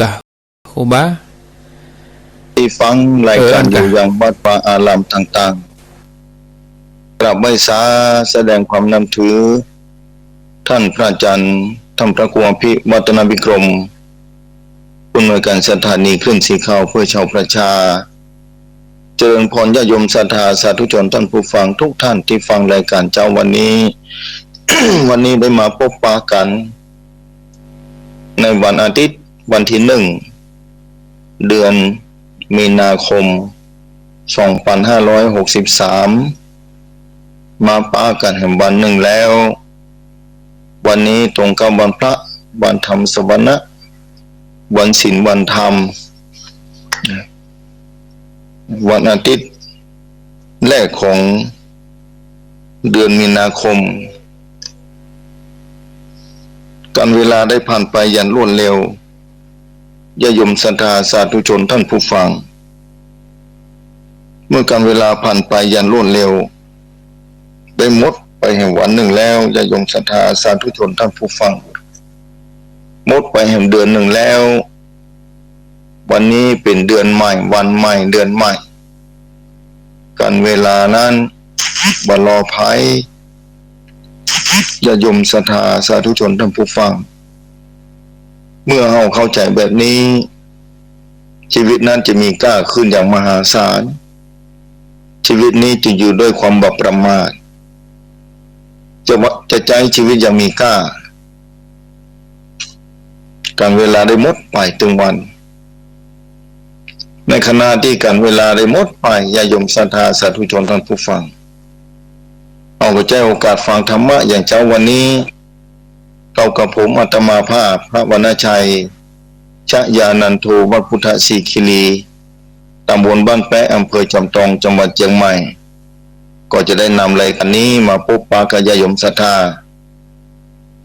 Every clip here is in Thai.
กะครูบาที่ฟังรายการอยู่อย่างวัดป่าอารามต่างๆกราบไหว้สาแสดงความนำถือท่านพระอาจารย์ธรรมพระครูอภิวัฒนวิกรมผู้อำนวยการสถานีคลื่นสีขาวเพื่อชาวประชาเจริญพรญาโยมศรัทธาสาธุชนท่านผู้ฟังทุกท่านที่ฟังรายการเจ้าวันนี้ วันนี้ได้มาพบปะกันในวันอาทิตย์วันที่1 เดือนมีนาคม 2563มาปะกันแห่งวันหนึ่งแล้ววันนี้ตรงกับวันพระวันธรรมสวนะวันศีลวันธรรมวันอาทิตย์แรกของเดือนมีนาคมการเวลาได้ผ่านไปอย่างรวดเร็วญาติโยมศรัทธาสาธุชนท่านผู้ฟังเมื่อการเวลาผ่านไปอย่างรวดเร็วได้หมดไปแห่งวันหนึ่งแล้วญาติโยมศรัทธาสาธุชนท่านผู้ฟังหมดไปแห่งเดือนหนึ่งแล้ววันนี้เป็นเดือนใหม่วันใหม่เดือนใหม่การเวลานั้นบัรอภัยญาติโยมศรัทธาสาธุชนท่านผู้ฟังเมื่อเราเข้าใจแบบนี้ชีวิตนั้นจะมีกล้าขึ้นอย่างมหาศาลชีวิตนี้จะอยู่ด้วยความบประมาทจะใจชีวิตอย่างมีกล้าการเวลาได้หมดไปถึงวันในขณะที่การเวลาได้หมดไปญาติโยมศรัทธาสาธุชนท่านผู้ฟังเอาไปใจโอกาสฟังธรรมะอย่างเจ้าวันนี้เรากับผมอาตมาภาพพระวรรณชัยชยานันโทวัดพุทธศรีคิรีตำบลบ้านแปะอำเภอจอมทองจังหวัดเชียงใหม่ก็จะได้นำรายการนี้มาพบปะกับญาติโยมศรัทธา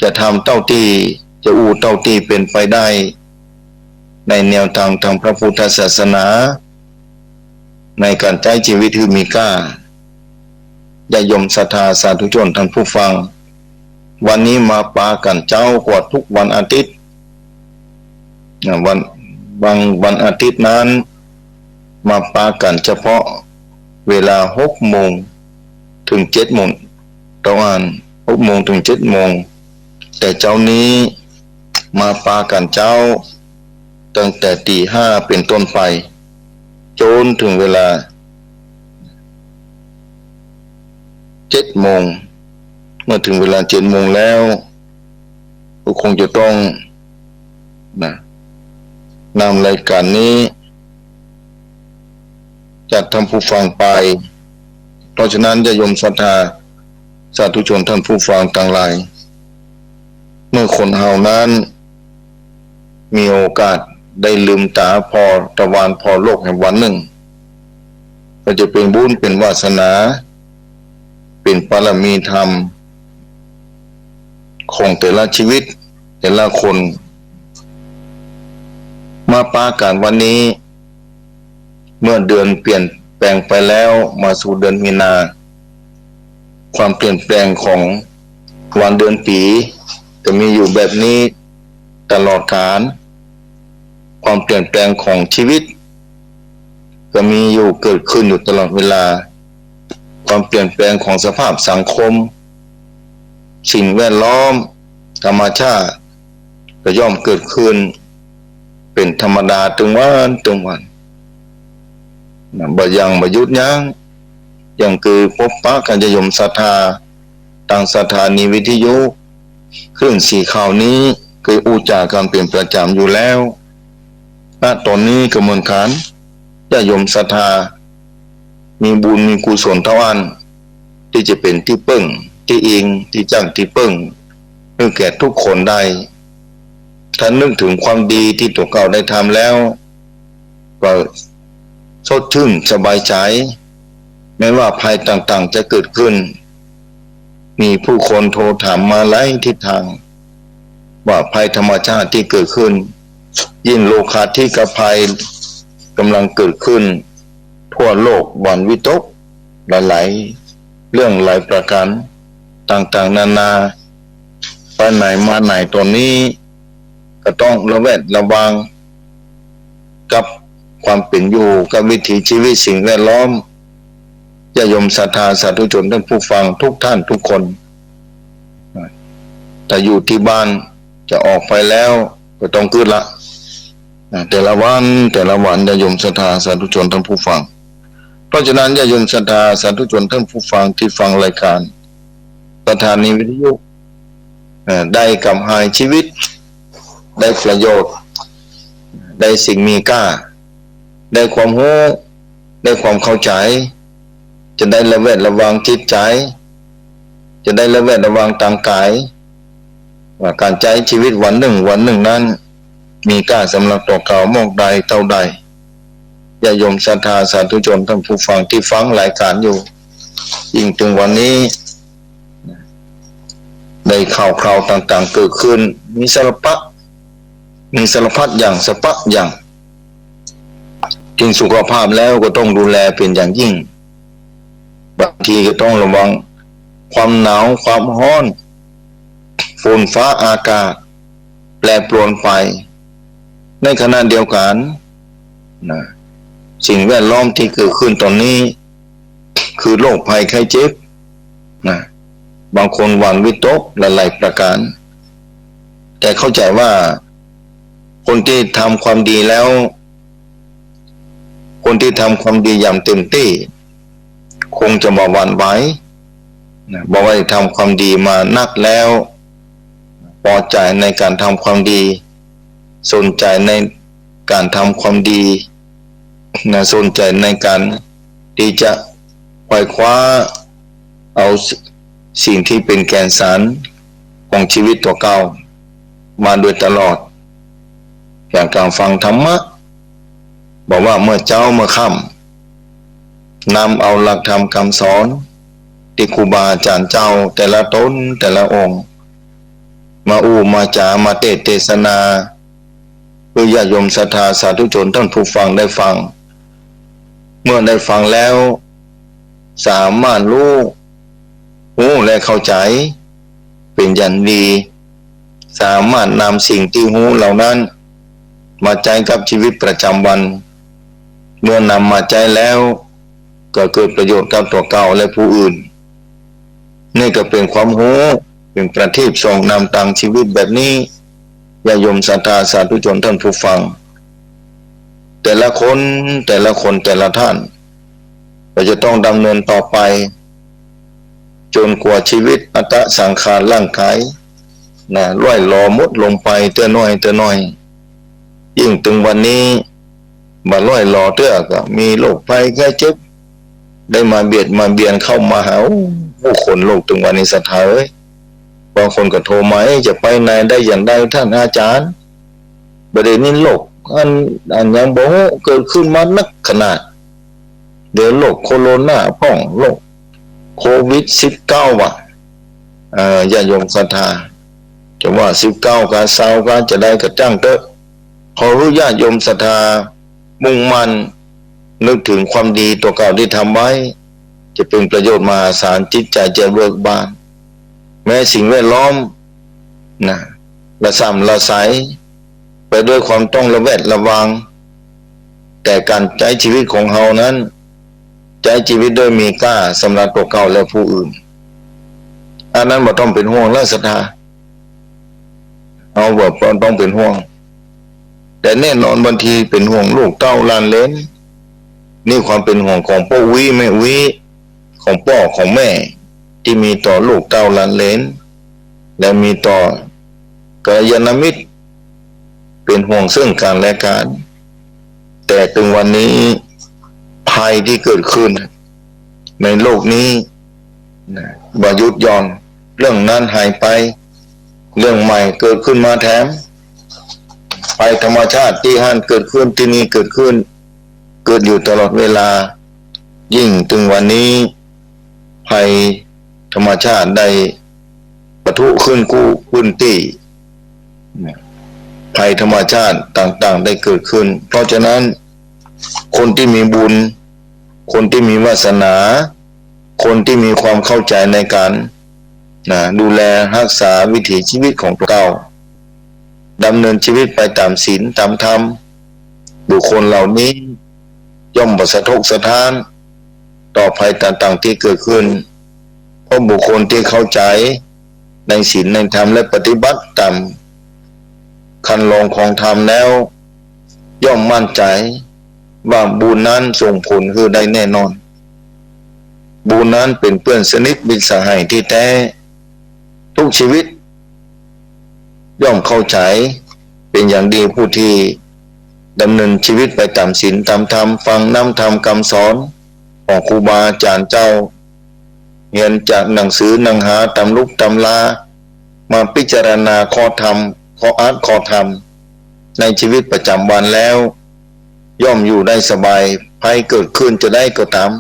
จะทำเท่าที่จะเท่าที่เป็นไปได้ในแนวทางทางพระพุทธศาสนาในการใช้ชีวิตที่มีค่าญาติโยมศรัทธาสาธุชนท่านผู้ฟังวันนี้มาปากันเจ้ากว่าทุกวันอาทิตย์วันอาทิตย์นั้นมาปากันเฉพาะเวลา6 โมงถึง7 โมงตะวัน6 โมงถึง7 โมงแต่เจ้านี้มาปากันเจ้าตั้งแต่ตี 5เป็นต้นไปจนถึงเวลา7 โมงเมื่อถึงเวลา7 โมงแล้วก็คงจะต้องนำรายการนี้จัดทำผู้ฟังไปเพราะฉะนั้นญาติโยมศรัทธาสาธุชนท่านผู้ฟังต่างหลายเมื่อคนเฮานั้นมีโอกาสได้ลืมตาพอตะวันพอโลกแห่งวันหนึ่งก็จะเป็นบุญเป็นวาสนาเป็นบารมีธรรมของแต่ละชีวิตแต่ละคนมาปากันวันนี้เมื่อเดือนเปลี่ยนแปลงไปแล้วมาสู่เดือนมีนาความเปลี่ยนแปลงของวันเดือนปีจะมีอยู่แบบนี้ตลอดกาลความเปลี่ยนแปลงของชีวิตก็มีอยู่เกิดขึ้นอยู่ตลอดเวลาความเปลี่ยนแปลงของสภาพสังคมสิ่งแวดล้อมธรรมชาติก็ย่อมเกิดขึ้นเป็นธรรมดาถึงวันบ่ยังบ่หยุดยั้งอย่างคือพบปะกันญาติโยมศรัทธาทางสถานีวิทยุคลื่นสีขาวนี้เคยจากันเป็นประจำอยู่แล้วณตอนนี้ก็เหมือนกันญาติโยมศรัทธามีบุญมีกุศลเท่าอันที่จะเป็นที่พึ่งที่อิงที่จังที่พึ่งเพื่อแก่ทุกคนได้ถ้านึกถึงความดีที่ตัวเก่าได้ทำแล้วก็สดชื่นสบายใจแม้ว่าภัยต่างๆจะเกิดขึ้นมีผู้คนโทรถามมาหลายทิศทางว่าภัยธรรมชาติที่เกิดขึ้นยิ่งโลกาภิภัยกำลังเกิดขึ้นทั่วโลกหวั่นวิตกหลายๆเรื่องหลายประการต่างๆนานาไปไหนมาไหนตอนนี้ก็ต้องระแวดระวัง กับความเป็นอยู่กับวิถีชีวิตสิ่งแวดล้อมญาติโยมศรัทธาสาธุชนท่านผู้ฟังทุกท่านทุกคนแต่อยู่ที่บ้านจะออกไปแล้วก็ต้องขึ้นละแต่ละวันญาติโยมศรัทธาสาธุชนท่านผู้ฟังเพราะฉะนั้นญาติโยมศรัทธาสาธุชนท่านผู้ฟังที่ฟังรายการสถานีวิทยุได้กำหายชีวิตได้ประโยชน์ได้สิ่งมีค่าได้ความรู้ได้ความเข้าใจจะได้ระแวดระวังจิตใจจะได้ระแวดระวังทางกายว่าการใช้ชีวิตวันหนึ่งนั้นมีค่าสำหรับตัวเขามากใดเท่าใดญาติโยมศรัทธาสาธุชนท่านผู้ฟังที่ฟังรายการอยู่ยิ่งถึงวันนี้ได้ข่าวคราวต่างๆเกิดขึ้นมีสารพัดอย่างสปะอย่างถึงสุขภาพแล้วก็ต้องดูแลเป็นอย่างยิ่งบางทีก็ต้องระวังความหนาวความร้อนฝนฟ้าอากาศแปรปรวนไปในขณะเดียวกันสิ่งแวดล้อมที่เกิดขึ้นตอนนี้คือโรคภัยไข้เจ็บบางคนหวั่นวิตกหลายๆประการแต่เข้าใจว่าคนที่ทำความดีแล้วคนที่ทำความดีอย่างเต็มที่คงจะบ่หวั่นไหวบอกว่าทำความดีมานักแล้วพอใจในการทำความดีสนใจในการทำความดีสนใจในการที่จะไขว่คว้าเอาสิ่งที่เป็นแกนสารของชีวิตตัวเก่ามาโดยตลอดอย่างการฟังธรรมะบอกว่าเมื่อเจ้าเมื่อค่ำนำเอาหลักธรรมคำสอนที่ครูบาอาจารย์เจ้าแต่ละตนแต่ละองค์มามาจามาเทศนาเพื่อญาติโยมศรัทธาสาธุชนท่านผู้ฟังได้ฟังเมื่อได้ฟังแล้วสามารถรู้และเข้าใจเป็นอย่างดีสามารถนำสิ่งที่รู้เหล่านั้นมาใช้กับชีวิตประจำวันเมื่อนำมาใช้แล้วก็เกิดประโยชน์กับตัวเก่าและผู้อื่นนี่ก็เป็นความรู้เป็นประทีปส่องนำทางชีวิตแบบนี้ญาติโยมศรัทธาสาธุชนท่านผู้ฟังแต่ละคนแต่ละท่านก็จะต้องดำเนินต่อไปจนกว่าชีวิตอัตสังขารร่างกายล่อยหลอมุดลงไปเตื้อน้อยยิ่งถึงวันนี้มาล่อยหลอเตื้อก็มีโรคภัยแค่เจ็บได้มาเบียนเข้ามาหาผู้คนโลกถึงวันนี้ศรัทธาบางคนก็โทรมาจะไปไหนได้อย่างใดท่านอาจารย์ประเด็นนี้โลกอันยังบอกเกิดขึ้นมานักขนาดเดี๋ยวโรคโคโรนาพ่องโรคโควิด-19ว่ะญาติโยมศรัทธาจะว่า19กับ20ก็จะได้กระจ้างเตอะขอรู้ญาติโยมศรัทธามุ่งมั่นนึกถึงความดีตัวเก่าที่ทำไว้จะเป็นประโยชน์มหาศาลจิตใจจะเบิกบานแม้สิ่งแวดล้อมละซ้ำละใสไปด้วยความต้องระแวดระวังแต่การใช้ชีวิตของเฮานั้นใช้ชีวิตโดยมีค่าสำหรับตัวเก่าและผู้อื่นอันนั้นบ่ต้องเป็นห่วงและศรัทธาเอาแบบต้องเป็นห่วงแต่แน่นอนบางทีเป็นห่วงลูกเต้าหลานเหลนนี่ความเป็นห่วงของพ่อวิแม่วิของพ่อของแม่ที่มีต่อลูกเต้าหลานเหลนและมีต่อกัลยาณมิตรเป็นห่วงซึ่งกันและกันแต่ถึงวันนี้ภัยที่เกิดขึ้นในโลกนี้บ่หยุดหย่อนเรื่องนั้นหายไปเรื่องใหม่เกิดขึ้นมาแถมภัยธรรมชาติที่หันเกิดขึ้นที่นี่เกิดขึ้นเกิดอยู่ตลอดเวลายิ่งถึงวันนี้ภัยธรรมชาติได้ปะทุขึ้นขึ้นที่ภัยธรรมชาติต่างๆได้เกิดขึ้นเพราะฉะนั้นคนที่มีบุญคนที่มีวาสนาคนที่มีความเข้าใจในการดูแลรักษาวิถีชีวิตของตัวเก่าดำเนินชีวิตไปตามศีลตามธรรม บุคคลเหล่านี้ย่อมบ่สะทกสะท้านต่อภัยต่างๆที่เกิดขึ้นเพราะบุคคลที่เข้าใจในศีลในธรรมและปฏิบัติตามคันลองของธรรมแล้วย่อมมั่นใจว่าบุญนั้นส่งผลคือได้แน่นอนบุญนั้นเป็นเพื่อนสนิทมิตรสหายที่แท้ทุกชีวิตย่อมเข้าใจเป็นอย่างดีผู้ที่ดำเนินชีวิตไปตามศีลตามธรรมฟังน้ำธรรมคำสอนของครูบาอาจารย์เจ้าเรียนจากหนังสือหนังหาตำลุกตำลามาพิจารณาข้อธรรมข้ออาร์ตข้อธรรมในชีวิตประจำวันแล้วย่อมอยู่ได้สบายภัยเกิดขึ้นจะได้ก็ตาม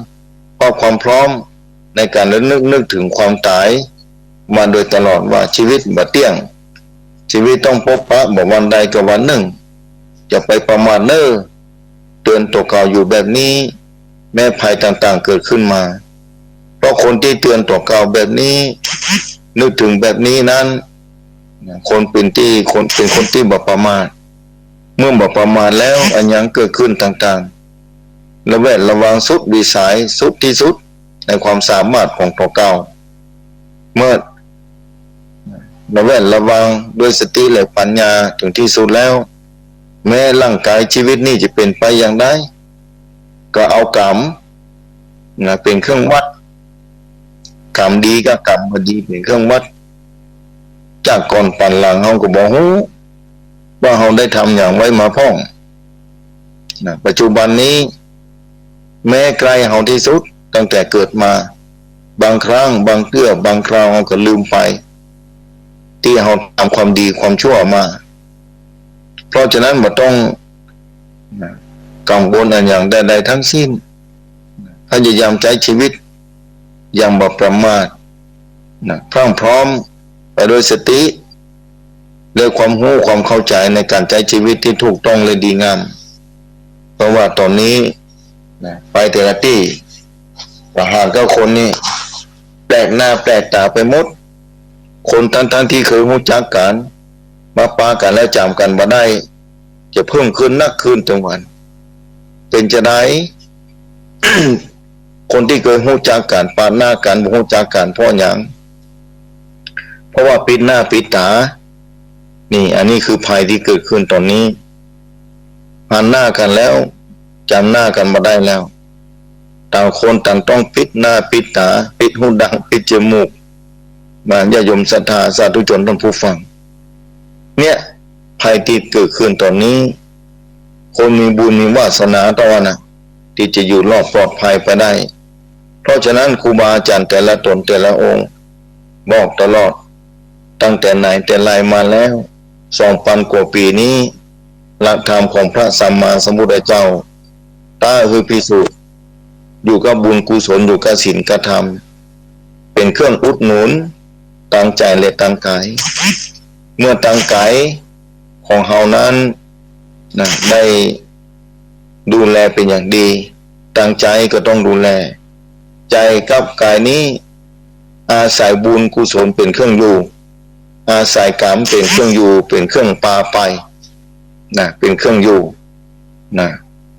เพราะความพร้อมในการนึกถึงความตายมาโดยตลอดว่าชีวิตบ่เที่ยงชีวิตต้องพบปะบ่วันใดก็วันหนึ่งจะไปประมาทเน้อเตือนตัวเก่าอยู่แบบนี้แม้ภัยต่างๆเกิดขึ้นมาเพราะคนที่เตือนตัวเก่าแบบนี้นึกถึงแบบนี้นั้นคนเป็นคนที่บ่ประมาทเมื่อบ่ประมาทแล้วอันยังเกิดขึ้นต่างๆระแวดระวังสุดวิสัยสุดที่สุดในความสามารถของตัวเก่าเมื่อระแวดระวังด้วยสติและปัญญาถึงที่สุดแล้วแม้ร่างกายชีวิตนี้จะเป็นไปอย่างไรก็เอากรรมเป็นเครื่องวัดกรรมดีก็กรรมบ่ดีเป็นเครื่องวัดจากก่อนปันหลังเฮาก็บ่ฮู้ว่าเฮาได้ทำอย่างไว้มาพ้องปัจจุบันนี้แม้ไกลเฮาที่สุดตั้งแต่เกิดมาบางครั้งบางเกื้อบางคราวเฮาก็ลืมไปที่เฮาทำความดีความชั่วมาเพราะฉะนั้นบ่ต้องกังวลอันอย่างใดๆทั้งสิ้นพยายามใช้ชีวิตอย่างบ่ประมาทพร้อมไปด้วยสติและความรู้ความเข้าใจในการใช้ชีวิตที่ถูกต้องและดีงามเพราะว่าตอนนี้ไปแต่ละที่ประหารก็คนนี่แปลกหน้าแปลกตาไปหมดคนทั้งที่เคยรู้จักกันมาปากันแล้วจำกันบ่ได้จะเพิ่มขึ้นนักขึ้นจังหวันเป็นจะได้ คนที่เคยรู้จักกันปาดหน้ากันบ่รู้จักกันเพราะหยังเพราะว่าปิดหน้าปิดตานี่อันนี้คือภัยที่เกิดขึ้นตอนนี้หันหน้ากันแล้วจำหน้ากันบ่ได้แล้วต่างคนต่างต้องปิดหน้าปิดตาปิดหูดังปิดจมูกมาญาโยมศรัทธาสาธุชนท่านผู้ฟังเนี่ยภัยที่เกิดขึ้นตอนนี้คนมีบุญมีวาสนาต่อนะที่จะอยู่รอดปลอดภัยไปได้เพราะฉะนั้นครูบาอาจารย์แต่ละตนแต่ละองค์บอกตลอดตั้งแต่ไหนแต่ไรมาแล้ว 2,000 กว่าปีนี้หลักธรรมของพระสัมมาสัมพุทธเจ้าตาคือพิสูจน์อยู่กับบุญกุศลอยู่กับศีลกับธรรมเป็นเครื่องอุดหนุนตั้งใจและตั้งกายเมื่อตั้งกายของเฮานั้นได้ดูแลเป็นอย่างดีตั้งใจก็ต้องดูแลใจกับกายนี้อาศัยบุญกุศลเป็นเครื่องอยู่อาศัยกรรมเป็นเครื่องอยู่เป็นเครื่องปาไปเป็นเครื่องอยู่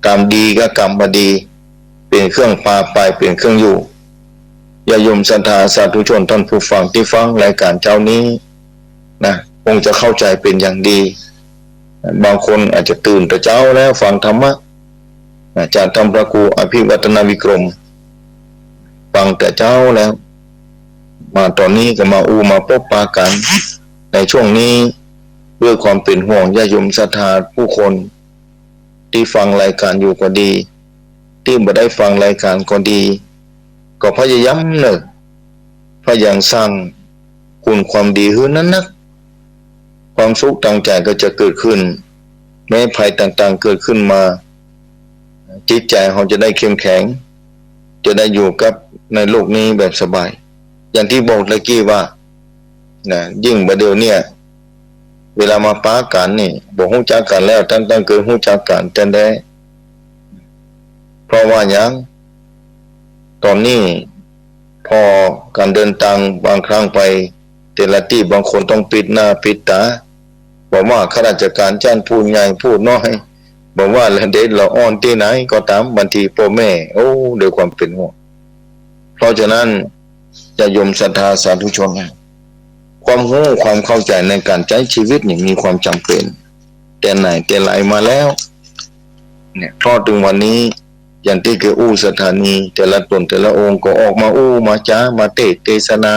กรรมดีกับกรรมบดีเป็นเครื่องปาไปเป็นเครื่องอยู่ญาโยมศรัทธาสาธุชนท่านผู้ฟังที่ฟังรายการเจ้านี้คงจะเข้าใจเป็นอย่างดีบางคนอาจจะตื่นแต่เช้าแล้วฟังธรรมะจากธรรมพระครูอภิวัตนวิกรมฟังแต่เช้าแล้วมาตอนนี้ก็มามาพบปะกันในช่วงนี้ด้วยความเป็นห่วงญาติโยมศรัทธาผู้คนที่ฟังรายการอยู่ก็ดีที่ไม่ได้ฟังรายการก็ดีก็พยายามพยายามสร้างคุณความดีขึ้นนั้นความสุขตั้งใจก็จะเกิดขึ้นแม้ภัยต่างๆเกิดขึ้นมาจิตใจเราจะได้เข้มแข็งจะได้อยู่กับในโลกนี้แบบสบายอย่างที่บอกเมื่อกี้ว่ายิ่งประเดี๋ยวเนี่ยเวลามาปากันนี่บอกฮู้จักกันแล้วตั้งเกิดฮู้จักกันแต่ได้เพราะว่าอย่างตอนนี้พอการเดินทางบางครั้งไปแต่ละที่บางคนต้องปิดหน้าปิดตาบอกว่าข้าราชการชั้นผู้ใหญ่ผู้น้อย บอกว่าเด็กเราอ่อนที่ไหนก็ตามบางทีพ่อแม่โอ้ด้วยความเป็นห่วงเพราะฉะนั้นจะยมศรัทธาสาธุชนความรู้ความเข้าใจในการใช้ชีวิตอย่างมีความจำเป็นแต่ไหนแต่ไรมาแล้วเนี่ยเพราะถึงวันนี้อย่างที่เกิดสถานีแต่ละตนแต่ละองค์ก็ออกมามาจ้ามาเทศนา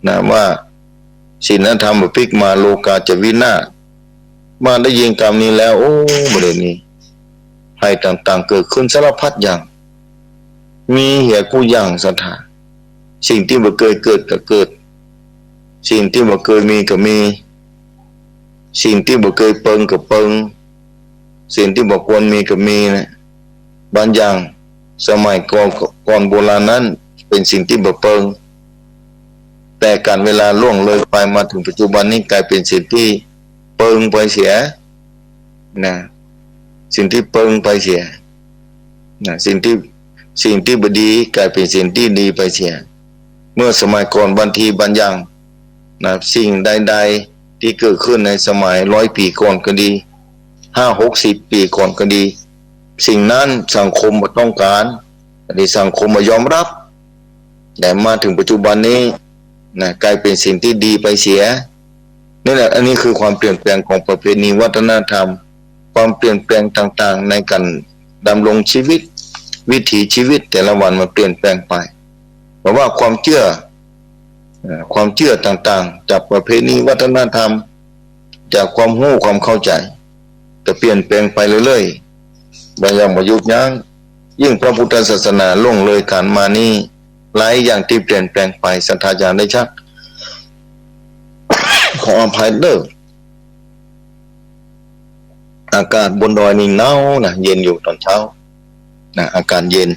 นะว่าศีลธรรมพิกมาโลกาจะวินาศมาได้ยินคำนี้แล้วบริเวณนี้ภัยต่างๆเกิดขึ้นสารพัดอย่างมีเหตุผู้อย่างสถานสิ่งที่บ่เคยเกิดก็เกิดสิ่งที่บ่เคยมีก็มีสิ่งที่บ่เคยเปิงก็เปิงสิ่งที่บ่ควรมีก็มีนะบางอย่างสมัยก่อนโบราณนั้นเป็นสิ่งที่บ่เปิงแต่การเวลาล่วงเลยไปมาถึงปัจจุบันนี้กลายเป็นสิ่งที่เปิงไปเสียนะสิ่งที่เปิงไปเสียนะสิ่งที่บดีกลายเป็นสิ่งที่ดีไปเสียเมื่อสมัยก่อนบางทีบางอย่างนะสิ่งใดๆที่เกิดขึ้นในสมัย100 ปีก่อนก็ดี50-60 ปีก่อนก็ดีสิ่งนั้นสังคมต้องการที่สังคมยอมรับแต่มาถึงปัจจุบันนี้นะกลายเป็นสิ่งที่ดีไปเสียนี่แหละอันนี้คือความเปลี่ยนแปลงของประเพณีวัฒนธรรมความเปลี่ยนแปลงต่างๆในการดำรงชีวิตวิถีชีวิตแต่ละวันมันเปลี่ยนแปลงไปเพราะว่าความเชื่อต่างๆจากประเพณีวัฒนธรรมจากความรู้ความเข้าใจจะเปลี่ยนแปลงไปเรื่อยๆบางอย่างมายุบยั้งยิ่งพระพุทธศาสนาล่วงเลยการมานี้หลายอย่างที่เปลี่ยนแปลงไปสัทธาญาณได้ชักขออภัยเด้ออากาศบนดอยนี่หนาวนะเย็นอยู่ตอนเช้านะอากาศเย็น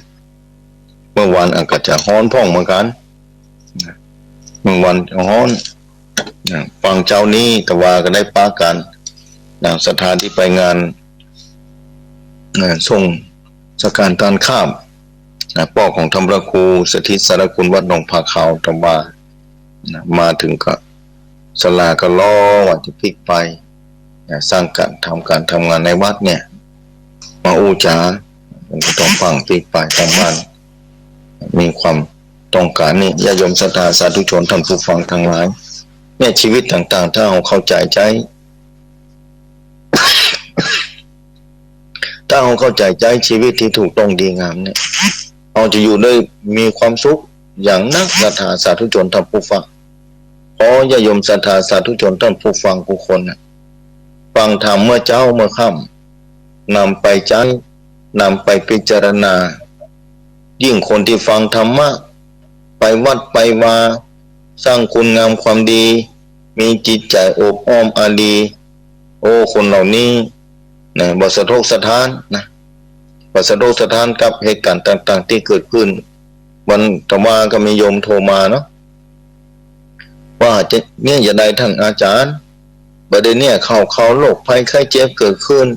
เมื่อวานอากาศจะร้อนพ่องเหมือนกันเมื่อวันร้อนฟังเจ้านี้แต่ว่าก็ได้ปากันศรัทธาที่ไปงานส่งสการตานข้ามพ่อของธรรมพระครูสถิตสารคุณวัดหนองผาขาวตำบามาถึงก็สลาก็ล้อว่าจะพลิกไปสร้างการทำงานในวัดเนี่ยมาจ๋าผมก็ต้องฟังพลิกไปทางบ้านมีความต้องการนี่ญาติโยมศรัทธาสาธุชนท่านผู้ฟังทั้งหลายเนี่ยชีวิตต่างๆถ้าเราเข้าใจถ้าเราเข้าใจชีวิตที่ถูกต้องดีงามเนี่ยเราจะอยู่ได้มีความสุขอย่างนักศรัทธาสาธุชนท่านผู้ฟังขอญาติโยมศรัทธาสาธุชนท่านผู้ฟังทุกคนนะฟังธรรมเมื่อเช้าเมื่อค่ำนำไปใช้นำไปพิจารณายิ่งคนที่ฟังธรรมะไปวัดไปวาสร้างคุณงามความดีมีจิตใจอบอ้อมอารีคนเหล่านี้นะบ่สะทกสะท้านนะบ่สะทกสะท้านกับเหตุการณ์ต่างๆที่เกิดขึ้นวันต่อมาก็มีโยมโทรมาเนาะว่าจะเนี่ยอย่าได้ท่านอาจารย์ประเด็นเนี่ยเข้าโรคภัยไข้เจ็บเกิดขึ้น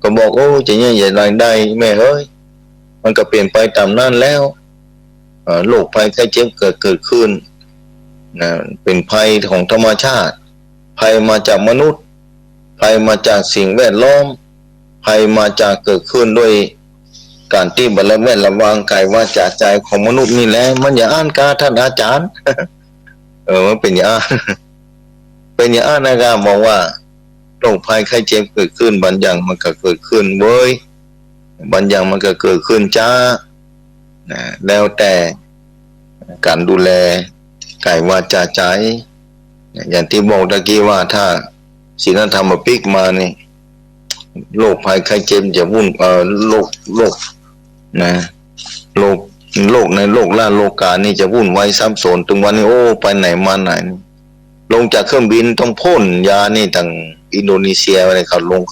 ก็บอกจะเนี่ยอย่าได้แม่เฮ้ยมันก็เปลี่ยนไปตามนั้นแล้วโรคภัยไข้เจ็บเกิดขึ้นนะเป็นภัยของธรรมชาติภัยมาจากมนุษย์ภัยมาจากสิ่งแวดล้อมภัยมาจากเกิดขึ้นด้วยการที่บรรลุแม่ระวังกายวาจาใจของมนุษย์นี่แหละมันอย่าอ่านกาท่านอาจารย์ มันเป็นอย่างนะครับมองว่าโรคภัยไข้เจ็บเกิดขึ้นบางอย่างมันก็เกิดขึ้นเว้ยบางอย่างมันก็เกิดขึ้นจ้าแล้วแต่การดูแลกายวาจาใจอย่างที่บอกตะกี้ว่าถ้าศีลธรรมพิกมานี่โรคภัยไข้เจ็บจะวุ่นโรคนะโรคในโลกล่าโลกานี่จะวุ่นวายซ้ำซ้อนถึงวันนี้ไปไหนมาไหนลงจากเครื่องบินต้องพ่นยานี่ทางอินโดนีเซียอะไรเขาลง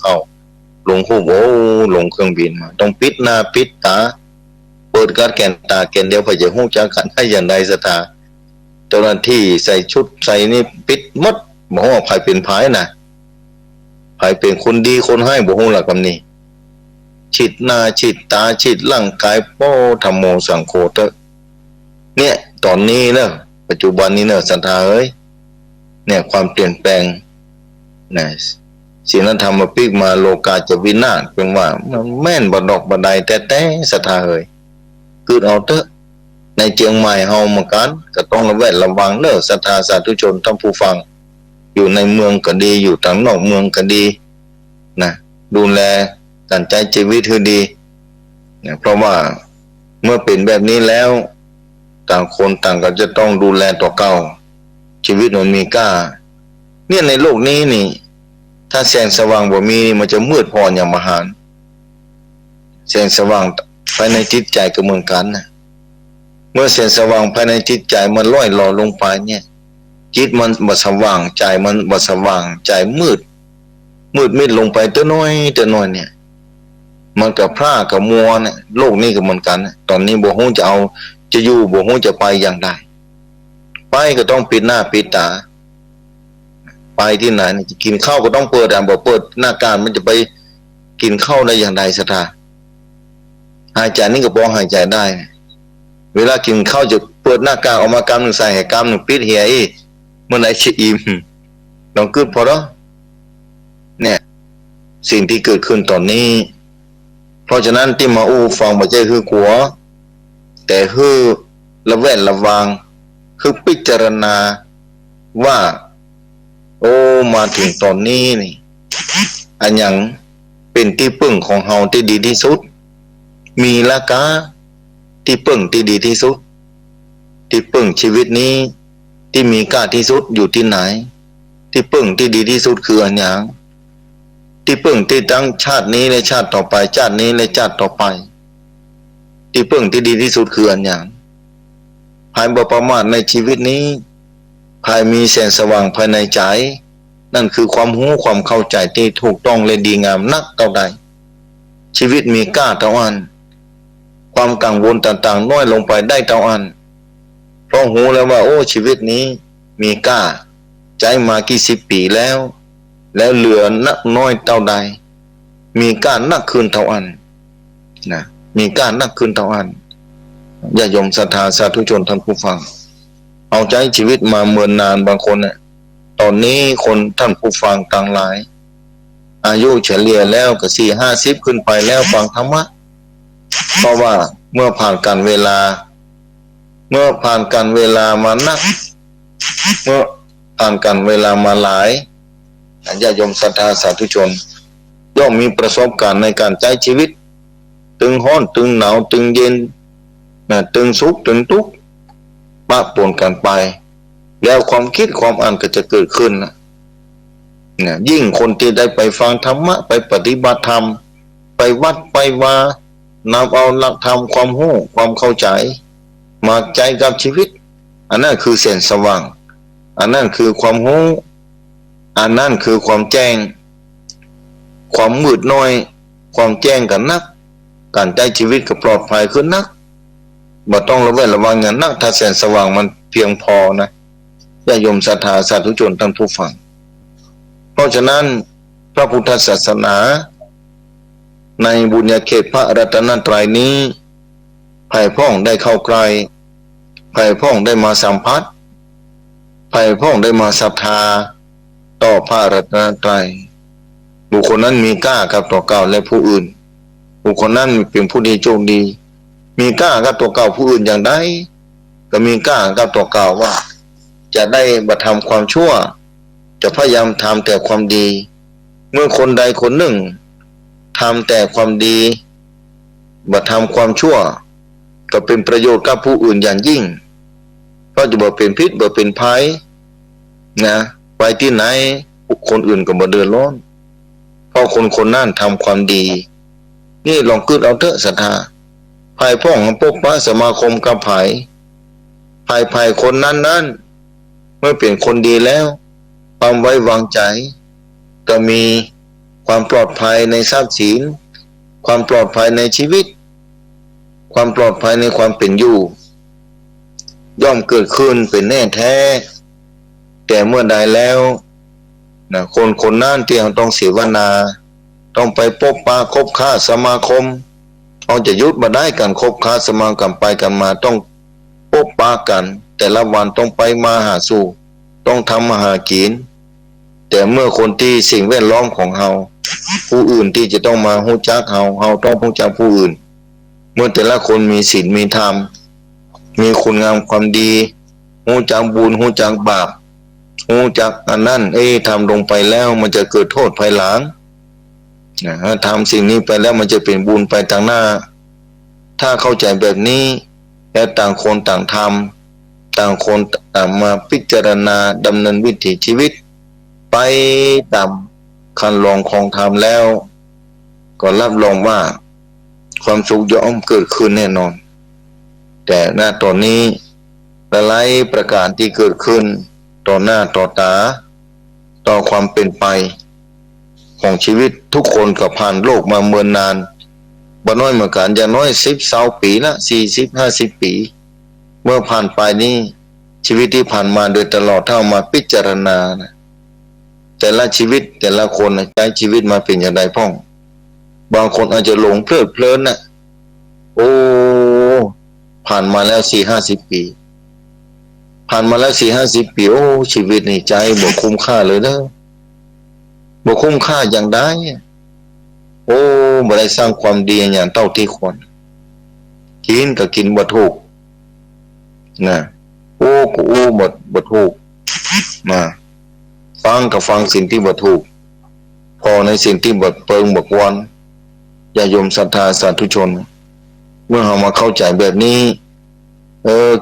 หูลงเครื่องบินมาต้องปิดหน้าปิดตาเปิดการแกนตาแกนเดียวไปจะหูจักกันให้อย่างใดสถาเจ้าหน้าที่ใส่ชุดใส่นี่ปิดหมดบอกว่าภัยเป็นภัยนะภัยเป็นคนดีคนให้บอกว่าคำนี้ฉีดหน้าฉีดตาฉีดร่างกายธรรมโมสังโฆเตเนี่ยตอนนี้เนอะปัจจุบันนี้เนอะศรัทธาเนี่ยความเปลี่ยนแปลงนะ ศีลธรรมปิกมาโลกาจะวินาศเป็นว่ามันแม่นบดอกบดใดแต่ศรัทธาเอ่ยคือเอาเถอะในเจียงใหม่เฮาเหมือนกันก็ต้องระแวดระวังเด้อศรัทธาสาธุชนท่านผู้ฟังอยู่ในเมืองก็ดีอยู่ต่างนอกเมืองก็ดีนะดูแลการใจชีวิตให้ดีนะเพราะว่าเมื่อเป็นแบบนี้แล้วต่างคนต่างก็จะต้องดูแลต่อเก่าชีวิตมันมีค่าเนี่ยในโลกนี้นี่ถ้าแสงสว่างบ่มีมันจะมืดพออย่างมหันต์แสงสว่างภายในจิตใจก็เหมือนกันนะเมื่อแสงสว่างภายในจิตใจมันล่อยหล่อลงไปเนี่ยจิตมันบ่สว่างใจมันบ่สว่างใจมืดมิดลงไปตัวน้อยเนี่ยมันกับพร่ากับมัวเนี่ยโลกนี้ก็เหมือนกันนะตอนนี้บ่ฮู้จะเอาจะอยู่บ่ฮู้จะไปอย่างใดไปก็ต้องปิดหน้าปิดตาไปที่ไหนจะกินข้าวก็ต้องเปิดบ่เปิดหน้าการมันจะไปกินข้าวได้อย่างใดศรัทธาหายใจนี่ก็บ่หายใจได้เวลากินข้าวจะเปิดหน้ากากออกมากำหนึ่งใส่ให้กำหนึ่งปิดเหียอีเมื่อไหร่จะอิ่มต้องกึดพอแล้วเนี่ยสิ่งที่เกิดขึ้นตอนนี้เพราะฉะนั้นที่มาอู้ฟังบ่ใช่คือกลัวแต่คือระแวดระวังคือพิจารณาว่าโอ้มาถึงตอนนี้นี่อันยังเป็นที่พึ่งของเฮาที่ดีที่สุดมีละกะที่พึ่งที่ดีที่สุดที่พึ่งชีวิตนี้ที่มีค่าที่สุดอยู่ที่ไหนที่พึ่งที่ดีที่สุดคืออันยังที่พึ่งที่ตั้งชาตินี้และชาติต่อไปชาตินี้และชาติต่อไปที่พึ่งที่ดีที่สุดคืออันยังภายบ่ประมาทในชีวิตนี้ภายมีแสงสว่างภายในใจนั่นคือความรู้ความเข้าใจที่ถูกต้องและดีงามนักเท่าใดชีวิตมีค่าเท่าอันความกังวลต่างๆน้อยลงไปได้เท่าอันเพราะหูแล้วว่าโอ้ชีวิตนี้มีค่าใจมากี่สิบปีแล้วเหลือนักน้อยเท่าใดมีค่านักคืนเท่าอันนะมีค่านักคืนเท่าอันญาติโยมศรัทธาสาธุชนท่านผู้ฟังเอาใจชีวิตมาเมินนานบางคนเนี่ยตอนนี้คนท่านผู้ฟังต่างหลายอายุเฉลี่ยแล้วก็40-50ขึ้นไปแล้วฟังธรรมะเพราะว่าเมื่อผ่านการเวลามานักเมื่อผ่านการเวลามาหลายญาติโยมศรัทธาสาธุชนย่อมมีประสบการณ์ในการใช้ชีวิตตึงร้อนตึงหนาวตึงเย็นตึงสุขตึงทุกข์ปะปนกันไปแล้วความคิดความอ่านก็จะเกิดขึ้นนะยิ่งคนที่ได้ไปฟังธรรมะไปปฏิบัติธรรมไปวัดไปวานำเอาหลักธรรมความรู้ความเข้าใจมาใจกับชีวิตอันนั้นคือแสงสว่างอันนั้นคือความรู้อันนั้นคือความแจ้งความมืดน้อยความแจ้งกันนักการใจชีวิตก็ปลอดภัยขึ้นนักบ่ต้องระแวดระวังอย่างนักถ้าแสงสว่างมันเพียงพอนะญาติโยมศรัทธาสาธุชนท่านผู้ฟังเพราะฉะนั้นพระพุทธศาสนาในบุญญาเขตพระรัตนตรัยนี้ไผ่พ่องได้เข้าใกล้ไผ่พ่องได้มาสัมผัสไผ่พ่องได้มาศรัทธาต่อพระรัตนตรัยบุคคลนั้นมีค่ากับตัวเก่าและผู้อื่นบุคคลนั้นเป็นผู้ดีโชคดีมีค่ากับตัวเก่าผู้อื่นอย่างใดก็มีค่ากับตัวเก่าว่าจะได้บัตรทำความชั่วจะพยายามทำแต่ความดีเมื่อคนใดคนหนึ่งทำแต่ความดีบัตรทำความชั่วก็เป็นประโยชน์กับผู้อื่นอย่างยิ่งเพราะจะบ่เป็นพิษบ่เป็นภัยนะไปที่ไหนคนอื่นก็บ่เดือดร้อนเพราะคนนั้นทำความดีนี่ลองคิดเอาเถอะศรัทธาภายพ่องพบปะสมาคมกับภายคนนั้นเมื่อเปลี่ยนคนดีแล้วความไว้วางใจก็มีความปลอดภัยในทรัพย์สินความปลอดภัยในชีวิตความปลอดภัยในความเป็นอยู่ย่อมเกิดขึ้นเป็นแน่แท้แต่เมื่อใดแล้วนะคนนั้นที่เราต้องเสวนาต้องไปพบปะคบค้าสมาคมเอาจะยุดมาได้กันคบค้าสมาคมไปกันมาต้องพบปะกันแต่ละวันต้องไปมาหาสู่ต้องทำมาหากิน แต่เมื่อคนที่สิ่งแวดล้อมของเราผู้อื่นที่จะต้องมาฮู้จักเราต้องฮู้จักผู้อื่นเมื่อแต่ละคนมีศีลมีธรรมมีคุณงามความดีฮู้จักบุญฮู้จักบาปฮู้จักอันนั้นทำลงไปแล้วมันจะเกิดโทษภายหลังทำสิ่งนี้ไปแล้วมันจะเป็นบุญไปทางหน้าถ้าเข้าใจแบบนี้และต่างคนต่างทำต่างคนต่างมาพิจารณาดำเนินวิถีชีวิตไปตามคันลองของธรรมแล้วก็รับรองว่าความสุขย่อมเกิดขึ้นแน่นอนแต่ณตอนนี้หลายประการที่เกิดขึ้นต่อหน้าต่อตาต่อความเป็นไปของชีวิตทุกคนก็ผ่านโลกมาเมื่อนานบ่น้อยเหมือนกันอย่างน้อย10-20 ปีละ40-50 ปีเมื่อผ่านไปนี้ชีวิตที่ผ่านมาโดยตลอดถ้ามาพิจารณานะแต่ละชีวิตแต่ละคนใช้ชีวิตมาเป็นอย่างไรพ่องบางคนอาจจะหลงเพลิดเพลินผ่านมาแล้ว40-50 ปีผ่านมาแล้ว40-50 ปีชีวิตในใจบ่คุ้มค่าเลยนะบ่คุ้มค่าอย่างใดบ่ได้สร้างความดีอย่างเท่าที่ควรกินก็กินบ่ถูกนะก็บ่ถูกมาฟังก็ฟังสิ่งที่บ่ถูกพอในสิ่งที่บ่เปิงบ่ควรญาติโยมศรัทธาสาธุชนเมื่อเรามาเข้าใจแบบนี้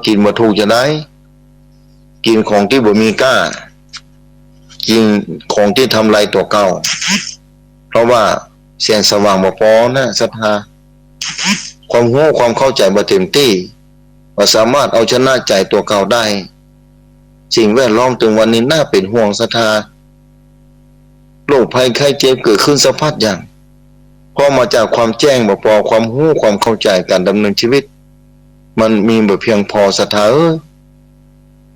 กินบ่ถูกจะได้กินของที่บ่มีค่ากินของที่ทำลายตัวเก่าเพราะว่าแสงสว่างบ่พอนะศรัทธาความรู้ความเข้าใจบ่เต็มที่บ่สามารถเอาชนะใจตัวเก่าได้สิ่งแวดล้อมถึงวันนี้น่าเป็นห่วงศรัทธาโรคภัยไข้เจ็บเกิดขึ้นสะพัดอย่างเพราะมาจากความแจ้งบ่พอความรู้ความเข้าใจการดำเนินชีวิตมันมีบ่เพียงพอศรัทธา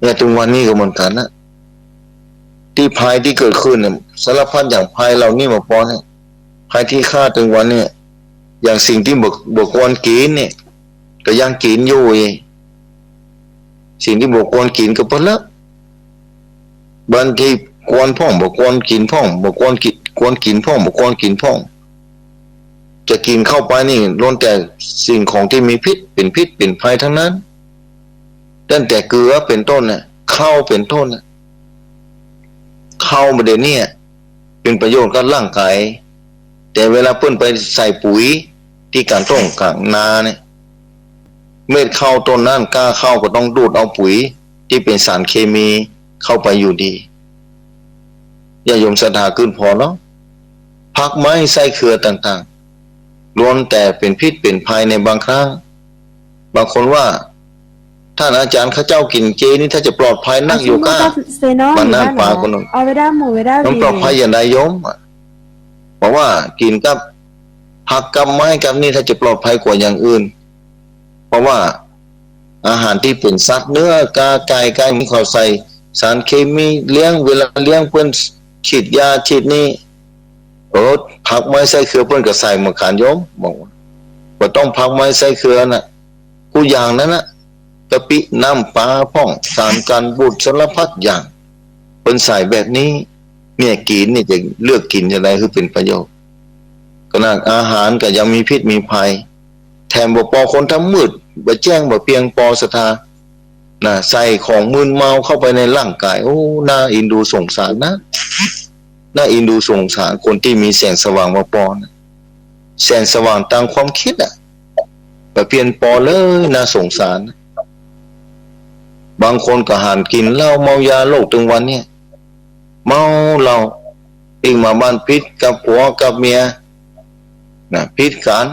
และถึงวันนี้ก็เหมือนกันนะที่ภัยที่เกิดขึ้นเนี่ยสารพัดอย่างภัยเหล่านี้บ่พอเนี่ยภัยที่ฆ่าถึงวันเนี่ยอย่างสิ่งที่บ่ควรกินเนี่ยก็ยังกินอยู่สิ่งที่บ่ควรกินก็เพิ่นละบางทีควรพ่องบ่ควรกินพ่องบ่ควรกินพ่องบ่ควรกินพ่องจะกินเข้าไปนี่ล้วนแต่สิ่งของที่มีพิษเป็นภัยทั้งนั้นตั้งแต่เกลือเป็นต้นน่ะข้าวเป็นต้นน่ะข้าวประเดี๋ยวนี้เป็นประโยชน์กับร่างกายแต่เวลาเพิ่นไปใส่ปุ๋ยที่การต้องกลางนาเนี่ยเม็ดข้าวต้นนั้นกล้าข้าวก็ต้องดูดเอาปุ๋ยที่เป็นสารเคมีเข้าไปอยู่ดีอย่าโยมศรัทธาขึ้นพอเนาะผักไม้ไส้เครือต่างๆล้วนแต่เป็นพิษเป็นภัยในบางครั้งบางคนว่าท่านอาจารย์ข้าเจ้ากินเจนี่ถ้าจะปลอดภัยนักอยู่ก้ามันน่าปลาคนนึงต้องปลอดภัยอย่างไรโยมบอกว่ากินกับผักกับไม้กับนี่ถ้าจะปลอดภัยกว่าอย่างอื่นเพราะว่าอาหารที่เป็นสัตว์เนื้อกาไก่มีเขาใส่สารเคมีเลี้ยงเวลาเลี้ยงเพิ่นฉีดยาฉีดนี่ผักไม้ไส้เครือเพิ่นก็ใส่หมดขานโยมบอกว่าต้องผักไม้ไส้เครือน่ะกูอย่างนั้นน่ะกะปิน้ำปลาพ่องสารกันบูดสารพัดอย่างเป็นใส่แบบนี้เนี่ยกินนี่จะเลือกกินอะไรคือเป็นประโยชน์ขนาดอาหารก็ยังมีพิษมีภัยแถมบ่พอคนทำมืดบ่แจ้งบ่เพียงพอศรัทธาใส่ของมึนเมาเข้าไปในร่างกายน่าอินดูสงสารนะน่าอินดูสงสารคนที่มีแสงสว่างบ่พอแสงสว่างตามความคิดบ่เพียงพอเลยน่าสงสารบางคนก็หันกินเหล้าเมายาโลกถึงวันนี้เมาเหล้าอีกมาบ้านพิษกับผัวกับเมียพิษกัน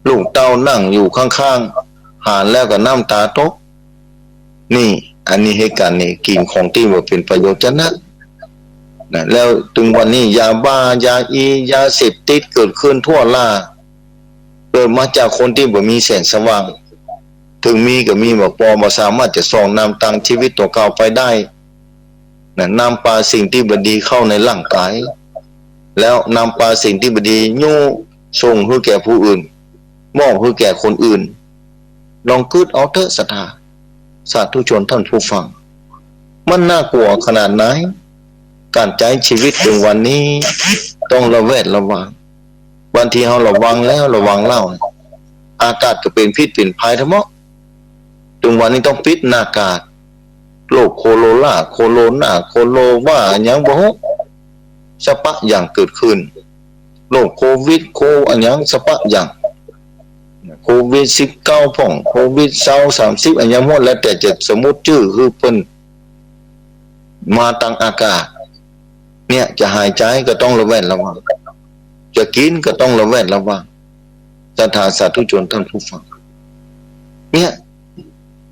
ลูกเต้านั่งอยู่ข้างๆหานแล้วก็น้ำตาตกนี่อันนี้ให้กันนี่กินของที่ว่าเป็นประโยชน์นะแล้วถึงวันนี้ยาบ้ายาอียาเสพติดเกิดขึ้นทั่วล่าเกิดมาจากคนที่บ่มีแสงสว่างถึงมีก็มีบ่พอบ่สามารถจะส่องนำตังชีวิตตัวเก่าไปได้นำปลาสิ่งที่บ่ดีเข้าในร่างกายแล้วนำปลาสิ่งที่บ่ดียู่ส่งให้แก่ผู้อื่นมอบให้แก่คนอื่นลองคิดเอาเถอะศรัทธาสาธุชนท่านผู้ฟังมันน่ากลัวขนาดไหน การใช้ชีวิตถึงวันนี้ต้องระแวดระวังบางทีเราระวังแล้วระวังเล่าอากาศก็เป็นพิษเป็นภัยทั้งหมดถึงวันนี้ต้องปิดหน้ากากโรคโคโรนาโคโรว่าอย่างบ่สปะอย่างเกิดขึ้นโรคโควิดอันยังสปะอย่างโควิด19พ่องโควิด20 30อันยังหมดแล้วแต่จะสมมุติชื่อคือเพิ่นมาทางอากาศเนี่ยจะหายใจก็ต้องระแวดระวังจะกินก็ต้องระแวดระวังศรัทธาสาธุชนท่านผู้ฟังเนี่ย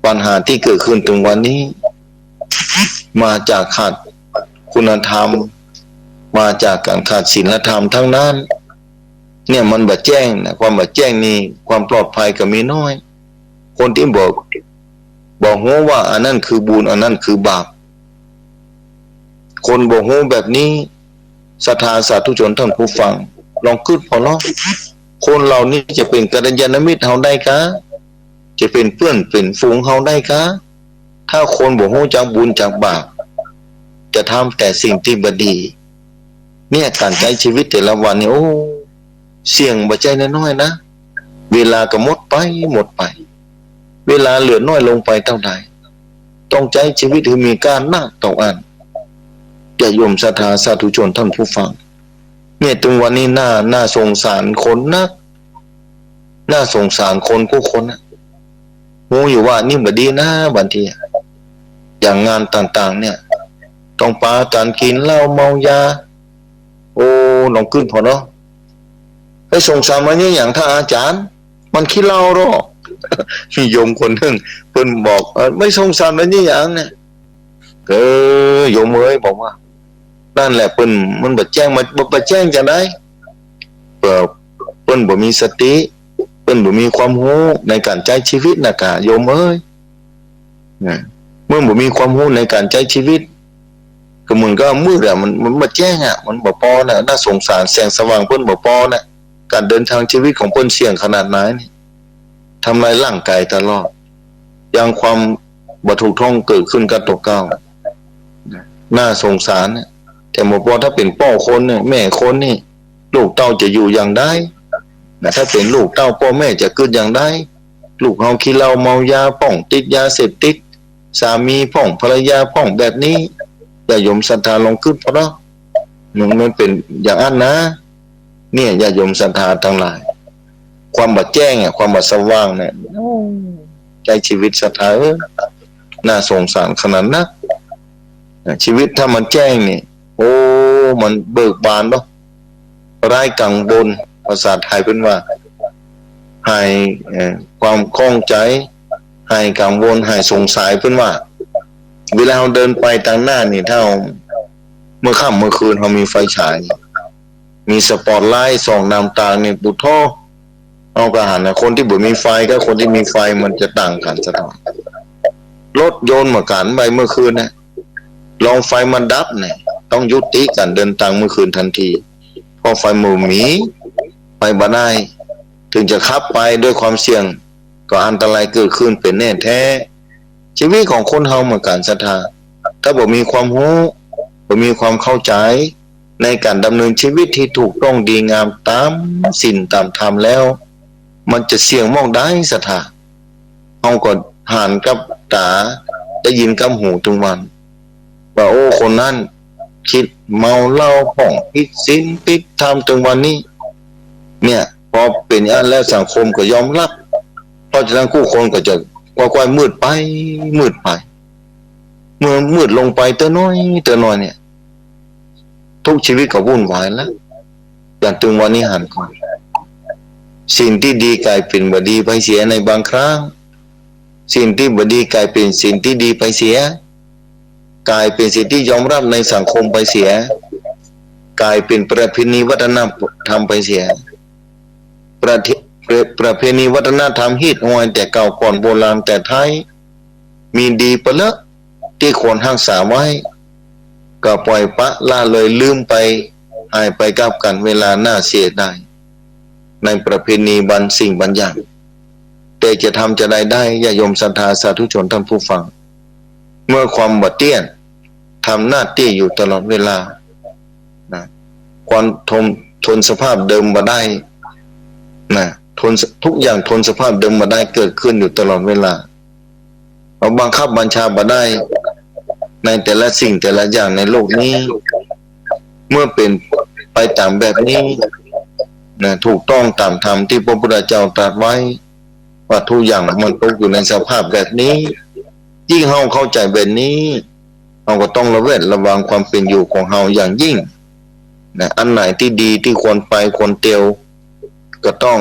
ปัญหาที่เกิดขึ้นถึงวันนี้มาจากขาดคุณธรรมมาจากการขาดศีลธรรมทั้งนั้นเนี่ยมันบ่แจ้งนะความบ่แจ้งนี่ความปลอดภัยก็มีน้อยคนที่บอกฮู้ว่าอันนั้นคือบุญอันนั้นคือบาปคนบอกฮู้แบบนี้ศรัทธาสาธุชนท่านผู้ฟังลองคิดพอเนาะคนเหล่านี้จะเป็นกัลยาณมิตรเฮาได้คะจะเป็นเพื่อนเป็นฝูงเฮาได้คะถ้าคนบอกฮู้จักบุญจักบาปจะทำแต่สิ่งที่บ่ดีเนี่ยการใช้ชีวิตแต่ละวันนี่โอ้เสี่ยงบ่ใจน้อยๆนะเวลาก็หมดไปเวลาเหลือน้อยลงไปเท่าใดต้องใช้ชีวิตให้มีการนักต่ออันอย่าโยมศรัทธาสาธุชนท่านผู้ฟังเนี่ยถึงวันนี้น่าสงสารคนนักน่าสงสารคนผู้คนนะรู้อยู่ว่านี่บ่ดีนะบางทีอย่างงานต่างๆเนี่ยต้องปาการกินเหล้าเมายาโอ้ลองขึ้นพอเนาะไปส่งสารมาเนี่ยอย่างถ้าอาจารย์มันขี้เหล้าหรอกมีโยมคนหนึ่งเพิ่นบอกไม่ส่งสารมาเนี่ยอย่างเนี่ยโยมเอ้ยบอกว่านั่นแหละเพิ่นมันบ่แจ้งมาบ่แจ้งจังได๋เพิ่นบ่มีสติเพิ่นบ่มีความรู้ในการใช้ชีวิตน่ะกะโยมเอ้ยเมื่อบ่มีความรู้ในการใช้ชีวิตก็เหมือนก็มืดอะมันบ่แจ้งอะมันบ่พอน่ะน่าสงสารแสงสว่างเพิ่นบ่พอน่ะการเดินทางชีวิตของเพิ่นเสี่ยงขนาดไหนนี่ทำลายร่างกายตลอดอย่างความบ่ถูกต้องเกิดขึ้นกับตัวเก่าน่าสงสารนะแต่หมอปอถ้าเป็นพ่อคนเนี่ยแม่คนนี่ลูกเต้าจะอยู่อย่างไรนะถ้าเป็นลูกเต้าพ่อแม่จะเกิดอย่างไรลูกเฮาขี้เหล้าเมายาพ่องติดยาเสพติดสามีพ่องภรรยาพ่องแบบนี้อย่าโยมศรัทธาลองขึ้นเพราะเนาะมันเป็นอย่างนั้นนะเนี่ยอย่าโยมศรัทธาทั้งหลายความบ่แจ้งอ่ะความบ่สว่างเนี่ยใจชีวิตศรัทธาน่าสงสารขนาดนั้นชีวิตถ้ามันแจ้งนี่โอ้มันเบิกบานเนาะไร้กังวลภาษาไทยเป็นว่าให้ความคล่องใจให้กังวลให้สงสัยเป็นว่าเวลาเราเดินไปทางหน้านี่ถ้าเมื่อค่ำเมื่อคืนเรามีไฟฉายมีสปอตไลท์ส่องนำทางนี่ปุถุเอากระหันคนที่บ่มีไฟกับคนที่มีไฟมันจะต่างกันซะทั้งรถยนต์เหมือนกันไปเมื่อคืนนะลองไฟมันดับเนี่ยต้องยุติการเดินทางเมื่อคืนทันทีเพราะไฟมือหมีไปบ่ได้ถึงจะขับไปด้วยความเสี่ยงก็อันตรายเกิดขึ้นเป็นแน่แท้ชีวิตของคนเฮาเหมือนกันศรัทธาถ้าบ่มีความรู้บ่มีความเข้าใจในการดำเนินชีวิตที่ถูกต้องดีงามตามศีลตามธรรมแล้วมันจะเสี่ยงมองได้ศรัทธาเฮาก็หันกับตาได้ยินกับหูทุกวันว่าโอ้คนนั้นคิดเมาเหล้าผ่องผิดศีลผิดธรรมถึงวันนี้เนี่ยพอเป็นอย่างนั้นแล้วสังคมก็ยอมรับเพราะฉะนั้นผู้คนก็จะค่อยๆมืดไปเมื่อมืดลงไปเตอน้อยเนี่ยทุกชีวิตก็วุ่นวายแล้วอย่างถึงวันนี้หันก่อนสิ่งที่ดีกลายเป็นบ่ดีไปเสียในบางครั้งสิ่งที่บ่ดีกลายเป็นสิ่งที่ดีไปเสียกลายเป็นสิ่งที่ยอมรับในสังคมไปเสียกลายเป็นประเพณีวัฒนธรรมไปเสียประเพณีวัฒนธรรมฮิตฮวยแต่เก่าก่อนโบราณแต่ไทยมีดีไปแล้วที่ควรรักษาไว้ก็ปล่อยปะละเลยลืมไปหายไปกับกันเวลาน่าเสียดายในประเพณีบางสิ่งบางอย่างแต่จะทำจะได้อย่าโยมศรัทธาสาธุชนท่านผู้ฟังเมื่อความบ่เตี้ยนทำหน้าที่อยู่ตลอดเวลา ความทนสภาพเดิมมาได้นะทนทุกอย่างทนสภาพเดิมมาได้เกิดขึ้นอยู่ตลอดเวลาเราบังคับบัญชามาได้ในแต่ละสิ่งแต่ละอย่างในโลกนี้เมื่อเป็นไปตามแบบนี้นะถูกต้องตามธรรมที่พระพุทธเจ้าตรัสไว้ว่าทุกอย่างมันตกอยู่ในสภาพแบบนี้ยิ่งเฮาเข้าใจแบบนี้เราก็ต้องระแวดระวังความเป็นอยู่ของเฮาอย่างยิ่งนะอันไหนที่ดีที่ควรไปควรเตียวก็ต้อง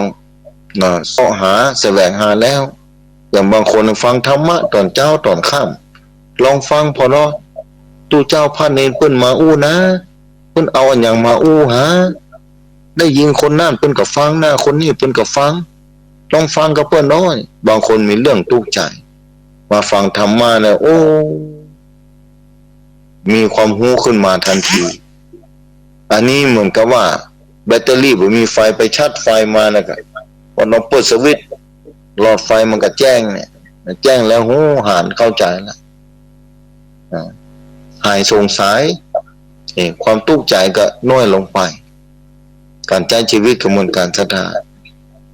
เสาะหาแสวงหาแล้วอย่างบางคนฟังธรรมะตอนเจ้าตอนค่ำลองฟังพอเนาะตู้เจ้าพระเนรเปิ้นมาอู้นะเปิ้นเอาอันอย่างมาอู้หาได้ยินคนนั่นเปิ้นก็ฟังหน้าคนนี้เปิ้นก็ฟังลองฟังกับเปิ้นน้อยบางคนมีเรื่องทุกข์ใจมาฟังธรรมะแล้วโอ้มีความรู้ขึ้นมาทันทีอันนี้เหมือนกับว่าแบตเตอรี่บ่มีไฟไปชาร์จไฟมาแล้วก็พอเราเปิดสวิตช์หลอดไฟมันก็แจ้งเนี่ยแจ้งแล้วหูหานเข้าใจแล้วหายสงสัยความทุกข์ใจก็น้อยลงไปการใช้ชีวิตกระบวนการศรัทธา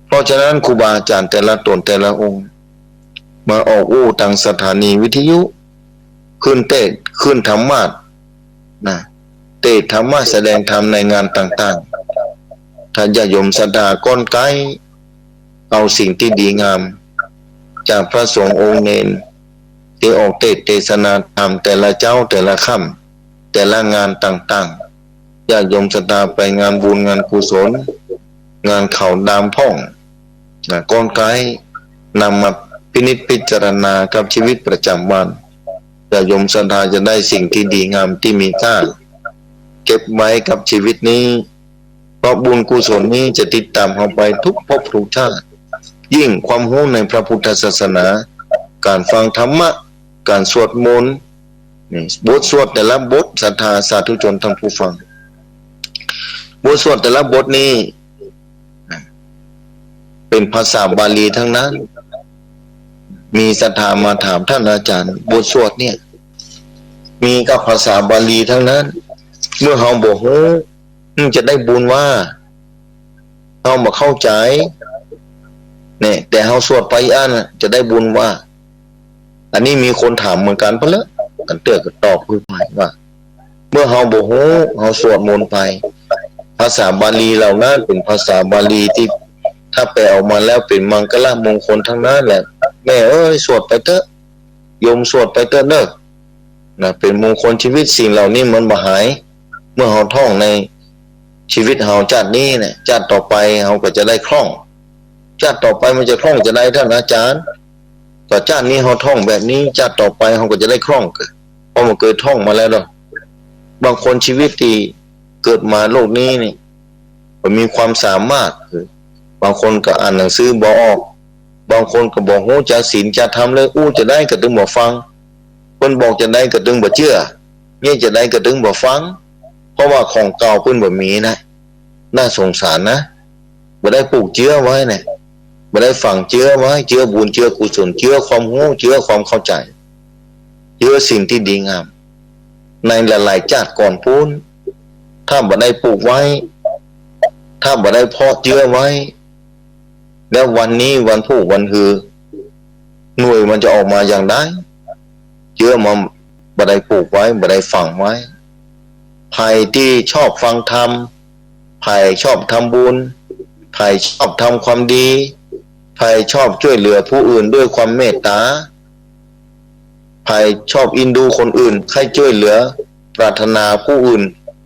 เพราะฉะนั้นครูบาอาจารย์แต่ละตนแต่ละองค์มาออกอู้ทางสถานีวิทยุขึ้นเทศขึ้นธรรมะนะเทศธรรมะแสดงธรรมในงานต่างๆถ้าญาติโยมศรัทธาก้นไกลเอาสิ่งที่ดีงามจากพระสงฆ์องค์เนรที่ออกเทศเทศนาธรรมแต่ละเจ้าแต่ละค่ำแต่ละงานต่างๆญาติโยมศรัทธาไปงานบุญงานกุศลงานเข่าดามพ่องนะก้นไกลนำมาพินิจพิจารณากับชีวิตประจำวันญาติโยมศรัทธาจะได้สิ่งที่ดีงามที่มีค่าเก็บไว้กับชีวิตนี้เพราะบุญกุศลนี้จะติดตามเราไปทุกภพทุกชาติยิ่งความรู้ในพระพุทธศาสนาการฟังธรรมะการสวดมนต์นี่บทสวดแต่ละบทศรัทธาสาธุชนทั้งผู้ฟังบทสวดแต่ละบทนี้เป็นภาษาบาลีทั้งนั้นมีศรัทธามาถามท่านอาจารย์บทสวดเนี่ยมีกับภาษาบาลีทั้งนั้นเมื่อเฮาบ่ฮู้จะได้บุญว่าเฮาบ่เข้าใจเนี่ยแต่เฮาสวดไปอันจะได้บุญว่าอันนี้มีคนถามเหมือนกันพะละกันเตือก็ตอบคือหมายว่าเมื่อเฮาบ่ฮู้เฮาสวดมนต์ไปภาษาบาลีเหล่านั้นเป็นภาษาบาลีที่ถ้าแปลออกมาแล้วเป็นมังคลมงคลทั้งนั้นแหละแม่เอ้ยสวดไปเถอะโยมสวดไปเถอะเด้อนะเป็นมงคลชีวิตสิ่งเหล่านี้มันบ่หายเมื่อเฮาท่องในชีวิตเฮาชาตินี้เนี่ยชาติต่อไปเฮาก็จะได้คล่องชาติต่อไปมันจะคล่องจะได้ท่านอาจารย์ต่อชาตินี้เฮาท่องแบบนี้ชาติต่อไปเฮาก็จะได้คล่องเพราะมันเคยท่องมาแล้วเนาะบางคนชีวิตที่เกิดมาโลกนี้นี่มันมีความสามารถบางคนก็อ่านหนังสือบ่ออกบางคนก็บอกโหจะศีลจะทำเลยอู้จะได้ก็ตึงบ่ฟังคนบอกจะได้ก็ตึงบ่เชื่อเนี่ยจะได้ก็ตึงบ่ฟังเพราะว่าของเก่าเพิ่นบ่มีนะน่าสงสารนะบ่ได้ปลูกเชื้อไว้เนี่ยบ่ได้ฝังเชื้อไว้เชื้อบุญเชื้อกุศลเชื้อความรู้เชื้อความเข้าใจเชื้อสิ่งที่ดีงามในหลายๆชาติก่อนพูนถ้าบ่ได้ปลูกไว้ถ้าบ่ได้เพาะเชื้อไว้แล้ววันนี้วันพุธวันฮือหน่วยมันจะออกมาอย่างไรเชื้อมันบ่ได้ปลูกไว้บ่ได้ฝังไว้ใครที่ชอบฟังธรรมใครชอบทำบุญใครชอบทำความดีใครชอบช่วยเหลือผู้อื่นด้วยความเมตตาใครชอบอินดูคนอื่นใครช่วยเหลือปรารถนาผู้อื่น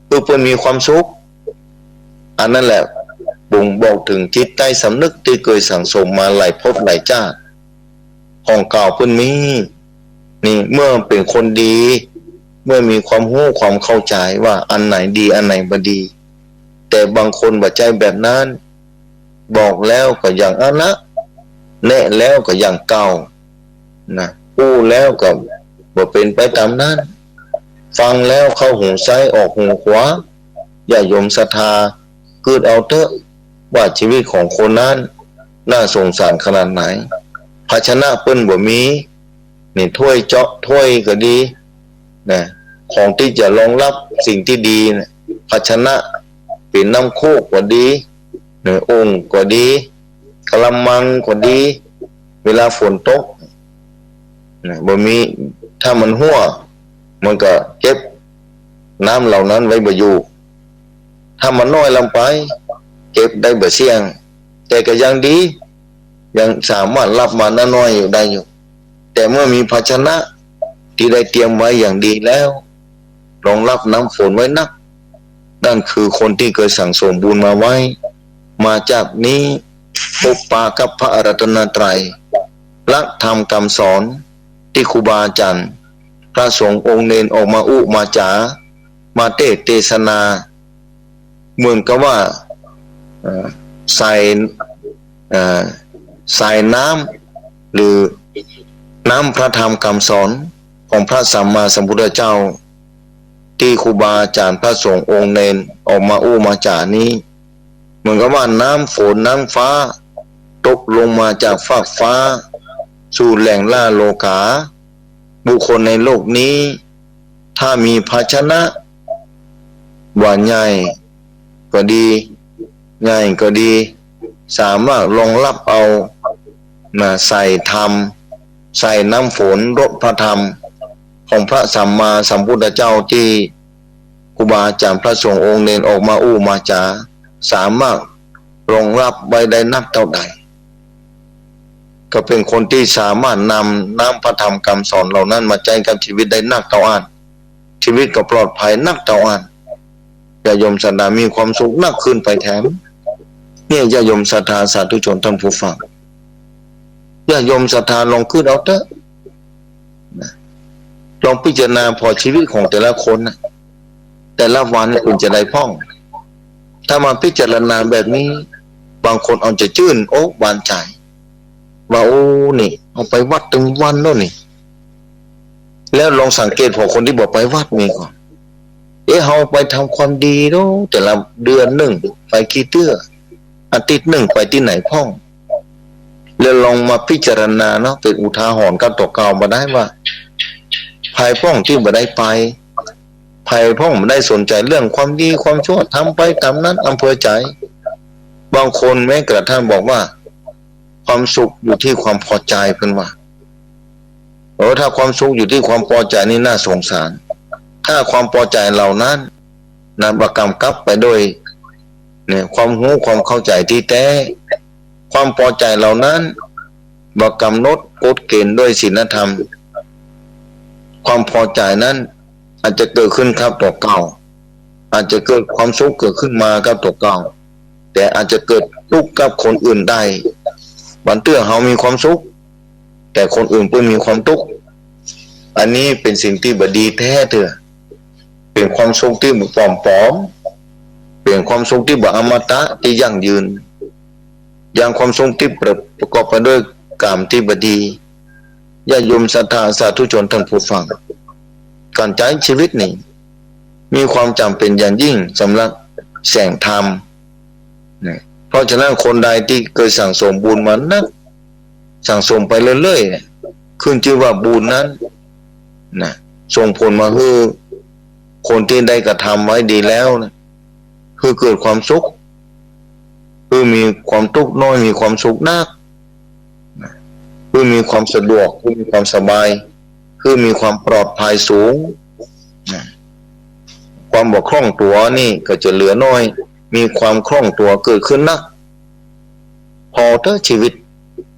เพื่อมีความสุขอันนั้นแหละบ่งบอกถึงจิตใต้สำนึกที่เคยสั่งสมมาหลายภพหลายชาติของเก่าเพิ่นมีนี่เมื่อเป็นคนดีเมื่อมีความรู้ความเข้าใจว่าอันไหนดีอันไหนบ่ดีแต่บางคนบ่ใจแบบนั้นบอกแล้วก็อย่างอันนะแนะแล้วก็อย่างเก่านะพูดแล้วก็บ่เป็นไปตามนั้นฟังแล้วเข้าหูซ้ายออกหูขวาอย่าโยมศรัทธาเกิดเอาเถอะว่าชีวิตของคนนั้นน่าสงสารขนาดไหนภาชนะเปิ้นบ่มีนี่ถ้วยเจาะถ้วยก็ดีนะของที่จะรองรับสิ่งที่ดีนะภาชนะ เป็นน้ำโคกก็ดีเนี่ยองค์ก็ดีกะละมังก็ดี เวลาฝนตกเนี่ยบ่มีถ้ามันหัวมันก็เก็บน้ำเหล่านั้นไว้บ่อยู่ถ้ามันน้อยลงไปเก็บได้บ่เสี่ยงแต่ก็ยังดียังสามารถรับมาน้อยอยู่ได้อยู่แต่เมื่อมีภาชนะที่ได้เตรียมไว้อย่างดีแล้วรองรับน้ำฝนไว้นักนั่นคือคนที่เคยสั่งสมบุญมาไว้มาจากนี้พบปะกับพระรัตนตรัยและธรรมคำสอนที่ครูบาอาจารย์พระสงฆ์องค์เนนออกมาอุมาจามาเทศนาเหมือนกับว่าใส่น้ำหรือน้ำพระธรรมคำสอนของพระสัมมาสัมพุทธเจ้าที่ครูบาอาจารย์พระสงฆ์องค์เนนออกมาอุมาจานี้เหมือนกับว่าน้ำฝนน้ำฟ้าตกลงมาจากฟากฟ้าสู่แหล่งล่าโลกาบุคคลในโลกนี้ถ้ามีภาชนะว่าใหญ่ก็ดีใหญ่ก็ดีสามารถรองรับเอาใส่ธรรมใส่น้ำฝนรดพระธรรมของพระสัมมาสัมพุทธเจ้าที่ครูบาอาจารย์พระสงฆ์องค์เนรออกมาอู้มาจาสามารถรองรับไว้ได้นักเท่าใดก็เป็นคนที่สามารถนำน้ำพระธรรมคำสอนเหล่านั้นมาใจกับชีวิตได้นักเท่าอ่านชีวิตก็ปลอดภัยนักเท่าอ่านญาติโยมศรัทธามีความสุขนักขึ้นไปแถมเนี่ยญาติโยมศรัทธาสาธุชนท่านผู้ฟังญาติโยมศรัทธาลองขึ้นเอาเถอะลองพิจารณาพอชีวิตของแต่ละคนนะแต่ละวันคุณจะได้พ่องถ้ามาพิจารณาแบบนี้บางคนเอาจะชื่นอกบานใจว่าโอ้นี่เอาไปวัดถึงวันแล้วนี่แล้วลองสังเกตพอคนที่บอกไปวัดมีก่อนเอาไปทำความดีเนาะแต่ละเดือนหนึ่งไปกี่เตื้ออาทิตย์หนึ่งไปที่ไหนพ่องแล้วลองมาพิจารณาเนาะเป็นอุทาหรณ์กับตัวเก่ามาได้ว่าภายพ่องที่บ่ได้ไปภายพ่องบ่ได้สนใจเรื่องความดีความชั่วทำไปตามนั้นอำเภอใจบางคนแม้กระทั่งบอกว่าความสุขอยู่ที่ความพอใจเพิ่นว่าถ้าความสุขอยู่ที่ความพอใจนี่น่าสงสารถ้าความพอใจเหล่านั้นนำประกำกับไปด้วยเนี่ยความรู้ความเข้าใจที่แท้ความพอใจเหล่านั้นบ่กำหนดกฎเกณฑ์ด้วยศีลธรรมความพอใจนั้นอาจจะเกิดขึ้นครับตัวเก่าอาจจะเกิดความสุขเกิดขึ้นมากับตัวเก่าแต่อาจจะเกิดทุกข์กับคนอื่นได้บางเตื้อเรามีความสุขแต่คนอื่นก็มีความทุกข์อันนี้เป็นสิ่งที่บ่ดีแท้เถอะเป็นความสุขที่บ่ปลอมๆเป็นความสุขที่บ่อมตะที่ยั่งยืนอย่างความสุขที่ประกอบไปด้วยกามที่บ่ดีญาติโยมศรัทธาสาธุชนท่านผู้ฟังการใช้ชีวิตนี้มีความจำเป็นอย่างยิ่งสำหรับแสงธรรมเพราะฉะนั้นคนใดที่เคยสั่งสมบุญมานักสั่งสมไปเรื่อยๆขึ้นชื่อว่าบุญนั้นส่งผลมาให้คนที่ได้กระทำไว้ดีแล้วคือเกิดความสุขคือมีความทุกข์น้อยมีความสุขนักคือมีความสะดวกคือมีความสบายคือมีความปลอดภัยสูงความบกพร่องตัวนี่ก็จะเหลือน้อยมีความคล่องตัวเกิดขึ้นนักพอเถอะชีวิต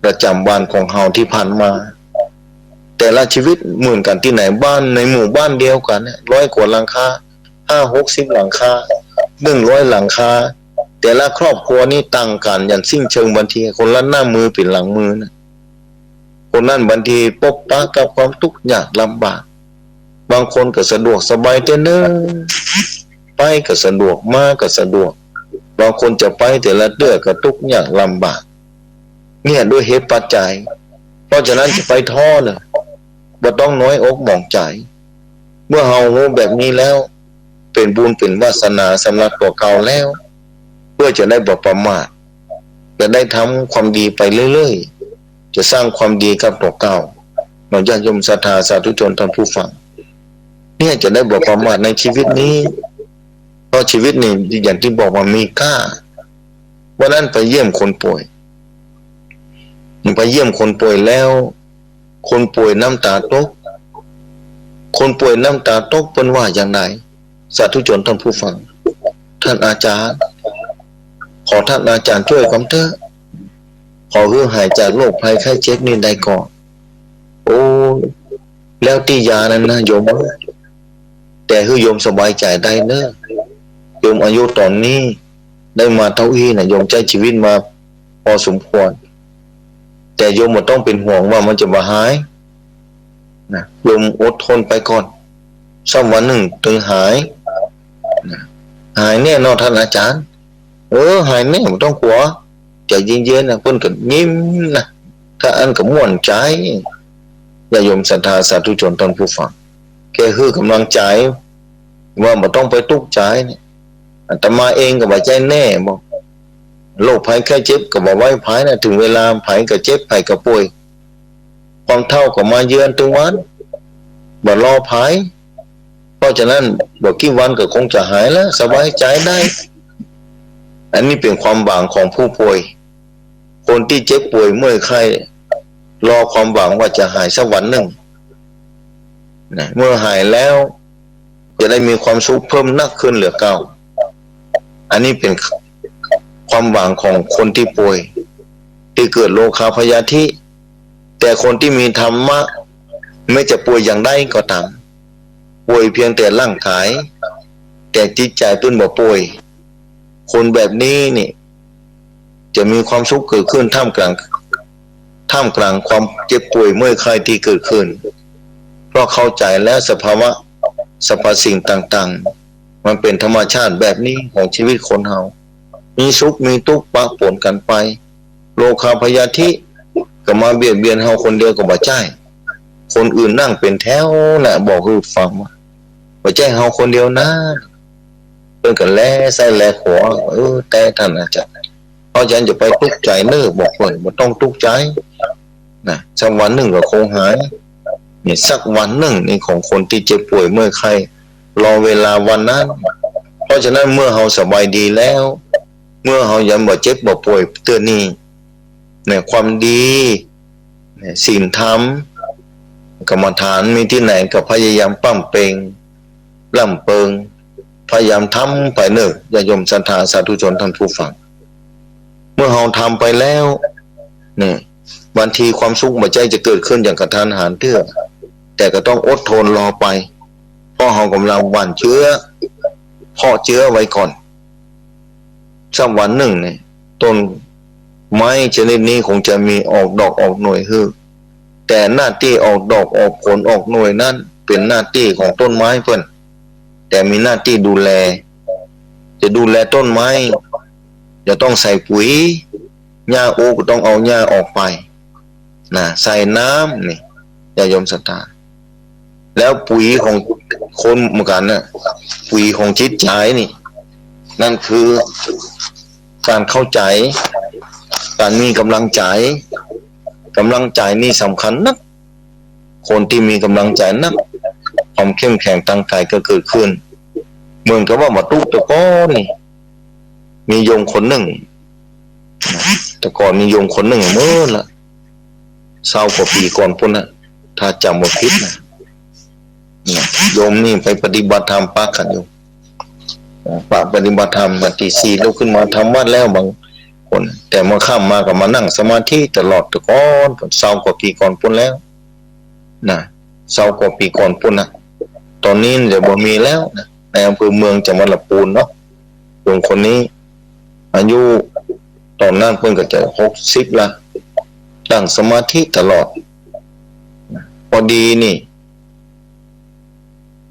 ประจำวันของเฮาที่ผ่านมาแต่ละชีวิตเหมือนกันที่ไหนบ้านในหมู่บ้านเดียวกัน100 กว่าหลังคา50-60 หลังคา100 หลังคาแต่ละครอบครัวนี่ต่างกันอย่างสิ้นเชิงบางทีคนละหน้ามือปิดหลังมือนะคนนั้นบางทีพบปะกับความทุกข์ยากลำบากบางคนก็สะดวกสบายแต่เนิ่นไปก็สะดวกมาก็สะดวกบางคนจะไปแต่ละเดือนก็ทุกข์ยากลำบากเนี่ยด้วยเหตุปัจจัยเพราะฉะนั้นจะไปท้อเลยบ่ต้องน้อยอกหมองใจเมื่อเฮารู้แบบนี้แล้วเป็นบุญเป็นวาสนาสำหรับตัวเก่าแล้วเพื่อจะได้บ่ประมาทจะได้ทำความดีไปเรื่อยๆจะสร้างความดีกับตัวเก่าญาติโยมศรัทธาสาธุชนท่านผู้ฟังเนี่ยจะได้บ่ประมาทในชีวิตนี้ เพราะชีวิตนี่อย่างที่บอกว่ามีค่าวันนั้นไปเยี่ยมคนป่วยไปเยี่ยมคนป่วยแล้วคนป่วยน้ำตาตกคนป่วยน้ำตาตกเป็นว่าอย่างไรสาธุชนท่านผู้ฟังท่านอาจารย์ขอท่านอาจารย์ช่วยผมเถอะขอให้หายจากโรคภัยไข้เจ็บนี้ได้ก่อนโอ้แล้วที่ยานั้นนะโยมแต่ให้โยมสบายใจได้เนอะโยมอายุตอนนี้ได้มาเท่าอี้นะโยมใช้ชีวิตมาพอสมควรแต่โยมไม่ต้องเป็นห่วงว่ามันจะมาหายนะโยมอดทนไปก่อนสักวันหนึ่งถึงหายนะหายแน่นอนท่านอาจารย์หายแน่ไม่ต้องกลัวใจเย็นๆนะเพิ่นก็ยิ้มนะถ้าอันก็ม่วนใจอย่าโยมศรัทธาสาธุชนท่านผู้ฟังแค่คือกำลังใจว่าไม่ต้องไปทุกข์ใจเนี่ยอาตมาเองก็บ่ใจแน่บอกโรคภัยแค่เจ็บก็บ่ไว้ภัยนะถึงเวลาภัยก็เจ็บภัยก็ป่วยความเท่าก็มาเยือนถึงวันบ่รอภัยเพราะฉะนั้นบ่กี่วันก็คงจะหายแล้วสบายใจได้อันนี้เป็นความหวังของผู้ป่วยคนที่เจ็บป่วยเมื่อยไข้รอความหวังว่าจะหายสักวันหนึ่งนะเมื่อหายแล้วจะได้มีความสุขเพิ่มนักขึ้นเหลือเก่าอันนี้เป็นความหวังของคนที่ป่วยที่เกิดโรคาพยาธิแต่คนที่มีธรรมะไม่จะป่วยอย่างใดก็ตามป่วยเพียงแต่ร่างกายแต่จิตใจเป็นบ่ป่วยคนแบบนี้นี่จะมีความสุขเกิดขึ้นท่ามกลางความเจ็บป่วยเมื่อยไข้ที่เกิดขึ้นเพราะเข้าใจแล้วสภาวะสรรพสิ่งต่างๆมันเป็นธรรมชาติแบบนี้ของชีวิตคนเฮามีสุขมีทุกข์ปะปนกันไปโรคาพยาธิก็มาเบียดเบียนเฮาคนเดียวก็บ่ใช่คนอื่นนั่งเป็นแถวน่ะบอกให้ฟังว่าบ่ใช่เฮาคนเดียวนะเพิ่นก็แลใส่แลขวาแต่ท่านอาจารย์เพราะฉะนั้นอย่าไปทุกข์ใจเน้อบอกเพิ่นบ่ต้องทุกข์ใจนะสักวันหนึ่งก็คงหายนี่สักวันหนึ่งนี่ของคนที่เจ็บป่วยเมื่อยไข้รอเวลาวันนั้นเพราะฉะนั้นเมื่อเฮาสบายดีแล้วเมื่อเฮายังบ่เจ็บบ่ป่วยเตือนนี่เนี่ยความดีเนี่ยศีลธรรมกรรมฐานมีที่ไหนก็พยายามปั้มเปงล่ำเปิงพยายามทำไปเนอะอย่าโยมศรัทธาสาธุชนท่านผู้ฟังเมื่อเฮาทำไปแล้วเนี่ยบางทีความสุขหัวใจจะเกิดขึ้นอย่างกระทันหันเตื้อแต่ก็ต้องอดทนรอไปเพราะเฮากำลังหว่านเชื้อเพาะเชื้อไว้ก่อนสักวันหนึ่งเนี่ยต้นไม้ชนิดนี้คงจะมีออกดอกออกหน่วยแต่หน้าที่ออกดอกออกผลออกหน่วยนั้นเป็นหน้าที่ของต้นไม้เพิ่นแต่มีหน้าที่ดูแลจะดูแลต้นไม้จะต้องใส่ปุ๋ยหญ้าโอก็ต้องเอาหญ้าออกไปนะใส่น้ำนี่อย่าโยมศรัทธาแล้วปุ๋ยของคนเหมือนกันนะปุ๋ยของจิตใจนี่นั่นคือการเข้าใจการมีกำลังใจนี่สำคัญนักคนที่มีกำลังใจนักความเข้มแข็งทางกายก็เกิดขึ้นเหมือนกับว่ามาตุกตะก้อนนี่มีโยมคนหนึ่งแต่ก่อนมีโยมคนหนึ่งเมื่อละ20 กว่าปีก่อนพุ่นนะถ้าจำบ่ผิดนะโยมนี่ไปปฏิบัติธรรมปักกันอยู่ปฏิบัติธรรมตี 4ลุกขึ้นมาทำวัดแล้วบางคนแต่เมื่อค่ำมาก็มานั่งสมาธิตลอดตะก้อน20 กว่าปีก่อนพุ่นแล้วนะ20 กว่าปีก่อนพุ่นนะตอนนี้เดี๋ยวบ่มีแล้วนะในอำเภอเมืองจังหวัดลำพูนเนาะโยมคนนี้อายุตอนนั้นเพิ่นก็จะ60ละนั่งสมาธิตลอดพอดีนี่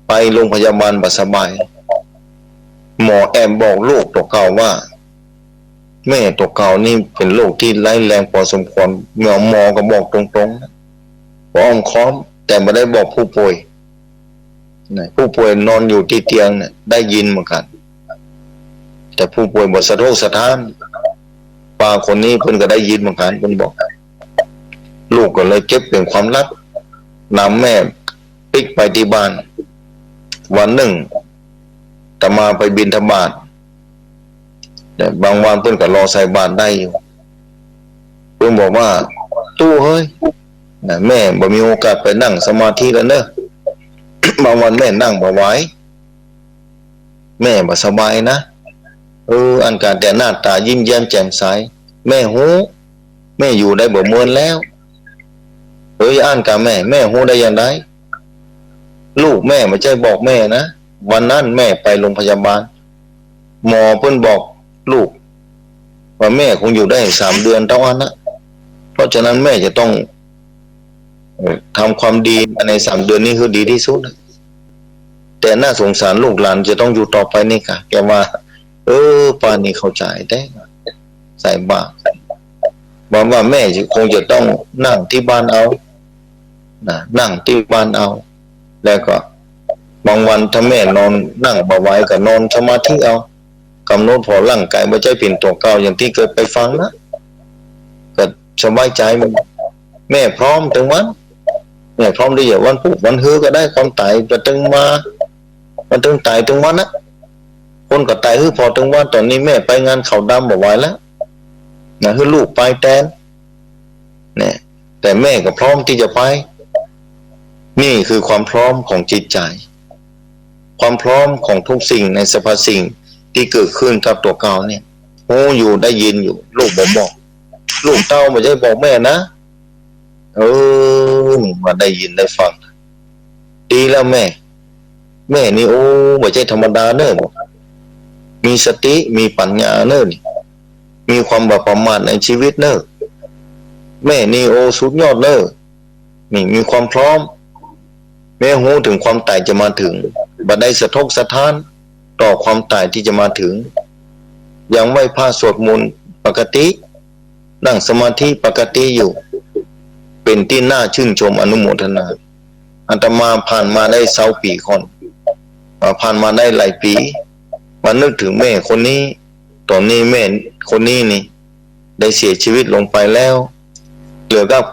ไปโรงพยาบาลบ่สบายหมอแอบบอกโรคตัวเก่าว่าแม่ตัวเก่านี่เป็นโรคที่ร้ายแรงพอสมควรหมอก็บอกตรงๆนะบอกอ้อมค้อมแต่ไม่ได้บอกผู้ป่วยผู้ป่วยนอนอยู่ที่เตียงเนี่ยได้ยินเหมือนกันแต่ผู้ป่วยบ่สะทกสะท้านป้าคนนี้เพิ่นก็ได้ยินเหมือนกันเพิ่นบอกลูกก็เลยเก็บเป็นความลับนำแม่ปิกไปที่บ้านวันหนึ่ง แต่มาไปบิณฑบาตแต่บางวันเพิ่นก็รอใส่บาตรได้อยู่เพิ่นบอกว่าตู้เฮ้ยแม่บ่มีโอกาสไปนั่งสมาธิแล้วเนอะ บางวันแม่นั่งบ่ไหวแม่บ่สบายนะอันการแต่หน้าตายิ้มแย้มแจ่มใสแม่ฮู้แม่อยู่ได้บ่ม่วนแล้วอ่านกับแม่ฮู้ได้อย่างไรลูกแม่ไม่ใช่บอกแม่นะวันนั้นแม่ไปโรงพยาบาลหมอเพิ่นบอกลูกว่าแม่คงอยู่ได้3 เดือนเท่านั้นนะเพราะฉะนั้นแม่จะต้องทำความดีใน3 เดือนนี้คือดีที่สุดแต่น่าสงสารลูกหลานจะต้องอยู่ต่อไปนี่ค่ะแกว่าป่านนี้เข้าใจได้ใส่บาตรบอกว่าแม่คงจะต้องนั่งที่บ้านเอานั่งที่บ้านเอาแล้วก็บางวันถ้าแม่นอนนั่งบ่ไหวก็นอนสมาธิเอากำหนดพอร่างกายไม่ใช่เป็นตัวเก่าอย่างที่เคยไปฟังนะก็สบายใจแม่พร้อมถึงวันแม่พร้อมที่จะวันพุธวันฮือก็ได้ความตายจะตึงมามันตึงตายถึงวันนะคนก็ตายฮือพอถึงวันตอนนี้แม่ไปงานเขาดำบ่ไหวแล้วฮือลูกไปแทนเนี่ยแต่แม่ก็พร้อมที่จะไปนี่คือความพร้อมของจิตใจความพร้อมของทุกสิ่งในสรรพสิ่งที่เกิดขึ้นกับตัวเก่าเนี่ยโอ้อยู่ได้ยินอยู่ลูกบอกลูกเต้าไม่ใช่บอกแม่นะมาได้ยินได้ฟังดีแล้วแม่นี่ไม่ใช่ธรรมดาเนอะมีสติมีปัญญาเนอะมีความแบบประมาทในชีวิตเนอะแม่นี่สุดยอดเนอะมีความพร้อมแม่หูถึงความตายจะมาถึงบัดได้สะทกสะท้านต่อความตายที่จะมาถึงยังไหว้พระสวดมนต์ปกตินั่งสมาธิปกติอยู่เป็นที่น่าชื่นชมอนุโมทนาอาตมาผ่านมาได้20 ปีคนผ่านมาได้หลายปีมานึกถึงแม่คนนี้ตอนนี้แม่คนนี้นี่ได้เสียชีวิตลงไปแล้วเหลือกับ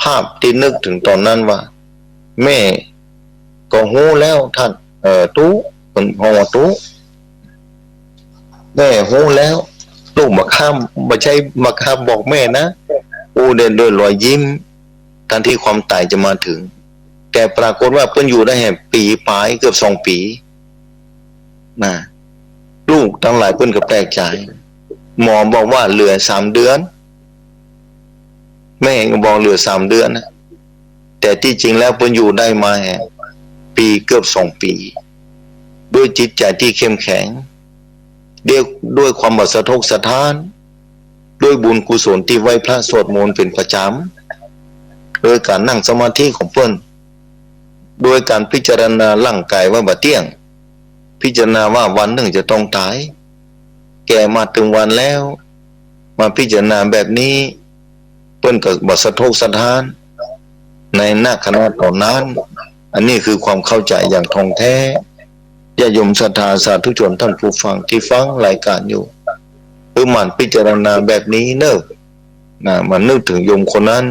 ภาพที่นึกถึงตอนนั้นว่าแม่ก็ฮู้แล้วท่านตู้คนพอตู้แม่ฮู้แล้วลูกมาข้ามไม่ใช่มาข้ามบอกแม่นะเดินด้วยรอยยิ้มทันที่ความตายจะมาถึงแต่ปรากฏว่าเพิ่นอยู่ได้แค่ปีปลายเกือบ2 ปีนะลูกทั้งหลายเพิ่นก็แปลกใจหมอบอกว่าเหลือ3 เดือนแม่ก็บอกเหลือ3 เดือนนะแต่ที่จริงแล้วเพิ่นอยู่ได้มาปีเกือบ2 ปีด้วยจิตใจที่เข้มแข็งด้วยความสะทกสะท้านด้วยบุญกุศลที่ไหว้พระสวดมนต์เป็นประจำโดยการนั่งสมาธิของเพิ่นโดยการพิจารณาร่างกายว่าบ่เที่ยงพิจารณาว่าวันหนึ่งจะต้องตายแก่มาถึงวันแล้วมาพิจารณาแบบนี้เพิ่นก็บ่สะทกสะท้านในหน้าขณะตอนนั้นอันนี้คือความเข้าใจอย่างท่องแท้ญาติโยมศรัทธาสาธุชนท่านผู้ฟังที่ฟังรายการอยู่มันพิจารณาแบบนี้เนอะมันนึกถึงโยมคนนั้น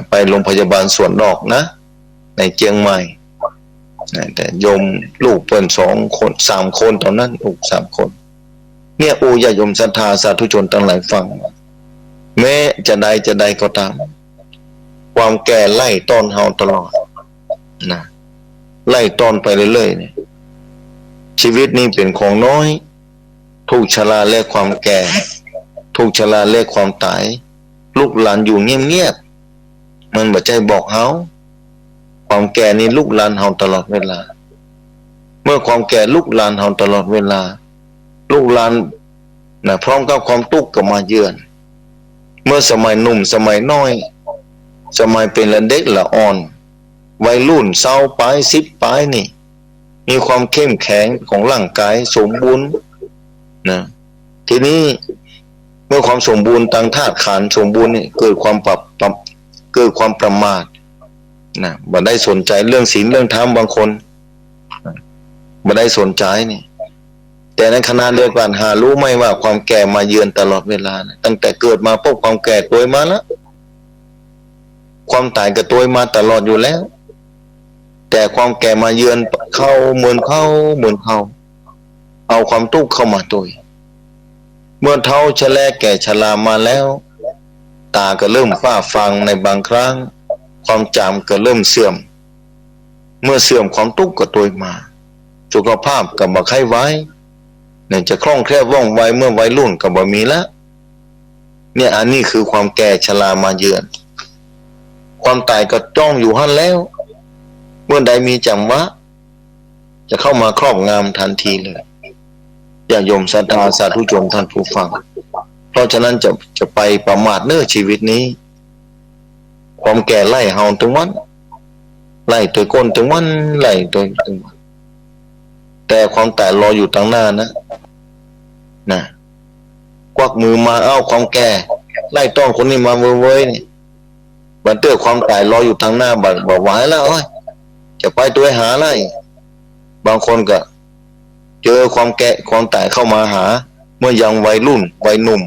ไปโรงพยาบาลสวนดอกนะในเชียงใหม่แต่โยมลูกเพิ่น2 คน3 คนตอนนั้นลูก3 คนเนี่ยญาติโยมศรัทธาสาธุชนทั้งหลายฟังแม้จะใดก็ตามความแก่ไล่ต้อนเฮาตลอดนะไล่ต้อนไปเรื่อยๆเนี่ยชีวิตนี้เป็นของน้อยถูกชราและความแก่ถูกชราและความตายลูกหลานอยู่เงียบๆมันบ่ใจบอกเฮาความแก่นี่ลูกหลานเฮาตลอดเวลาเมื่อความแก่ลูกหลานเฮาตลอดเวลาลูกหลานพร้อมกับความทุกข์ก็มาเยือนเมื่อสมัยหนุ่มสมัยน้อยสมัยเป็นเด็กละอ่อนวัยรุ่นเศร้าปลาย10 ปลายนี่มีความเข้มแข็งของร่างกายสมบูรณ์นะทีนี้เมื่อความสมบูรณ์ทางธาตุขันธ์สมบูรณ์นี่เกิดความเกิดความประมาทนะบ่ได้สนใจเรื่องศีลเรื่องธรรมบางคนบ่ได้สนใจนี่แต่ในขณะเดียวกันหารู้ไหมว่าความแก่มาเยือนตลอดเวลานะตั้งแต่เกิดมาพบความแก่ตัวมาแล้วความตายก็ตัวมาตลอดอยู่แล้วแต่ความแก่มาเยือนเข้าเหมือนเข้า เอาความทุกข์เข้ามาตัวเมื่อเท่าชะแลแก่ชรามาแล้วตาก็เริ่มฝ้าฟางในบางครั้งความจำก็เริ่มเสื่อมเมื่อเสื่อมความทุกข์ก็ตัวมาสุขภาพก็บ่ค่อยไว้เนี่ยจะคล่องแคล่วว่องไวเมื่อวัยรุ่นก็บ่มีแล้วเนี่ยอันนี้คือความแก่ชรามาเยือนความตายก็จ้องอยู่หั่นแล้วเมื่อใดมีจังหวะจะเข้ามาครอบงำทันทีเลยอย่าโยมศรัทธาสาธุชนท่านผู้ฟังเพราะฉะนั้นจะไปประมาทเนื้อชีวิตนี้ความแก่ไล่เฮาถึงวันไล่ตัวก้นถึงวันไล่ตัวถึงวันแต่ความตายรออยู่ตั้งหน้านะควักมือมาเอาความแก่ไล่ต้อนคนนี้มาเว้ยนี่บันเตื้อความตายรออยู่ทางหน้าบอกไหวแล้วจะไปตัวหาไล่บางคนก็เจอความแก่ความตายเข้ามาหาเมื่อยังวัยรุ่นวัยหนุ่ม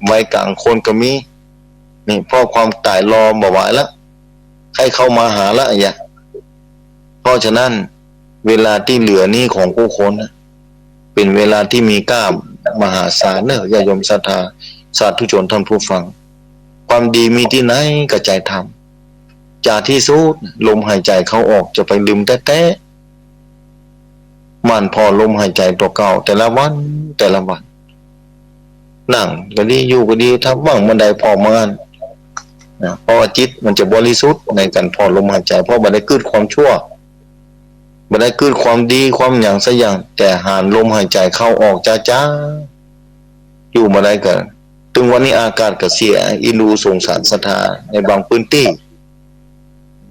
วัยกลางคนก็มีนี่เพราะความตายรอบอกไหวแล้วใครเข้ามาหาละอย่าเพราะฉะนั้นเวลาที่เหลือนี้ของผู้คนเป็นเวลาที่มีก้ามหาศาลเนอะญาติโยมศรัทธาสาธุชนท่านผู้ฟังความดีมีที่ไหนกระจายทำจากที่สุดลมหายใจเข้าออกจะไปลืมแต่มันพอลมหายใจตัวเก่าแต่ละวันนั่งก็ดีอยู่ก็ดีถ้าว่างมันใดพอมานนะเพราะว่าจิตมันจะบริสุทธิ์ในการพอลมหายใจเพราะมันได้เกิดความชั่วมันได้เกิดความดีความอย่างสักอย่างแต่หานลมหายใจเข้าออกจ้าอยู่มาได้กันถึงวันนี้อากาศก็เสียอินูสงสารศรัทธาในบางพื้นที่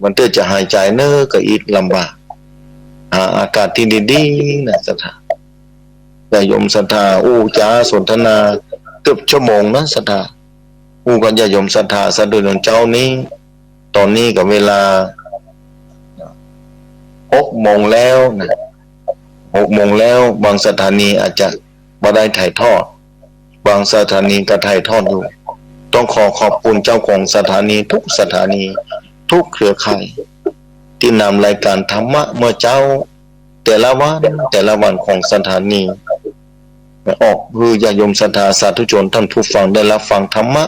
มันเตอจะหายใจเนอก็อีกลำบากอากาศที่ดีๆนะศรัทธาแต่โยมศรัทธาอู้จ้าสนทนาเกือบชั่วโมงนะศรัทธาอู้กันญาโยมศรัทธาสะดุดเจ้านี้ตอนนี้กับเวลา6 โมงแล้วนะ6 โมงแล้วบางสถานีอาจจะบ่ได้ถ่ายทอดบางสถานีก็ถ่ายทอดอยู่ต้องขอบคุณเจ้าของสถานีทุกสถานีทุกเครือข่ายที่นำรายการธรรมะเมื่อเจ้าแต่ละวันของสถานีออกคือญาโยมศรัทธาสาธุชนท่านผู้ฟังได้รับฟังธรรมะ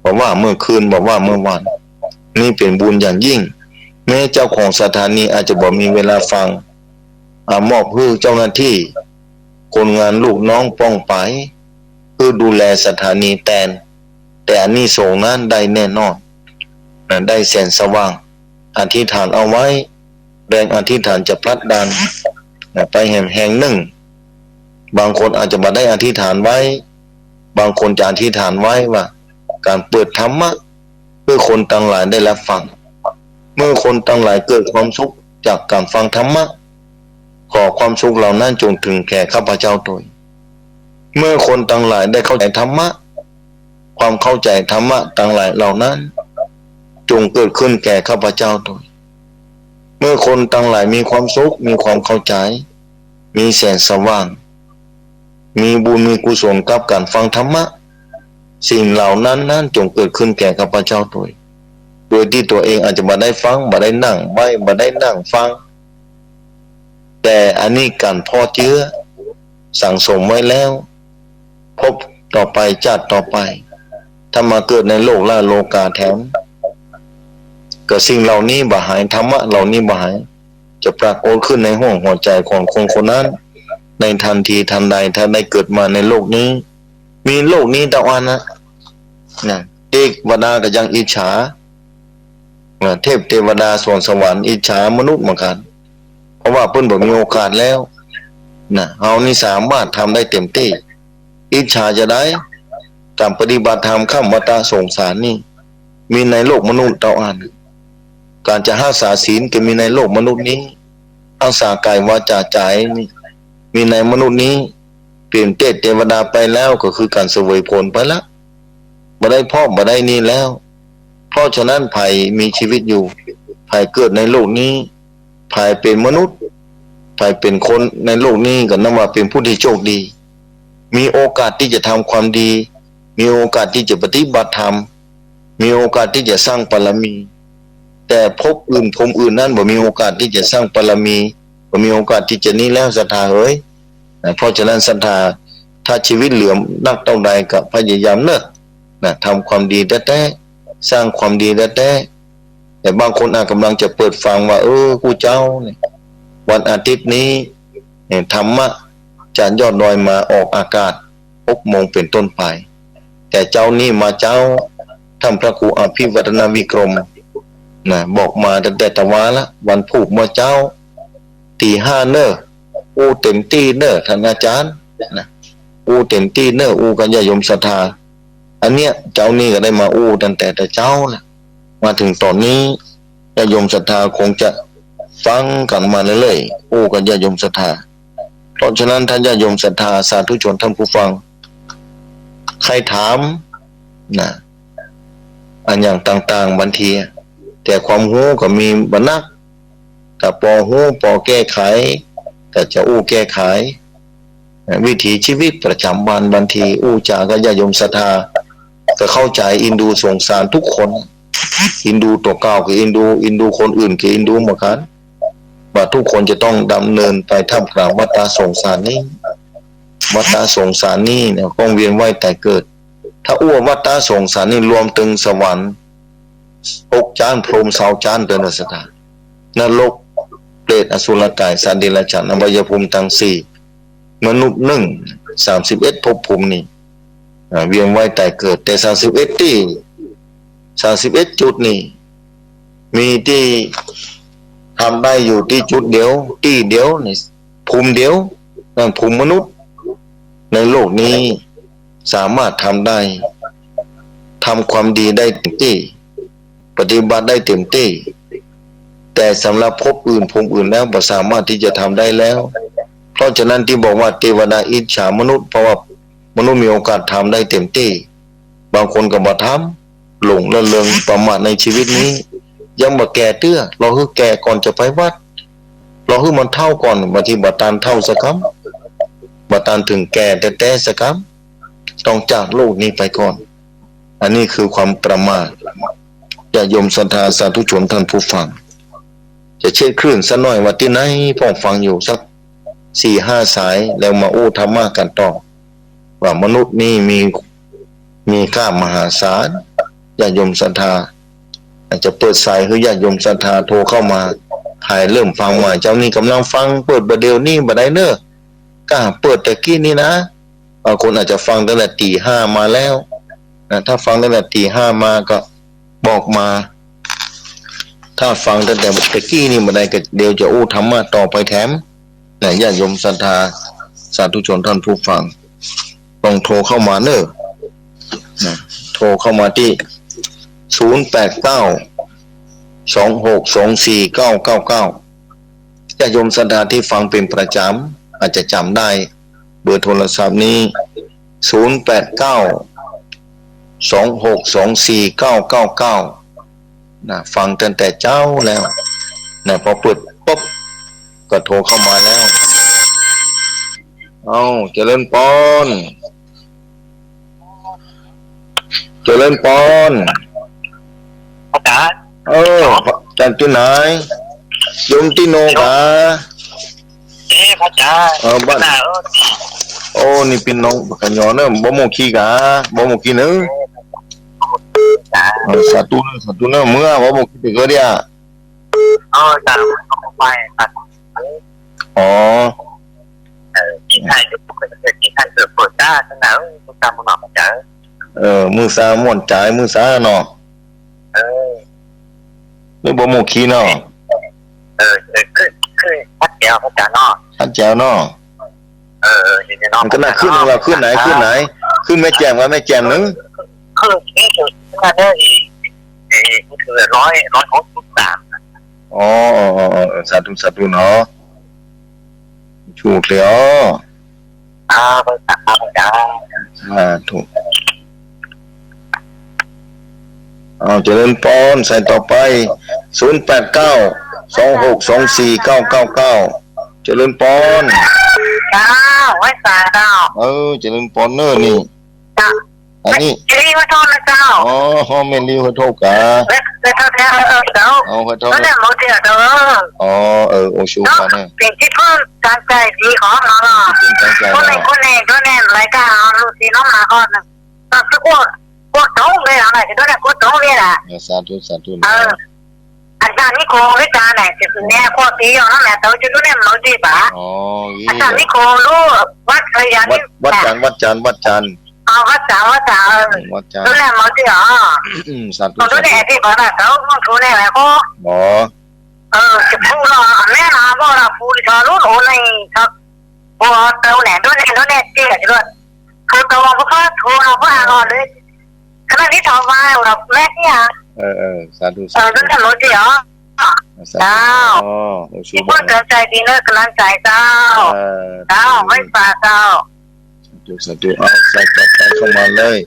บอกว่าเมื่อคืนบอกว่าเมื่อวานนี่เป็นบุญอย่างยิ่งแม้เจ้าของสถานีอาจจะบอกมีเวลาฟังมอบให้เจ้าหน้าที่คนงานลูกน้องป้องไปเพื่อดูแลสถานีแต่อันนี้ส่งนั้นได้แน่นอนได้แสงสว่างอธิษฐานเอาไว้แรงอธิษฐานจะพลัดดันไปแห่งหนึ่งบางคนอาจจะมาได้อธิษฐานไว้บางคนจะอธิษฐานไว้ว่าการเปิดธรรมะเพื่อคนทั้งหลายได้รับฟังเมื่อคนทั้งหลายเกิดความสุขจากการฟังธรรมะขอความสุขเหล่านั้นจงถึงแก่ข้าพเจ้าโดยเมื่อคนทั้งหลายได้เข้าใจธรรมะความเข้าใจธรรมะทั้งหลายเหล่านั้นจงเกิดขึ้นแก่ข้าพเจ้าโดยเมื่อคนทั้งหลายมีความสุขมีความเข้าใจมีแสงสว่างมีบุญมีกุศลกับการฟังธรรมะสิ่งเหล่านั้นจงเกิดขึ้นแก่ข้าพเจ้าโดยที่ตัวเองอาจจะมาได้ฟังมาได้นั่งมาได้นั่งฟังแต่อันนี้การพอเชื้อสั่งสมไว้แล้วพบต่อไปจัดต่อไปถ้ามาเกิดในโลกล่าโลกาแถมก็สิ่งเหล่านี้บ่หายธรรมะเหล่านี้บ่หายจะปรากฏขึ้นในห้วงหัวใจของคนนั้นในทันทีทันใดถ้าได้เกิดมาในโลกนี้มีโลกนี้ตะวันนะเอกวดาก็ยังอิจฉาเทพเทวดาสวงสวรรค์อิจฉามนุษย์เหมือนกันเพราะว่าเพิ่นบอกมีโอกาสแล้วเอานี่สามารถทำได้เต็มที่อิจฉาจะได้การปฏิบัติธรรมข้ามวัฏสงสารนี่มีในโลกมนุษย์เท่านั้นการจะรักษาศีลก็มีในโลกมนุษย์นี้รักษากายวาจาใจนี่มีในมนุษย์นี้เปลี่ยนเทวดาไปแล้วก็คือการเสวยผลไปแล้วบ่ได้พ่อบ่ได้นี่แล้วเพราะฉะนั้นภัยมีชีวิตอยู่ภัยเกิดในโลกนี้ภัยเป็นมนุษย์ภัยเป็นคนในโลกนี้ก็นับว่าเป็นผู้ที่โชคดีมีโอกาสที่จะทำความดีมีโอกาสที่จะปฏิบัติธรรมมีโอกาสที่จะสร้างบารมีแต่ภพอื่นภูมิอื่นนั้นบ่มีโอกาสที่จะสร้างบารมีบ่มีโอกาสที่จะนี้แล้วศรัทธา เพราะฉะนั้นศรัทธาถ้าชีวิตเหลือนักเท่าใดก็พยายามเนอะนะทำความดีแท้ๆสร้างความดีแท้ๆแต่บางคนอาจกำลังจะเปิดฟังว่ากูเจ้าเนี่ยวันอาทิตย์นี้ธรรมะจานยอดดอยมาออกอากาศ6 โมงเป็นต้นไปแต่เจ้านี่มาเจ้าท่านพระครูอภิวัฒนวิกรมนะบอกมาตั้งแต่ตะวันละวันผูกมาเจ้าตี 5เนอะเต็มที่เนอะท่านอาจารย์นะเต็มที่เนอะกันญาโยมศรัทธาอันเนี้ยเจ้านี่ก็ได้มาตั้งแต่เจ้าละมาถึงตอนนี้ญาโยมศรัทธาคงจะฟังกันมาเรื่อยๆกันญาโยมศรัทธาเพราะฉะนั้นท่านญาโยมศรัทธาสาธุชนท่านผู้ฟังใครถามนะอันอย่างต่างๆบางทีแต่ความรู้ก็มีบรรณักแต่พอรู้พอแก้ไขก็จะแก้ไขวิถีชีวิตประจำวันบางทีจากญาโยมศรัทธาก็เข้าใจอินดูสงสารทุกคนอินดูตัวเก่าคืออินดูคนอื่นคืออินดูเหมือนกันว่าทุกคนจะต้องดำเนินไปท่ามกลางวัฏสงสารนี้วัฏสงสารนี้เนี่ยต้องเวียนว่ายแต่เกิดถ้าวัฏสงสารนี้รวมถึงสวรรค์6 จานพรหม20 จานเดินสถานนรกเปรตอสุรกายสัตว์เดรัจฉานอบายภูมิทั้ง4มนุษย์31ภพภูมินี้เวียนว่ายแต่เกิดแต่31จุดนี้มีที่ทำได้อยู่ที่จุดเดียวที่เดียวในภูมิเดียวนั่นภูมิมนุษย์ในโลกนี้สามารถทำได้ทำความดีได้เต็มที่ปฏิบัติได้เต็มที่แต่สำหรับภพอื่นภูมิอื่นแล้วไม่สามารถที่จะทำได้แล้วเพราะฉะนั้นที่บอกว่าเทวดาอิจฉามนุษย์เพราะว่ามนุษย์มีโอกาสทำได้เต็มที่บางคนก็บ่ทำหลงละเลงประมาทในชีวิตนี้ยังบ่แก่เตื้อเราคือแก่ก่อนจะไปวัดเราคือมันเท่าก่อนบางทีบ่ตานเท่าสักคำบ่ตานถึงแก่แต่สักคำต้องจากโลกนี้ไปก่อนอันนี้คือความประมาทญาโยมศรัทธาสาธุชนท่านผู้ฟังจะเช็คคลื่นสักหน่อยว่าที่ไหนพ่อฟังอยู่สัก 4-5 สายแล้วมาธรรมะกันต่อว่ามนุษย์นี่มีค่ามหาศาลญาโยมศรัทธาอาจจะเปิดสายคือญาโยมศรัทธาโทรเข้ามาถ่ายเริ่มฟังมาเจ้านี่กำลังฟังเปิดประเดี๋ยวนี้บ่ได้เนอะก็เปิดแต่กี้นี่นะบางคนอาจจะฟังตั้งแต่ตี 5มาแล้วนะถ้าฟังตั้งแต่ตี 5มาก็บอกมาถ้าฟังตั้งแต่ตะกี้นี่บ่ได้ก็เดี๋ยวจะธรรมะต่อไปแถมนะญาโยมศรัทธาสาธุชนท่านผู้ฟังต้องโทรเข้ามาเนอะนะโทรเข้ามาที่08926249999ญาโยมศรัทธาที่ฟังเป็นประจำอาจจะจำได้เบอร์โทรศัพท์นี้08926249999นะฟังตั้งแต่เจ้าแล้วนะพอเปิดปุ๊บก็โทรเข้ามาแล้วเจริญพรอาจารย์จันที่ไหนโยมที่โนกะพระอาจารย์บ้านนี่เป็นน้องปกันยอเนอะบ่โมขี้กะบ่โมขี้เนอะสาธุเนอะเมื่อบ่โมขี้ไปก็เดียจ้าไปตัดกินไทยก็ปกติกินไทยเปิดจ้าจังหนาวตามมาอาจารย์มือซาม่วนใจมือซาเนาะนี่บ่โมขี้เนาะคือพัดแก้วพระอาจารย์เนาะพัดแก้วเนาะอย่างนี้เนาะมันก็น่าขึ้นเราขึ้นไหนขึ้นแม่แจ่มว่าแม่แจ่มนึงคือนี่คือนั่นเด้อคือ163สาธุเนาะถูกแล้วพระอาจารย์ถูกเจริญพรใส่ต่อไป08926249999เจริญพรไว้สายเจ้าเจริญพรเนอะนี่อันนี้รีบมาโทษนะเจ้าไม่รีบมาโทษกะ เลยเท่าแท้เจ้า อ๋อขอโทษ ก็เนี่ยเราเดียวเด้อ อ๋อโอชูมาเนี่ย เป็นที่เพิ่มการใจดีของเราเนาะ ขึ้นตั้งใจ คนไหน เนาะ คนไหนก็แน่รายการเอาลูกซีน้องมาก่อนนะแต่ทุกคนพวกตรงเลยอะไรที่ด้วยพวกตรงเลยแหละ สาธุสาธุ อาจารย์นิโควิจารณ์ไหนจะเป็นแน่ข้อตีอย่างนั้นแหละแต่จะดูเนี่ยเราดีป่ะ อ๋อ อาจารย์นิโครู้วัดระยะ วั นี้ ดวัดจันทร์วัดจันทร์วัดจันทร์ เอาวัดจ๋าวัดจ๋า วัดจันท ดู ร์ เนี่ยเราดีอ๋อ สาธุ ดู สาธุ เนี่ยที่บอกนะเขาดูเนี่ยแหละก็ อ๋อ จะพูดเราแม่นาบอกเราพูดชาลุ้นโอ้ในครับพอเต้าเนี่ยดูเนี่ยเจ๊จะด้วยคือตัวเราก็โทรเราก็อ่านเลยขณะที่ทำมาเราแม่เนี่ย สาธุสา ดู ธุ เนี่ยเราดีอ๋อ สาธุอ๋อโอชู ที่ มา พูดเกินใจดีเนอร์กำลังใจเจ้าเจ้าไม่ฝากเจ้า สาธุเอาใส่ต่อไปเข้ามาเลย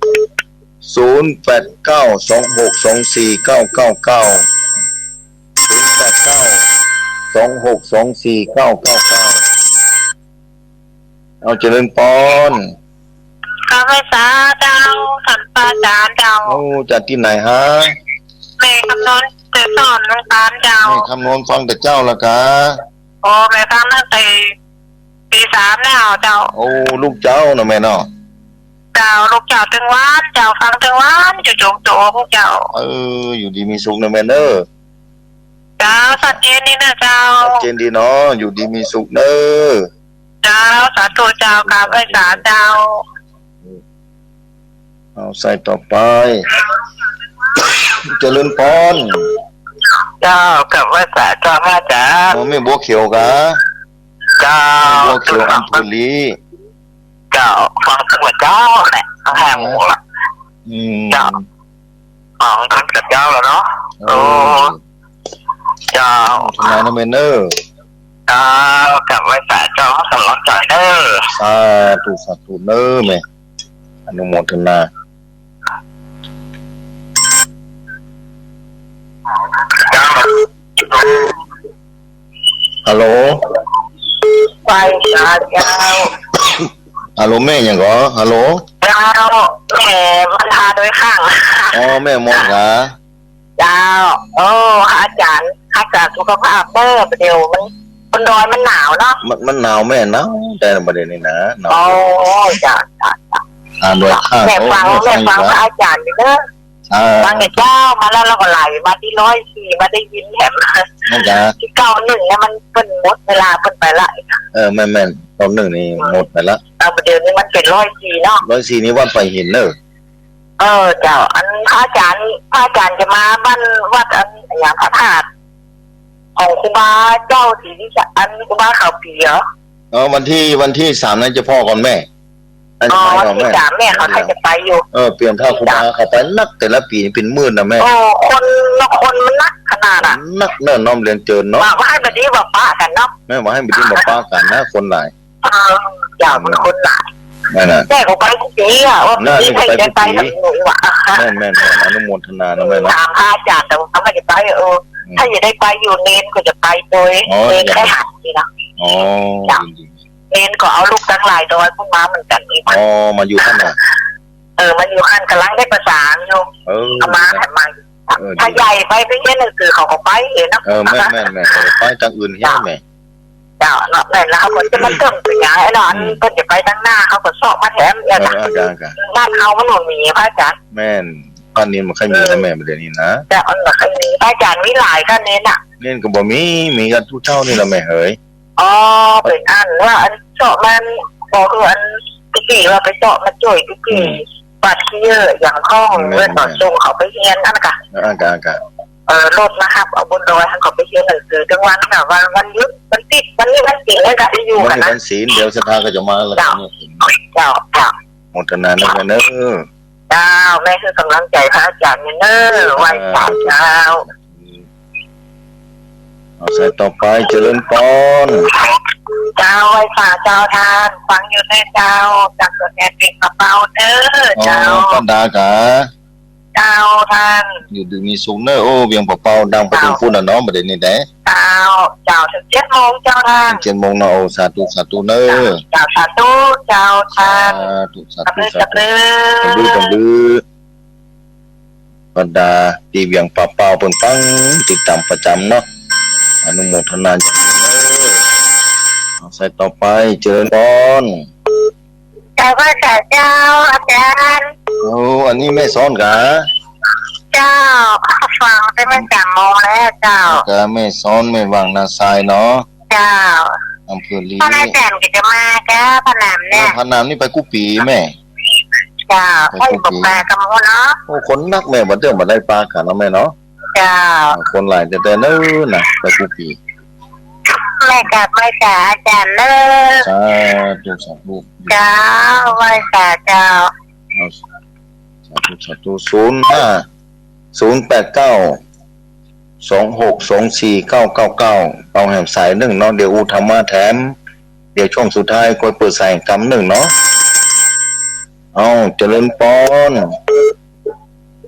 0892624999เอาเจริญปอน ข้าพเจ้าเจ้าสัมปาจารย์เจ้า เอาจากที่ไหนฮะ แม่คำนวณจะสอนน้องตาลเจ้า ให้คำนวณฟังแต่เจ้าละกะ โอ้แม่ฟังตั้งแต่ปี3แล้วเจ้า โอ้ลูกเจ้านะแม่เนาะ เจ้าลูกเจ้าตึงวานเจ้าฟังตึงวานจุจงโจพวกเจ้า อยู่ดีมีสุขนะแม่เนอะ เจ้าสัจเจนนี่นะเจ้า ชัดเจนดีเนาะอยู่ดีมีสุขเนอะ เจ้าสาธุเจ้ากราบไหว้ศาลเจ้า เอาใส่ต่อไป เจริญปอน เจ้ากราบไหว้ศาลเจ้าแม่จ๋า เอาแม่บัวเขียวกะ เจ้า บัวเขียวอัมพุลี เจ้าฟังตัวเจ้าเนี่ยแห่งหมูละ เจ้า อ๋อทำกับเจ้าแล้วเนาะ โอ้ เจ้า ทำไมนะแม่เนอะ เจ้ากราบไหว้ศาลเจ้าสำหรับใจเด้อ สาธุเนอะแม่อนุโมทนา เจ้า ฮัลโหล ไปศาลเจ้า ฮัลโหลแม่ยังก็ฮัลโหล เจ้าแม่มันทาโดยข้าง อ๋อแม่มองกะ เจ้าโอ้อาจารย์สุขภาพเด้อเดี๋ยวมันดอยมันหนาวเนาะ มันหนาวแม่หนาวแต่ประเด็นนี้นะหนาว โอ้จ้า โดยข้าง แม่ฟัง อยู่ พระอาจารย์อยู่เด้อฟังเจ้ามาแล้วเราก็ไหลมาที่104มาได้ยินแถม นั่นกะ ที่91เนี่ยมันเป็นหมดเวลาเป็นไปละ แม่ตอนหนึ่งนี่หมดไปละ เดี๋ยวนี้มันเป็น104เนาะ 104นี้วันไปหินเนอะ เจ้าอันพระอาจารย์จะมาบ้านวัดอันอย่างพระธาตุของครูบาเจ้าศรีวิชัยอันครูบาเขาปีเหรอ วันที่3นั้นจะพ่อก่อนแม่ วันที่3แม่เขาใครจะไปอยู่ เปลี่ยนผ้าครูบาเขาไปนักแต่ละปีเป็นหมื่นนะแม่ คนมันนักขนาดอ่ะ นักเนิ่นน้อมเรียนเจิญเนาะ ว่าให้แบบนี้ว่าป้ากันเนาะ แม่มาให้ไปที่มาป้ากันนะคนหลาย อย่าเป็นคนหลาย นั่นน่ะ แม่เขาไปทุกทีอ่ะว่าพี่ใครจะไปถึงหนูอ่ะ แม่อนุโมทนานะแม่เนาะ ถามพระอาจารย์แต่เขาไม่จะไปถ้าอย่าได้ไปอยู่เน้นก็จะไปโดยเน้นแค่หันนี่นะ อ๋อ เน้นก็เอาลูกทั้งหลายโดยพวกม้าเหมือนกันอีก มาอยู่ท่านน่ะ มันอยู่ขั้นกำลังได้ประสานอยู่เอามาทำไมถ้าใหญ่ไปเรียนหนังสือเขาก็ไปเห็นนะ แม่ไปทางอื่นเฮ้ยแม่ เจ้าเนาะแม่แล้วเขาจะมาเติมตัวอย่างไอ้หนอนก็จะไปตั้งหน้าเขาก็สอบมาแถมอย่างนั้นบ้านเขามันหนุนมีพระอาจารย์ แม่นบ้านนี้มันค่อยมีนะแม่ประเดี๋ยวนี้นะ แต่อันแบบนี้พระอาจารย์วิหลายก็เน้นอ่ะ เล่นก็บ่มีกันทุกเท่านี่ละแม่เฮ้ย เป็นอันว่าอันเจาะมันบอกคืออันพี่ว่าไปเจาะมาจ่อยพี่บัตรที่เยอะอย่างข้องเมื่อต่อส่งเขาไปเรียนนั่นกะ อากาศ รถนะครับเอาบนดอยทางเขาไปเรียนหนังสือจังวันแบบวันยุดวันติดวันนี้วันติดแล้วก็จะอยู่ วั กัน นนะ วันศีลเดี๋ยวสภาก็จะมาแล้ว เจ้า โมทนานะแม่เนอะ เจ้าแม่คือกำลังใจพระอาจารย์เนอะไหว้เจ้า เอาใส่ต่อไปเจริญปอน เจ้าไหว้พระเจ้าทานฟังอยู่ในเจ้าจากตัวแทนเป็นกระเป๋าเด้อเจ้า ป้าดากะ เจ้าท่าน อยู่ดีมีสุขเนอะโอ้เวียงเป่าดังไปถึงฝุ่นน้องประเด็นนี้แหละ เจ้าถึง7 โมงเจ้าท่าน 7 โมงเนาะสาธุเนอะ เจ้าสาธุเจ้าท่าน สาธุ กับลือ ลือไป ประดาตีเวียงป่าเป้าเปิ่นปังติดตามประจำเนาะอนุโมทนาอย่างยิ่งเลยเอาใส่ต่อไปเจริญพร เจ้าพระเจ้าอาจารย์ โอ้อันนี้แม่ซ้อนกะ เจ้าฟังได้ไม่3 โมงแล้วเจ้าก ะแม่ซ้อนแม่วางนาทรายเนาะ เจ้า อำเภอลี พ่อนายแจ่มกิจมาแกพนามเนี่ย พานามนี่ไปกู้ปีแม่ เจ้าให้บอกมากำมูเนาะ โอ้คนนักแม่บ่เด้อบ่ได้ปลากันเนาะแม่เนาะ เจ้า คนหลายแต่เนิ่นน่ะไปกู้ปี แม่กับไม่สาอาจารย์เลย สาธุสาธุ เจ้าไม่สาเจ้า เอาสาธุ08089262499เอาแหมสาย1เนาะเดี๋ยวอูธรรมะแถมเดี๋ยวช่วงสุดท้ายค่อยเปิดสายกำ1เนาะเอาเจริญพร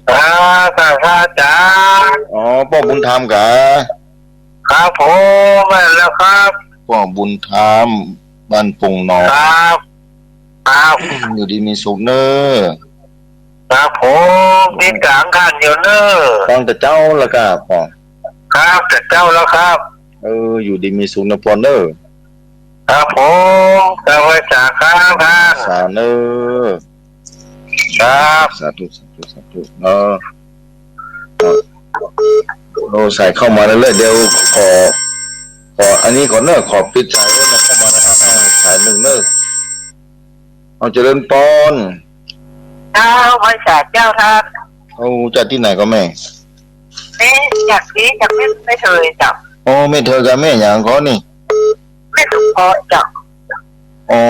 พระอาจารย์ อ๋อพ่อบุญธรรมกะ ครับผมแล้วครับ พ่อบุญธรรมบ้านปงนอ ครับครับ อยู่ดีมีสุขเนอ ครับผมมีกลางขันอยู่เนอะ ฟังแต่เจ้าละกะพ่อ ครับแต่เจ้าแล้วครับ อยู่ดีมีสุขนะพ่อเนอ ครับผมกาวิสาครับท่าน สาเนอ ครับ สาธุเราใส่เข้ามาเรื่อยๆเดี๋ยวขออันนี้ก่อนเนอะขอปิดสายไว้นะเข้ามานะสาย1เนอะเอาเจริญพร เจ้าบริษัทเจ้าท่าน เอาจากที่ไหนก็แม่ นี่จากนี้จากไม่เคยจับ อ๋อแม่เธอกับแม่อย่างเขานี่ ไม่ถูกพอจับ อ๋อ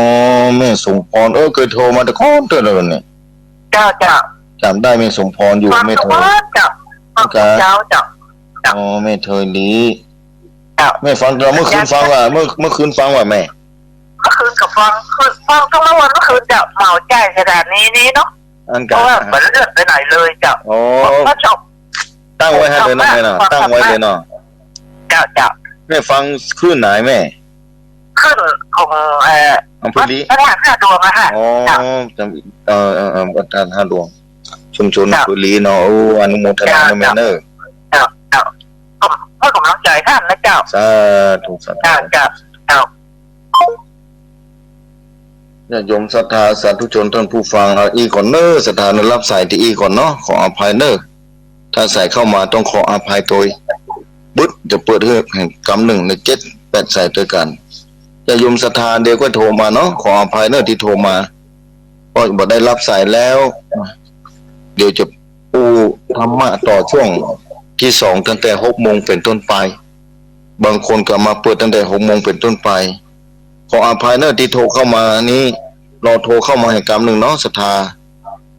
แม่สมพรเคยโทรมาแต่ก่อนเธอเลยเนี่ย เจ้าจับ จำได้แม่สมพรอยู่ ความ แม่ ถู เธ ก อ จับเจ้าจับ อ๋อแม่เธอลี จับ แม่ฟังเราเมื่อคืนฟังว่าเมื่อคืนฟังว่าแม่ เมื่อคืนกับฟังทั้งวันเมื่อคืนจับเมาใจขนาดนี้เนาะ อัน เพ กะ ราะว่าเหมือนเลือดไปไหนเลยจับ อ๋อ ก็จบ ตั้งไว้ให้เลยเนาะแม่เนาะตั้งไว้เลยเนาะ เจ้าจับ แม่ฟังคลื่นไหนแม่ ขึ้นของอำเภอลี พระธาตุ5 ดวงอะค่ะ อ๋อจำประธาน5 ดวงชุมชนอำเภอลีเนาะอนุโมทนาแม่เนอ เจ้าเพื่อกำลังใจท่านนะเจ้า สาธุสาธุ เจ้า ญาติโยมศรัทธาสาธุชนท่านผู้ฟังอีก่อนเนอสถานรับสายที่อีก่อนเนาะขออภัยเนอถ้าสายเข้ามาต้องขออภัยโดยบึ๊ดจะเปิดเรื่องแห่งกำ1ใน7-8สายด้วยกันญาติโยมศรัทธาเดี๋ยวก็โทรมาเนาะขออภัยเนอที่โทรมาก็บ่ได้รับสายแล้ว เดี๋ยวจะปูธรรมะต่อช่วงที่2ตั้งแต่6 โมงเป็นต้นไปบางคนก็มาเปิดตั้งแต่6 โมงเป็นต้นไปขออภัยเนอะที่โทรเข้ามานี้รอโทรเข้ามาให้กำ1เนาะศรัทธา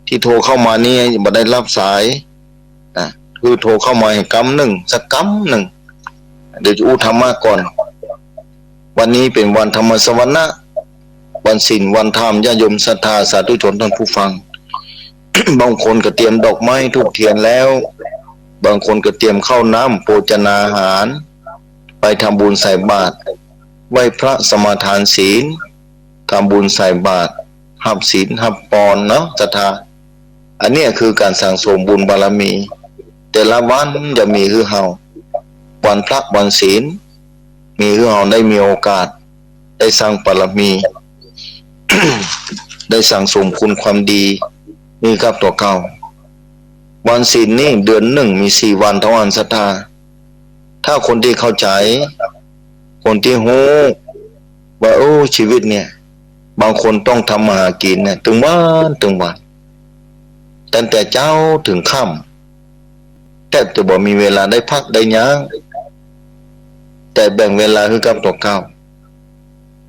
ที่โทรเข้ามานี่บ่ได้รับสายคือโทรเข้ามาให้กำ1สักกำ1เดี๋ยวจะอู้ธรรมะก่อนวันนี้เป็นวันธรรมสวรรค์วันศีลวันธรรมญาติโยมศรัทธาสาธุชนท่านผู้ฟัง บางคนก็เตรียมดอกไม้ธูปเทียนแล้วบางคนก็เตรียมข้าวน้ำโภชนาอาหารไปทำบุญใส่บาตรไหว้พระสมาทานศีลทำบุญใส่บาตรหับศีลหับปอนเนาะศรัทธาอันนี้คือการสั่งสมบุญบารมี แต่ละวันจะมีคือเฮาวันพระวันศีลมีคือเฮาได้มีโอกาสได้สร้างบารมี ได้สั่งสมคุณความดีนี่ครับตัวเก่าวันศีลนี่เดือน1มี4 วันเท่านั้นศรัทธาถ้าคนที่เข้าใจคนที่รู้ว่าชีวิตเนี่ยบางคนต้องทำมาหากินเนี่ยถึงวันตั้งแต่เช้าถึงค่ำแต่จะบ่มีเวลาได้พักได้ยั้งแต่แบ่งเวลาคือกับตัวเก่า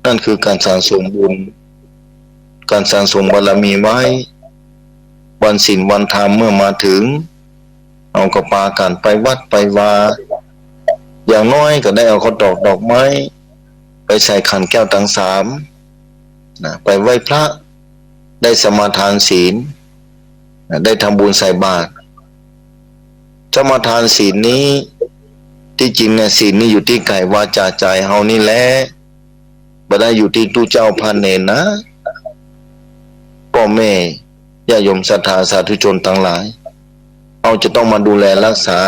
นั่นคือการสั่งสมบุญการสั่งสมบารมีไว้วันศีลวันธรรมเมื่อมาถึงเอากระปากันไปวัดไปวาอย่างน้อยก็ได้เอาข้าวดอกไม้ไปใส่ขันแก้วทั้ง3ไปไหว้พระได้สมาทานศีลได้ทำบุญใส่บาตรสมาทานศีลนี้ที่จริงเนี่ยศีลนี้อยู่ที่กายวาจาใจเฮานี่แหละบ่ได้อยู่ที่ตู้เจ้าพระเนรนะพ่อแม่ญาติโยมศรัทธาสาธุชนทั้งหลาย เอาจะต้องมาดูแลรักษา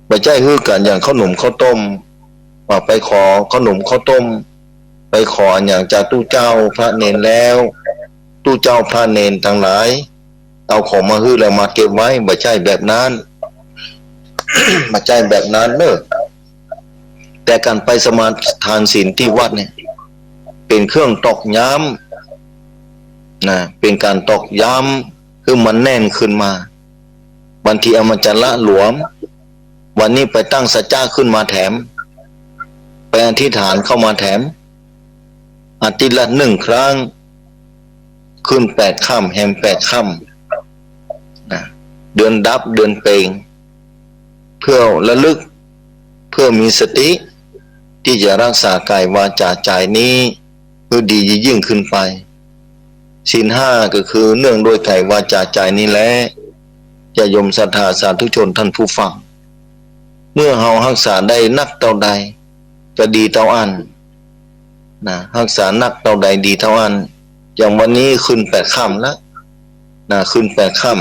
ไม่ใช่ฮือกันอย่างข้าวหนุ่มข้าวต้มว่าไปขอขนมข้าวต้มไปขออย่างจากตู้เจ้าพระเนนแล้วตู้เจ้าพระเนนทั้งหลายเอาของมาฮือแล้วมาเก็บไว้ไม่ใช่แบบนั้น ไม่ใช่แบบนั้นเนอะแต่การไปสมาทานศีลที่วัดเนี่ยเป็นเครื่องตอกย้ำนะเป็นการตอกย้ำคือมันแน่นขึ้นมาบางทีเอามาจะละหลวมวันนี้ไปตั้งสัจจะขึ้นมาแถมไปอธิษฐานเข้ามาแถมอาทิตย์ละ1 ครั้งขึ้น8 ค่ำแฮม8 ค่ำนะเดือนดับเดือนเปงเพื่อระลึกเพื่อมีสติที่จะรักษากายวาจาใจนี้เพื่อดียิ่งขึ้นไปศีล 5ก็คือเนื่องด้วยกายวาจาใจนี้แหละญาโยมศรัทธาสาธุชนท่านผู้ฟังเมื่อเฮารักษาได้นักเท่าใดก็ดีเท่าอันนะรักษานักเท่าใดดีเท่าอันอย่างวันนี้ขึ้น8 ค่ำแล้วนะขึ้น8 ค่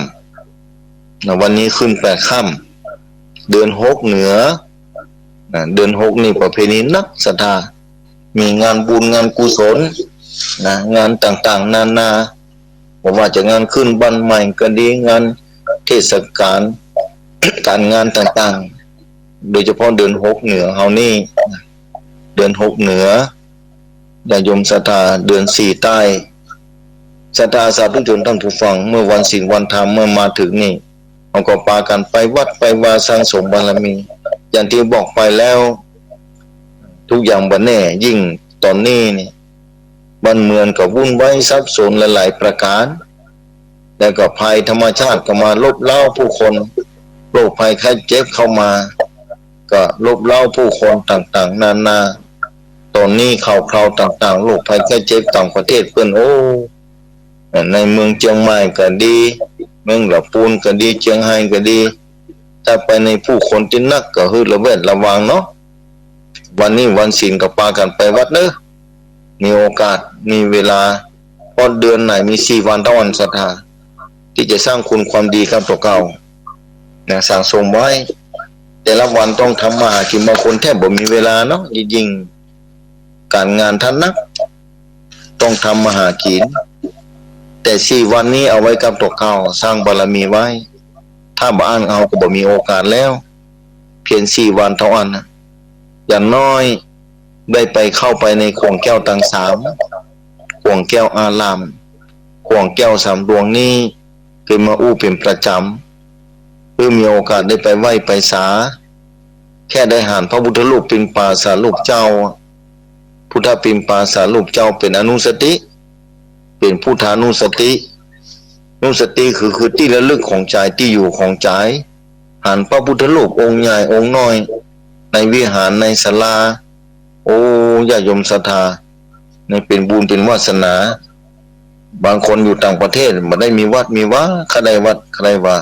ำนะวันนี้ขึ้น8 ค่ำเดือน6เหนือนะเดือน6นี่ประเพณีนักศรัทธามีงานบุญงานกุศลนะงานต่างๆนานาบอกว่าจะงานขึ้นบ้านใหม่ก็ดีงานเทศกาล การงานต่างๆโดยเฉพาะเดือน6เหนือเฮานี่เดือน6เหนือญาโยมศรัทธาเดือน4ใต้ศรัทธาสาธุชนท่านผู้ฟังเมื่อวันศีลวันธรรมเมื่อมาถึงนี่เราก็พากันไปวัดไปวาสร้างสมบารมีอย่างที่บอกไปแล้วทุกอย่างบ่แน่ยิ่งตอนนี้นี่บ้านเมืองก็วุ่นวายซับซ้อนหลายๆประการแล้วก็ภัยธรรมชาติก็มาลบเล้าผู้คนโรคภัยไข้เจ็บเข้ามาก็ลบเล้าผู้คนต่างๆนานาตอนนี้ข่าวคราวต่างๆโรคภัยไข้เจ็บต่างประเทศเพิ่นโอ้ในเมืองเชียงใหม่ก็ดีเมืองลำพูนก็ดีเชียงไฮ้ก็ดีถ้าไปในผู้คนที่นักก็คือระแวดระวังเนาะวันนี้วันศีลก็พากันไปวัดเด้อมีโอกาสมีเวลาพอเดือนไหนมี4 วันต่อวันศรัทธาที่จะสร้างคุณความดีกับตัวเก่านะสั่งสมไว้แต่ละวันต้องทำมาหากินบางคนแทบบ่มีเวลาเนาะยิ่งการงานท่านนักต้องทำมาหากินแต่4 วันนี้เอาไว้กับตัวเก่าสร้างบารมีไว้ถ้าบ่อ่านเอาก็บ่มีโอกาสแล้วเพียง4 วันเท่านั้นนะอย่างน้อยได้ไปเข้าไปในขวงแก้วทั้ง3ขวงแก้วอารามขวงแก้ว3 ดวงนี้คือมาอู้เป็นประจำเพื่อมีโอกาสได้ไปไหว้ไปสาแค่ได้หานพระพุทธรูปปิ่นป่าสารูปเจ้าพุทธปิ่นป่าสารูปเจ้าเป็นอนุสติเป็นพุทธานุสติอนุสติคือที่ระลึกของใจที่อยู่ของใจหานพระพุทธรูปองค์ใหญ่องค์น้อยในวิหารในศาลาโอ้ญาติโยมศรัทธาในเป็นบุญเป็นวาสนาบางคนอยู่ต่างประเทศมาได้มีวัดมีว่าใครได้วัดใครว่า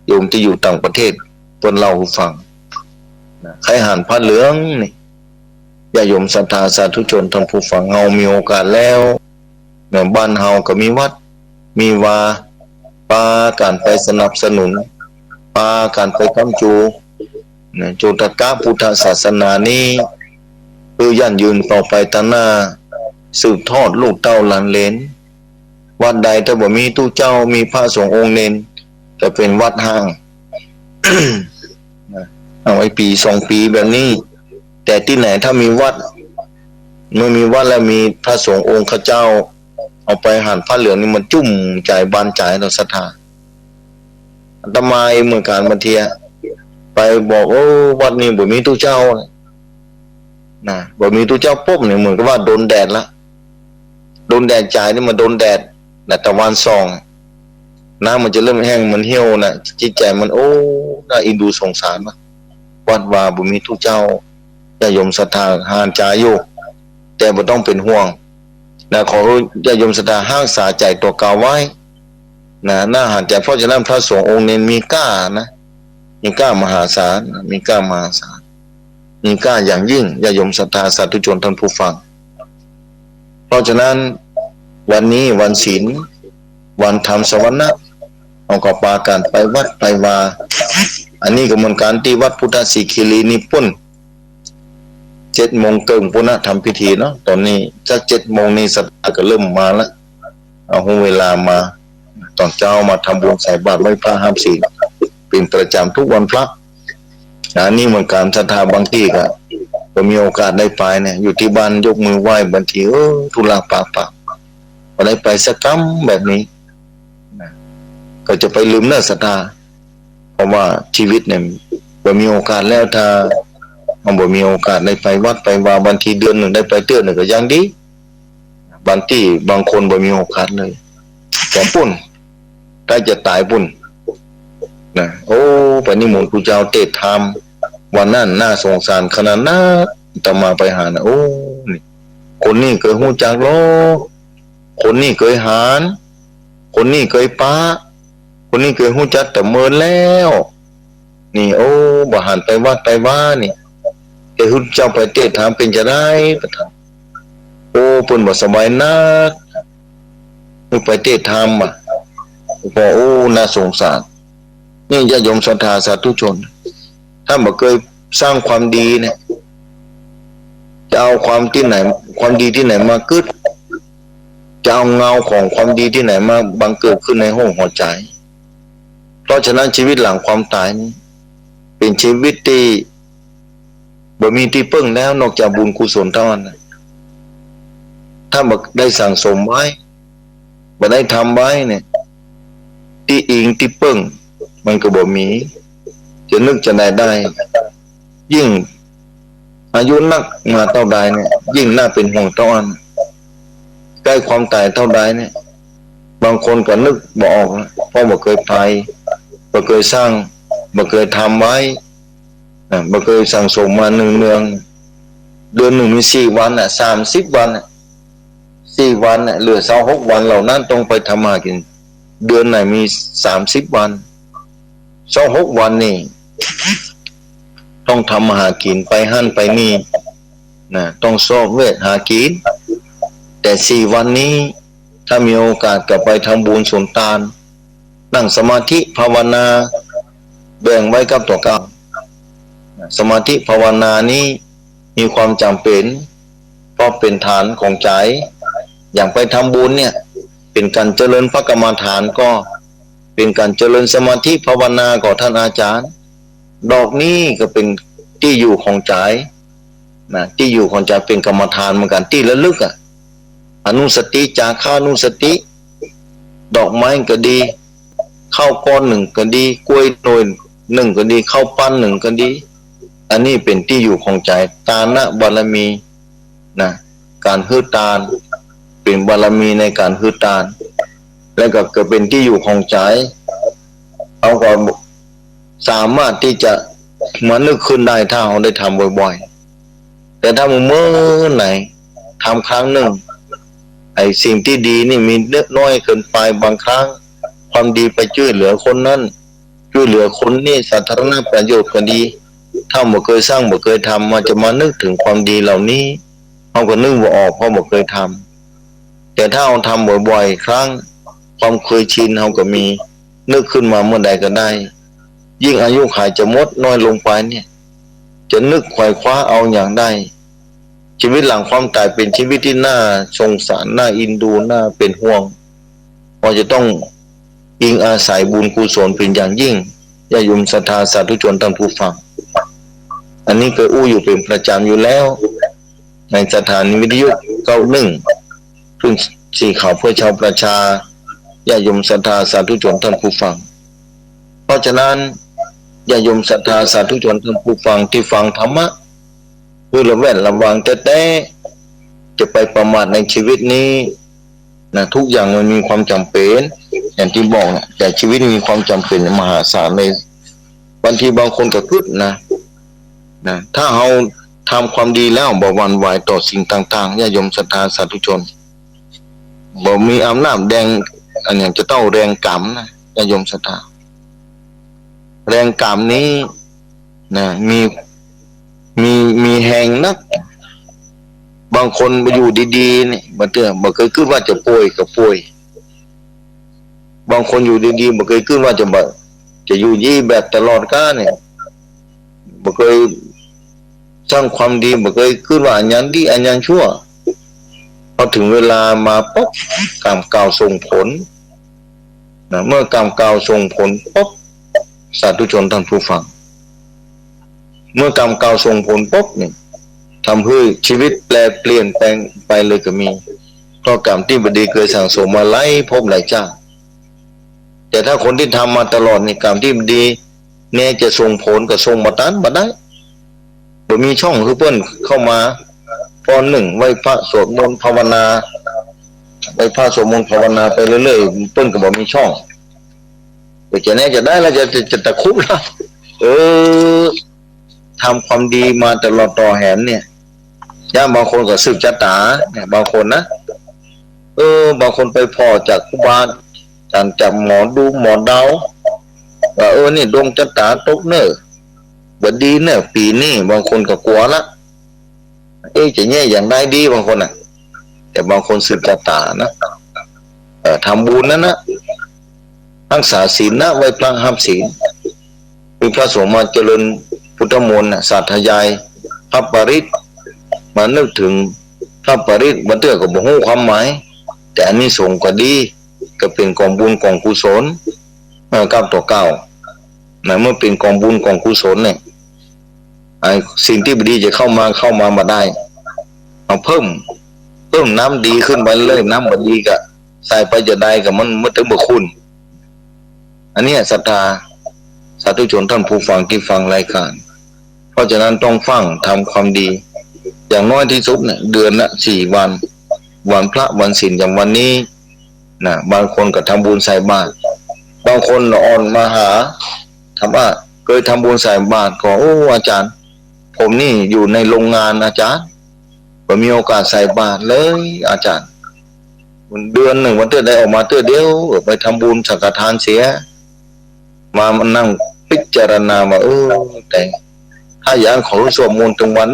โยมที่อยู่ต่างประเทศเพิ่นเล่าให้ฟังใครหันผ้าเหลืองนี่ญาติโยมศรัทธาสาธุชนท่านผู้ฟังเฮามีโอกาสแล้วในบ้านเฮาก็มีวัดมีว่าปาการไปสนับสนุนปาการไปค้ำจูจุตกะพุทธศาสนานี้ยั่งยืนต่อไปตาหน้าสืบทอดลูกเต้าหลานเหลนวัดใดถ้าบ่มีตู้เจ้ามีพระสงฆ์องค์เนนจะเป็นวัดห้าง เอาไว้ปี2 ปีแบบนี้แต่ที่ไหนถ้ามีวัดเมื่อมีวัดแล้วมีพระสงฆ์องค์ข้าเจ้าเอาไปหันผ้าเหลืองนี่มันจุ่มใจบานใจเราศรัทธาอาตมาเมื่อการมาเทียไปบอกโอ้วัดนี้บ่มีตู้เจ้านะบ่มีตู้เจ้าปุ๊บเนี่ยเหมือนกับว่าโดนแดดละโดนแดดจ่ายนี่มันโดนแดดแต่ตะวันส่องน้ำมันจะเริ่มแห้งมันเหี่ยวนะจิตใจมันโอ้น่าอินดูสงสารมากวัดว่าบุมีทุกเจ้าญาโยมศรัทธาหานใจอยู่แต่บ่ต้องเป็นห่วงนะขอญาโยมศรัทธาห้างสาใจตัวเก่าไว้นะหน้าหานใจเพราะฉะนั้นพระสงฆ์องค์เนนมีกล้านะมีกล้ามหาศาลมีกล้ามหาศาลมีกล้าอย่างยิ่งญาโยมศรัทธาสาธุชนท่านผู้ฟังเพราะฉะนั้นวันนี้วันศีลวันธรรมสวรรค์ เอาก็ปากันไปวัดไปวาอันนี้ก็เหมือนการที่วัดพุทธศิคีรีนิปุ่น7 โมงเกิงปุณะทำพิธีเนาะตอนนี้จาก7 โมงนี่สัตว์ก็เริ่มมาแล้วเอาเวลามาตอนเจ้ามาทำบุญใส่บาตรไหว้พระห้ามศีลเป็นประจำทุกวันพระอันนี้เหมือนการศรัทธาบางที่ก็มีโอกาสได้ไปเนี่ยอยู่ที่บ้านยกมือไหว้บางทีทุลาปากก็ได้ไปสักครั้งแบบนี้ก็จะไปลืมเนื้อศรัทธาเพราะว่าชีวิตเนี่ยบ่มีโอกาสแล้วถ้ามันบ่มีโอกาสได้ไปวัดไปวาบางทีเดือนหนึ่งได้ไปเตือนหนึ่งก็ยังดีบางที่บางคนบ่มีโอกาสเลยแต่ปุ่นใกล้จะตายปุ่นนะโอ้ไปนิมนต์ครูเจ้าเทศธรรมวันนั้นน่าสงสารขนาดนั้นตมาไปหานะโอ้นี่คนนี้เคยหู้จักโลกคนนี้เคยหารคนนี้เคยป้าคนนี้เคยหู้จักแต่เมินแล้วนี่โอ้บ่หันไปวัดไปว่านี่แต่ครูเจ้าไปเทศธรรมเป็นจะได้ประทานโอ้เพิ่นบ่สบายนักไปเทศธรรมอ่ะก็โอ้น่าสงสารนี่ญาติโยมศรัทธาสาธุชนถ้าบ่เคยสร้างความดีเนี่ยจะเอาความที่ไหนความดีที่ไหนมาเกิดจะเอาเงาของความดีที่ไหนมาบังเกิดขึ้นในห้องหัวใจเพราะฉะนั้นชีวิตหลังความตายนี้เป็นชีวิตที่บ่มีที่พึ่งแล้วนอกจากบุญกุศลเท่านั้นถ้าบ่ได้สั่งสมไว้บ่ได้ทำไว้เนี่ยที่อิงที่พึ่งมันก็บ่มีจะนึกจะได้ยิ่งอายุนักมาเท่าใดเนี่ยยิ่งน่าเป็นห่วงเท่านั้นใกล้ความตายเท่าใดเนี่ยบางคนก็นึกบ่ออกเพราะบ่เคยไปบ่เคยสร้างบ่เคยทำไว้บ่เคยสั่งสมมาเนืองๆเดือนหนึ่งมี4 วันน่ะ30 วันน่ะ4 วันน่ะเหลือ26 วันเหล่านั้นต้องไปทำมากินเดือนไหนมี30 วัน26 วันนี่ต้องทำหากินไปหั่นไปนี่นะต้องสอบเวทหากินแต่4 วันนี้ถ้ามีโอกาสก็ไปทำบุญสุนทานนั่งสมาธิภาวนาแบ่งไว้กับตัวเก่าสมาธิภาวนานี้มีความจำเป็นเพราะเป็นฐานของใจอย่างไปทำบุญเนี่ยเป็นการเจริญพระกรรมฐานก็เป็นการเจริญสมาธิภาวนาของท่านอาจารย์ดอกนี้ก็เป็นที่อยู่ของใจนะที่อยู่ของใจเป็นกรรมฐานเหมือนกันที่ระลึกอนุสติจาค่านุสติดอกไม้ก็ดีข้าวก้อนหนึ่งก็ดีกล้วยโดยหนึ่งก็ดีข้าวปั้นหนึ่งก็ดีอันนี้เป็นที่อยู่ของใจตานะบารมีนะการฮือตานเป็นบารมีในการฮือตานแล้วก็เป็นที่อยู่ของใจเอาก็สามารถที่จะมานึกขึ้นได้ถ้าเราได้ทำบ่อยๆแต่ถ้าเมื่อไหนทำครั้งหนึ่งไอ้สิ่งที่ดีนี่มีเล็กน้อยเกินไปบางครั้งความดีไปช่วยเหลือคนนั้นช่วยเหลือคนนี่สาธารณประโยชน์ก็ดีถ้าบ่เคยสร้างบ่เคยทำมันจะมานึกถึงความดีเหล่านี้เราก็นึกบ่ออกเพราะบ่เคยทำแต่ถ้าเราทำบ่อยๆครั้งความเคยชินเราก็มีนึกขึ้นมาเมื่อใดก็ได้ยิ่งอายุขัยจะมดน้อยลงไปเนี่ยจะนึกไขว่คว้าเอาอย่างได้ชีวิตหลังความตายเป็นชีวิตที่น่าสงสารน่าอินดูน่าเป็นห่วงเพราะจะต้องอิงอาศัยบุญกุศลเป็นอย่างยิ่งญาติโยมศรัทธาสาธุชนท่านผู้ฟังอันนี้เคยอู้อยู่เป็นประจำอยู่แล้วในสถานีวิทยุ91ซึ่งสี่ข่าวเพื่อชาวประชาญาติโยมศรัทธาสาธุชนท่านผู้ฟังเพราะฉะนั้นญาติโยมศรัทธาสาธุชนท่านผู้ฟังที่ฟังธรรมะเพื่อระแวดระวังแต่จะไปประมาทในชีวิตนี้นะทุกอย่างมันมีความจำเป็นอย่างที่บอกนะแต่ชีวิตมีความจำเป็นมหาศาลเลยบางทีบางคนก็คิดนะถ้าเราทำความดีแล้วบ่หวั่นไหวต่อสิ่งต่างๆญาติโยมศรัทธาสาธุชนบ่มีอำนาจแดงอันอย่างจะต้องแรงกรรมนะญาติโยมศรัทธาแรงกรรมนี้นะมีแหงนักบางคนมาอยู่ดีๆนี่บ่เคยคิดว่าจะป่วยก็ป่วย บางคนอยู่ดีๆบ่เคยขึ้นว่าจะอยู่ยี่แบบตลอดกาลเนี่ยบ่เคยสร้างความดีบ่เคยขึ้นว่าอันยังดีอันยังชั่วพอถึงเวลามาปุ๊บกรรมเก่าส่งผลนะเมื่อกรรมเก่าส่งผลปุ๊บสาธุชนท่านผู้ฟังเมื่อกรรมเก่าส่งผลปุ๊บเนี่ยทำให้ชีวิตแปลเปลี่ยนแปลงไปเลยก็มีเพราะกรรมที่บดีเคยสั่งสมมาหลายภพหลายชาติแต่ถ้าคนที่ทำมาตลอดในกรรมที่ดีเนี่ยจะส่งผลกับส่งมาตันมาได้บ่มีช่องคือเพิ่นเข้ามาตอนหนึ่งไหว้พระสวดมนต์ภาวนาไหว้พระสวดมนต์ภาวนาไปเรื่อยๆเพิ่นก็บ่มีช่องแต่จะแน่จะได้แล้วจะตะคุบแล้วทำความดีมาตลอดต่อแหนเนี่ยย่าบางคนก็สืบชะตาเนี่ยบางคนนะบางคนไปพอจากครูบาจากหมอดูหมอเดาว่านี่ดวงชะตาตกเนอะบัดดีเนอะปีนี้บางคนก็กลัวละจะแย่อย่างไรดีบางคนแต่บางคนสืบชะตานะทำบุญนะรักษาศีลนะไหว้พระห้ามศีลมีพระสงฆ์มาเจริญพุทธมนต์สาธยายพระปริตมานึกถึงพระปริตบันเทือกับบ่ฮู้ความหมายแต่อันนี้สงฆ์ก็ดีก็เป็นกองบุญกองกุศลก้าวต่อก้าวนะเมื่อเป็นกองบุญกองกุศลเนี่ยสิ่งที่ดีจะเข้ามาได้เอาเพิ่มน้ำดีขึ้นไปเลยน้ำบดีก็ใส่ไปจะได้กับมันเมื่อถึงบุคคลอันนี้ศรัทธาสาธุชนท่านผู้ฟังที่ฟังรายการเพราะฉะนั้นต้องฟังทำความดีอย่างน้อยที่สุดเนี่ยเดือนละ4 วันวันพระวันศีลอย่างวันนี้นะบางคนก็ทำบุญใส่บาตรบางคนอ่อนมาหาถามว่าเคยทำบุญใส่บาตรก็อาจารย์ผมนี่อยู่ในโรงงานอาจารย์ผมมีโอกาสใส่บาตรเลยอาจารย์เดือนหนึ่งวันเตื้อได้ออกมาเตื้อเดียวไปทำบุญสังฆทานเสียมานั่งพิจารณาว่าแต่ถ้าอย่างขอสวดมนต์ตรงวัน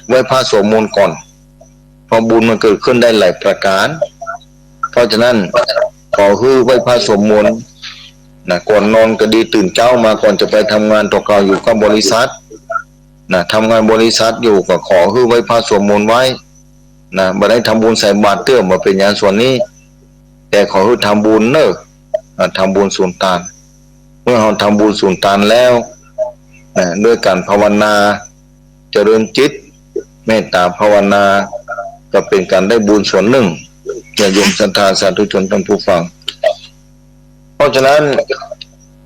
ไหว้พระสวดมนต์ก่อนเพราะบุญมันเกิดขึ้นได้หลายประการเพราะฉะนั้นขอไหว้พระสวดมนต์นะก่อนนอนก็ดีตื่นเช้ามาก่อนจะไปทำงานต่อเก่าอยู่กับบริษัทนะทำงานบริษัทอยู่ก็ขอไหว้พระสวดมนต์ไว้นะบ่ได้ทำบุญใส่บาตรเตื้อมาเป็นอย่างส่วนนี้แต่ขอทำบุญทำบุญส่วนตานเมื่อเราทำบุญส่วนตานแล้วนะด้วยการภาวนาเจริญจิตเมตตาภาวนาก็เป็นการได้บุญส่วนหนึ่งญาติโยมศรัทธาสาธุชนท่านผู้ฟังเพราะฉะนั้น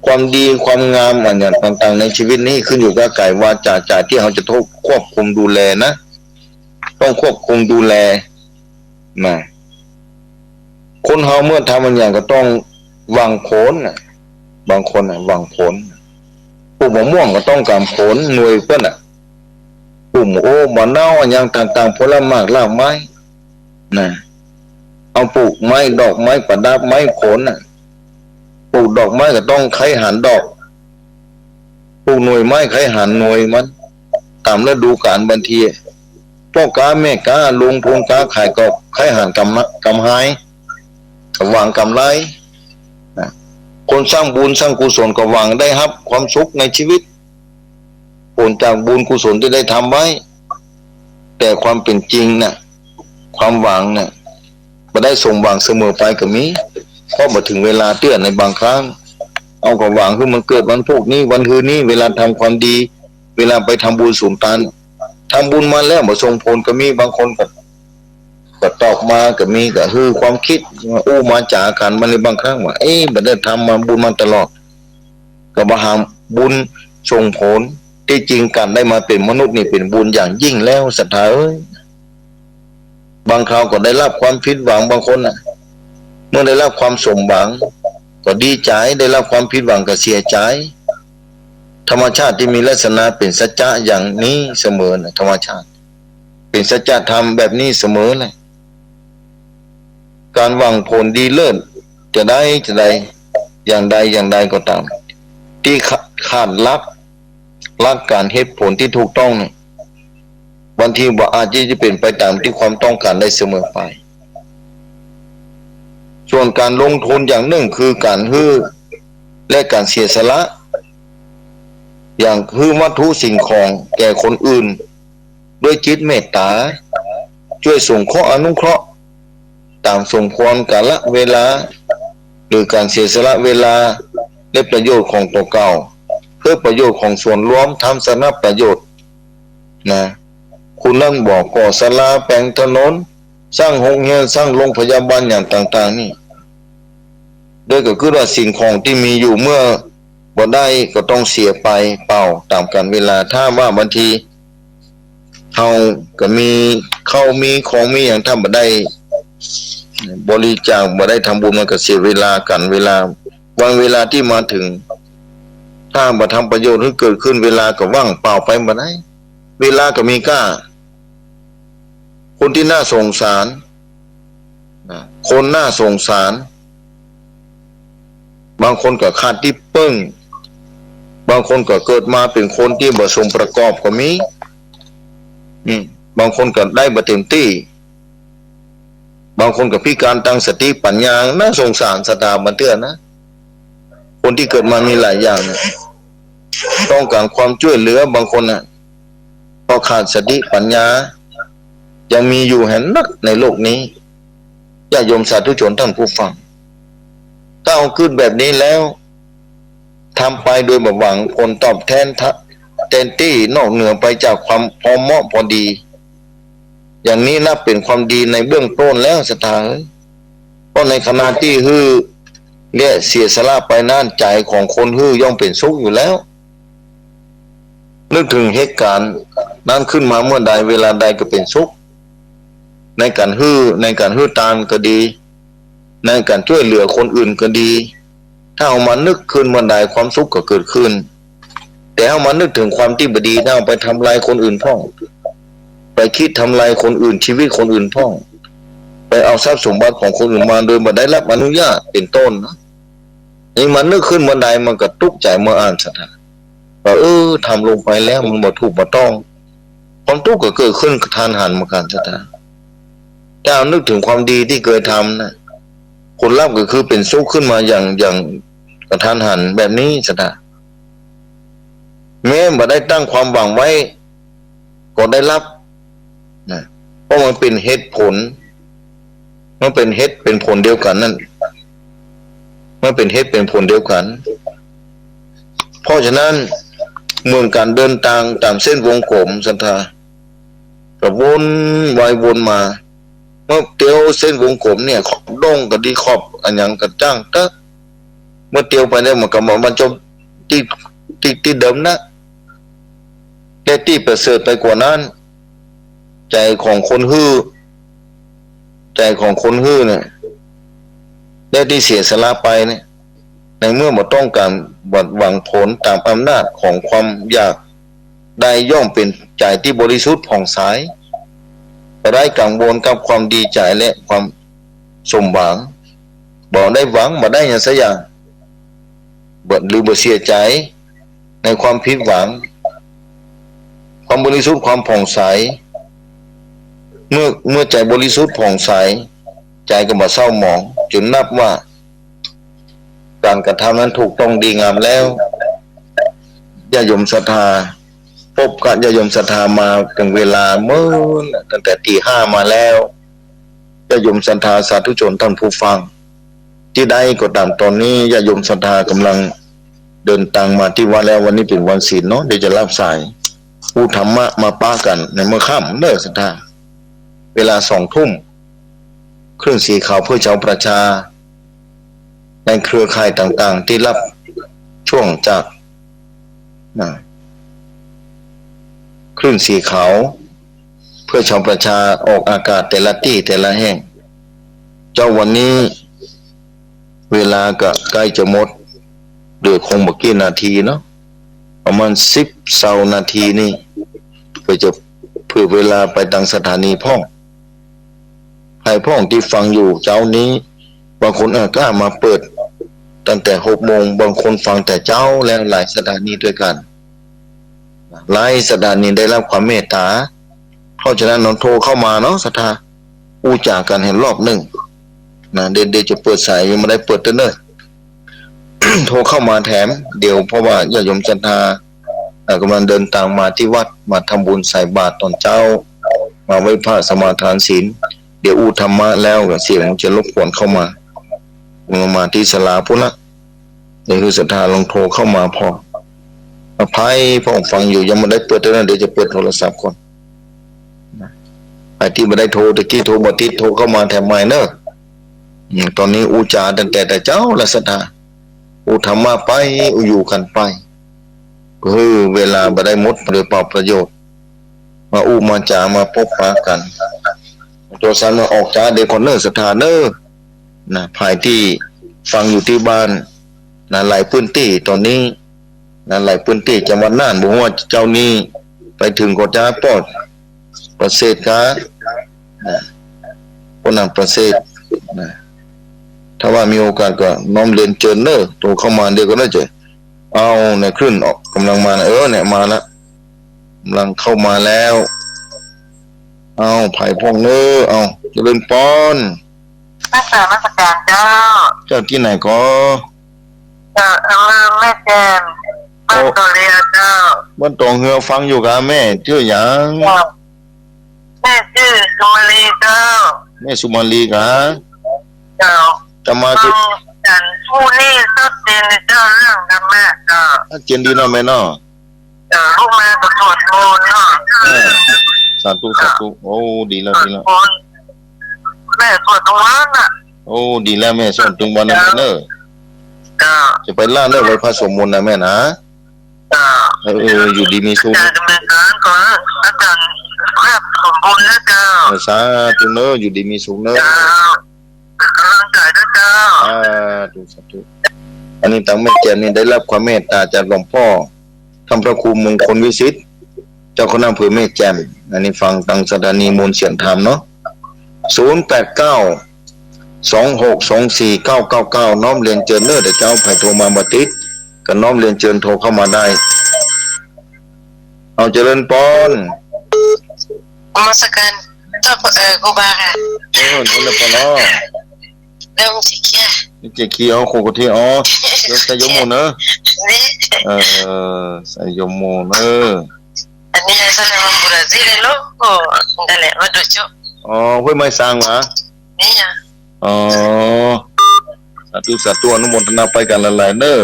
ความดีความงามอันอย่างต่างๆในชีวิตนี้ขึ้นอยู่กับกายวาจาที่เราจะควบคุมดูแลนะต้องควบคุมดูแลนะคนเราเมื่อทำบางอย่างก็ต้องวางผลบางคนวางผลปลูกมะม่วงก็ต้องการผลหน่วยเพื่อนปลูกมะนาวอย่างต่างๆผลไม้รากไม้นะเอาปลูกไม้ดอกไม้ประดับไม้ผลปลูกดอกไม้ก็ต้องไข่หันดอกปลูกหน่วยไม้ไข่หันหน่วยมันตามฤดูกาลบางทีพ่อค้าแม่ค้าลงทุนค้าขายก็ไข่หันกำไรหวังกำไรคนสร้างบุญสร้างกุศลก็หวังได้ครับความสุขในชีวิตผลจากบุญกุศลที่ได้ทำไว้แต่ความเป็นจริงความหวังไม่ได้สมหวังเสมอไปก็มีเพราะมาถึงเวลาเตือนในบางครั้งเอาความหวังคือมันเกิดวันพวกนี้วันคืนนี้เวลาทำความดีเวลาไปทำบุญสูงตันทำบุญมาแล้วมาส่งผลก็มีบางคนก็ตอบมาก็มีก็คือความคิดมาจากกันมาในบางครั้งว่าไม่ได้ทำมาบุญมาตลอดก็มาหาบุญส่งผลที่จริงการได้มาเป็นมนุษย์นี่เป็นบุญอย่างยิ่งแล้วศรัทธาบางคราวก็ได้รับความผิดหวังบางคนเมื่อได้รับความสมหวังก็ดีใจได้รับความผิดหวังก็เสียใจธรรมชาติที่มีลักษณะเป็นสัจจะอย่างนี้เสมอธรรมชาติเป็นสัจธรรมแบบนี้เสมอเลยการหวังผลดีเลิศจะได้อย่างใดก็ตามที่ขาดลักการเหตุผลที่ถูกต้องบางทีว่าอาจจะเป็นไปตามที่ความต้องการได้เสมอไป ส่วนการลงทุนอย่างหนึ่งคือการฮื้อและการเสียสละอย่างฮื้อวัตถุสิ่งของแก่คนอื่นด้วยจิตเมตตาช่วยส่งเคราะห์อนุเคราะห์ตามสมควรกาลเวลาหรือการเสียสละเวลาและประโยชน์ของตัวเก่าเพื่อประโยชน์ของส่วนรวมทำสนับประโยชน์นะคุณนั่นบอกก่อศาลาแปลงถนนสร้างโรงเรียนสร้างโรงพยาบาลอย่างต่างๆนี่โดยก็คือว่าสิ่งของที่มีอยู่เมื่อบ่ได้ก็ต้องเสียไปเปล่าตามกาลเวลาถ้าว่าบางทีเขาก็มีเขามีของมีอย่างทำบ่ได้บริจาคบ่ได้ทำบุญมันก็เสียเวลากันเวลาบางเวลาที่มาถึงถ้าบ่ทำประโยชน์ให้เกิดขึ้นเวลาก็ว่างเปล่าไปบ่ได้เวลาก็มีค่าคนที่น่าสงสารคนน่าสงสารบางคนก็ขาดที่ปึ้งบางคนก็เกิดมาเป็นคนที่บ่สมประกอบก็มีบางคนก็ได้บ่เต็มที่บางคนก็พิการทางสติปัญญาน่าสงสารสตาบันเตือนนะคนที่เกิดมามีหลายอย่างนะต้องการความช่วยเหลือบางคนนะพอขาดสติปัญญายังมีอยู่แห่งนักในโลกนี้ญาติโยมสาธุชนท่านผู้ฟังถ้าเอาขึ้นแบบนี้แล้วทำไปโดยหวังผลตอบแทนเต็มที่นอกเหนือไปจากความพอเหมาะพอดีอย่างนี้นับเป็นความดีในเบื้องต้นแล้วสถานเพราะในขณะที่ฮือเนี่ยเสียสละไปนั่นใจของคนฮือย่อมเป็นสุขอยู่แล้วนึกถึงเหตุการณ์นั้นขึ้นมาเมื่อใดเวลาใดก็เป็นสุขในการฮือตามก็ดีในการช่วยเหลือคนอื่นก็ดีถ้าเอามานึกขึ้นเมื่อใดความสุขก็เกิดขึ้นแต่เอามานึกถึงความที่บดีถ้าเอาไปทำลายคนอื่นพ่องไปคิดทำลายคนอื่นชีวิตคนอื่นพ่องไปเอาทรัพย์สมบัติของคนอื่นมาโดยไม่ได้รับอนุญาตเป็นต้นนะนี่มันนึกขึ้นเมื่อใดมันก็ทุกข์ใจเมื่ออ่านสถานว่าทำลงไปแล้วมันบ่ถูกบ่ต้องความทุกข์ก็เกิดขึ้นกระทันหันมาการสถานถ้าเอานึกถึงความดีที่เคยทำนะผลลัพธ์ก็คือเป็นสุขขึ้นมาอย่างกระทันหันแบบนี้สถานแม้บ่ได้ตั้งความหวังไว้ก็ได้รับนะเพราะมันเป็นเหตุผลมันเป็นเหตุเป็นผลเดียวกันนั่นมันเป็นเหตุเป็นผลเดียวกันเพราะฉะนั้นเมื่อการเดินทางตามเส้นวงกลมสันทาก็วนไปวนมาเมื่อเตียวเส้นวงกลมเนี่ยขอบดงก็ดีขอบอันยังก็จ้างตะเมื่อเตียวไปเนี่ยมันก็มาบรรจบที่เดิมนะแต่ที่ประเสริฐไปกว่านั้นใจของคนฮื้อเนี่ยได้ที่เสียสละไปเนี่ยในเมื่อบ่ต้องการหวังผลตามอำนาจของความอยากได้ย่อมเป็นใจที่บริสุทธิ์ผ่องใสไร้กังวลกับความดีใจและความสมหวังบ่ได้หวังบ่ได้อย่างสักอย่างหรือบ่เสียใจในความผิดหวังความบริสุทธิ์ความผ่องใสเมื่อใจบริสุทธิ์ผ่องใสใจก็บ่เศร้าหมองจนนับว่าการกระทำนั้นถูกต้องดีงามแล้วญาโยมศรัทธาพบกับญาโยมศรัทธามาถึงเวลาเมื่อตั้งแต่ตี 5มาแล้วญาโยมศรัทธาสาธุชนท่านผู้ฟังที่ใดก็ตามตอนนี้ญาโยมศรัทธากำลังเดินทางมาที่วัดแล้ววันนี้เป็นวันศีลเนาะเดี๋ยวจะรับสายผู้ธรรมะมาป้ากันในเมื่อค่ำเด้อศรัทธาเวลา 20:00 นเครื่องสีขาวเพื่อชาวประชาในเครือข่ายต่างๆที่รับช่วงจากคลื่นสีขาวเพื่อชาวประชาออกอากาศแต่ละที่แต่ละแห่งเจ้าวันนี้เวลาก็ใกล้จะหมดเหลือคงบ่กี่นาทีเนาะประมาณ10 นาทีนี่ก็จะเพื่อเวลาไปทางสถานีพ่องให้พ่องที่ฟังอยู่เจ้านี้บางคนกล้ามาเปิดตั้งแต่6 โมงบางคนฟังแต่เจ้าแล้วหลายสถานีด้วยกันหลายสถานีได้รับความเมตตาเพราะฉะนั้นนนโทรเข้ามาเนาะศรัทธาอู้จากกันเห็นรอบหนึ่ง นะเดี๋ยวจะเปิดสายยังไม่ได้เปิดเนอะ โทรเข้ามาแถมเดี๋ยวเพราะว่าญาติโยมศรัทธากำลังเดินทางมาที่วัดมาทำบุญใส่บาตรตอนเช้ามาไหว้พระสมาทานศีลเดี๋ยวอูธรรมะแล้วเสียงจะรบกวนเข้ามาที่ศาลาพุทธละนี่คือศรัทธาลองโทรเข้ามาพออภัยพอฟังอยู่ยังไม่ได้เปิดนะเดี๋ยวจะเปิดโทรศัพท์ก่อนไอ้ที่ไม่ได้โทรตะกี้โทรบติดโทรเข้ามาแถมใหม่เนอะตอนนี้อูจาตั้งแต่เจ้าละศรัทธาอูธรรมะไปอูอยู่กันไปเวลาไม่ได้หมดหรือเปล่าประโยชน์มาอูมาจามาพบปะกันตัวสันมาออกจ้าเด็กคนเนอร์ศรัทธาเนอนะภายที่ฟังอยู่ที่บ้านนะหลายพื้นที่ตอนนี้นะหลายพื้นที่จังหวัดน่านบอกว่าเจ้านี้ไปถึงก็จะปอดประเสริฐกานะคนนั้นประเสริฐนะถ้าว่ามีโอกาสก็น้อมเรียนเชิญเนอตัวเข้ามาเดี๋ยวก็ได้เจอเอาในคลื่นออกกำลังมาเนี่ยมาแล้วกำลังเข้ามาแล้วเอาไผ่พงเนอเอาเจริญปอนนักการนักการเจ้าที่ไหนก็แม่แจมบ้านตัวเรียเจ้าบ้านตองเฮือฟังอยู่กับแม่ชื่ออย่างแม่ชื่อสุมาลีเจ้าแม่สุมาลีกะเจ้าจะมาที่ฉันผู้นี้ชัดเจนในเจ้าเรื่องกันแม่เจ้าเจนดีเนาะแม่เนาะลูกแม่ก็สวดมนต์เนาะสาธุโอ้ดีแล้วแม่สวดตรงนั้นน่ะโอ้ดีแล้วแม่สวดตรงวันนั้นเนอะจะไปล่าเนอะไว้พระสมมตินะแม่นะอยู่ดีมีสุขจะดำเนินการก่อนอาจารย์แคบสมบูรณ์นะเจ้าสาธุเนอะอยู่ดีมีสุขเนอะกำลังใจด้วยเจ้าสาธุอันนี้ตั้งแม่แจ่มนี่ได้รับความเมตตาจากหลวงพ่อทำพระครูมงคลวิสิทธิ์เจ้าคณะอำเภอแม่แจ่มอันนี้ฟังทางสถานีมูลเสียงธรรมเนาะ08926249999น้อมเรียนเชิญเนอเดี๋ยวเจ้าไผ่โทรมาบัติดก็น้อมเรียนเชิญโทรเข้ามาได้เอาเจริญปอนมาสักกันเจ้ากูบาค่ะนี่แหละปอนเริ่มจิเคียเจ๊ขี้โคกที่เดี๋ยวใส่ยมโมเนอะใส่ยมโมเนอะอันนี้ใส่มาบราซิลเลยลูกนั่นแหละมาดูจุเพื่อไม่สร้างมานี่นะสาธุอนุโมทนาไปกันหลายๆเนอะ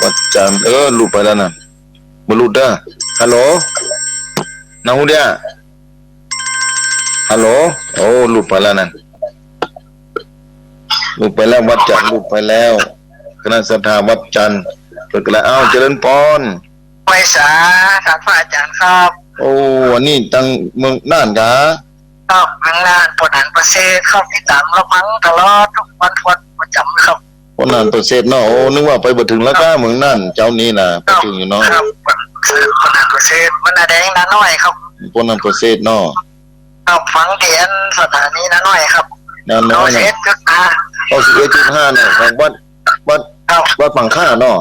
วัดจันลูกไปแล้วนะมาลูกด้าฮัลโหลน้าหูเดียฮัลโหลโอ้ลูกไปแล้วนะลูกไปแล้ววัดจันลูกไปแล้วคณะศรัทธาวัดจันเปิดกันแล้วเจริญปอนไม่สาถามพระอาจารย์ครับโอ้วันนี้ตั้งเมืองน่านกะครับเมืองน่านปวดหันประเสริฐครับที่ตามเราพังตลอดทุกวันประจำครับปวดหันประเสริฐเนาะโอ้นึกว่าไปบ่ถึงแล้วก็เมืองน่านเจ้านี้นะไปถึงอยู่เนาะครับปวดหันประเสริฐมันแดงน้าน้อยครับปวดหันประเสริฐเนาะครับฟังเดียนสถานีน้าน้อยครับน้าน้อยนะ11.5เนี่ยของวัดฝั่งข้าเนาะ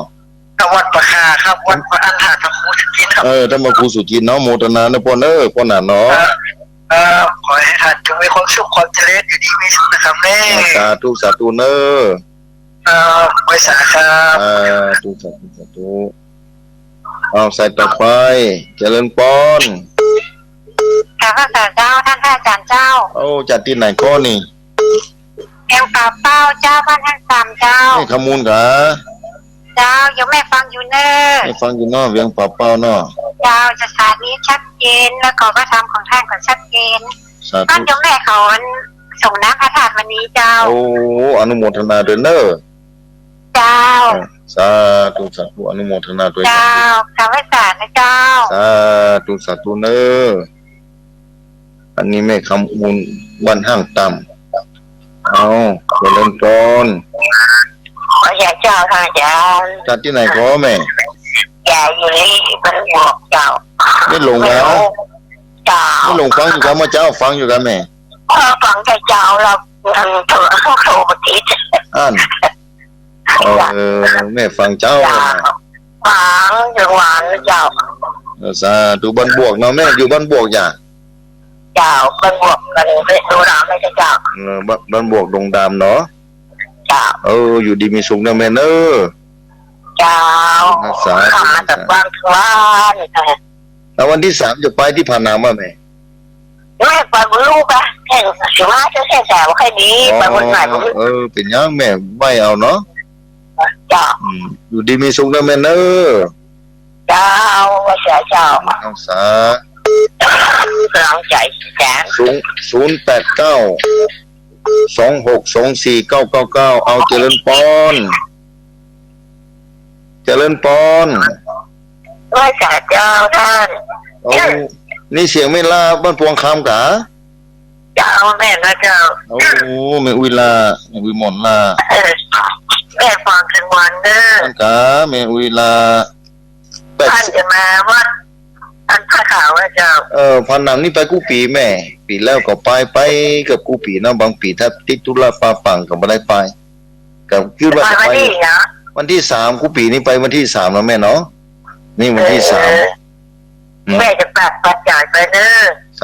วัดประคาครับวัดอันหาธรรมสุจินครับธรรมครูสุจินเนาะโมทนาเนาะปอนปอนน่ะเนาะขอให้ท่านจงมีความสุขความเจริญอยู่ดีมีสุขนะครับแม่สาธุเนอะไว้สาครับสาธุเอาใส่ต่อไปเจริญปอนค่ะพระอาจารย์เจ้าท่านพระอาจารย์เจ้าจัดที่ไหนก้อนี่แอมป่าเป้าเจ้าบ้านท่านสามเจ้าให้ขมูลกะเจ้ายังไม่ฟังอยู่เนอะไม่ฟังอยู่เนาะเวียงป่าเป้าเนาะเจ้าจะสาธิตชัดเจนแล้วก็พระธรรมของท่านก็ชัดเจนท่านเจ้าแม่เขาส่งน้ำพระธาตุวันนี้เจ้าอนุโมทนาด้วยเนอะเจ้าสาธุอนุโมทนาด้วยเจ้าขอให้สาธุเจ้าสาธุเนอะอันนี้แม่คำมูลวันห้างต่ำเจริญพรขออย่าเจ้าค่ะอาจารย์จัดที่ไหนก็แม่อย่าอยู่นี่มันบอกเจ้าไม่หลงแล้วเจ้าไม่หลงฟังอยู่กับมาเจ้าฟังอยู่กับแม่ฟังแต่เจ้าเราโทรมาติดแม่ฟังเจ้าฟังจังหวะเจ้าสาธุบ้านบวกเนาะแม่อยู่บ้านบวกอย่า เจ้ามันบวกกันเป็นดูดาวไม่ใช่เจ้า บ้านบวกดงดามเนาะ เจ้า อยู่ดีมีสุขนะแม่เนอะ เจ้า รักษา ทำมาจากบ้านทุกวัน แล้ววันที่3จะไปที่พานามาแม่ ไม่ไปบนลูกอะแข่งสิว่าจะแข่งแต่ว่าใครดีไปบนไหนบนลูก เป็นยังแม่ไม่เอาเนาะ เจ้า อยู่ดีมีสุขนะแม่เนอะ เจ้าว่าเสียเจ้า รักษา กำลังใจแจ้ง 089 2624 999เอาเจริญปอนเจริญปอน ว่าเสียเจ้าท่าน นี่เสียงไม่ลาบ้านพวงคำกะ เจ้าแม่นะเจ้า แม่อุยลาแม่อุยหมอนลา แม่ฟังทั้งวันเด้อ บ้านกะแม่อุยลา ท่านจะมาว่าท่านผ้าขาวนะเจ้า พันนำนี่ไปกู้ปีแม่ ปีแล้วก็ไปกับกู้ปีเนาะบางปีถ้าติดธุระปาปังก็ไม่ได้ไปกับคือว่าจะ มา ไป ดีนะ วันที่3กู้ปีนี้ไปวันที่3แล้วแม่เนาะนี่วันที่3 แม่จะปัดจ่ายไปเด้อ ส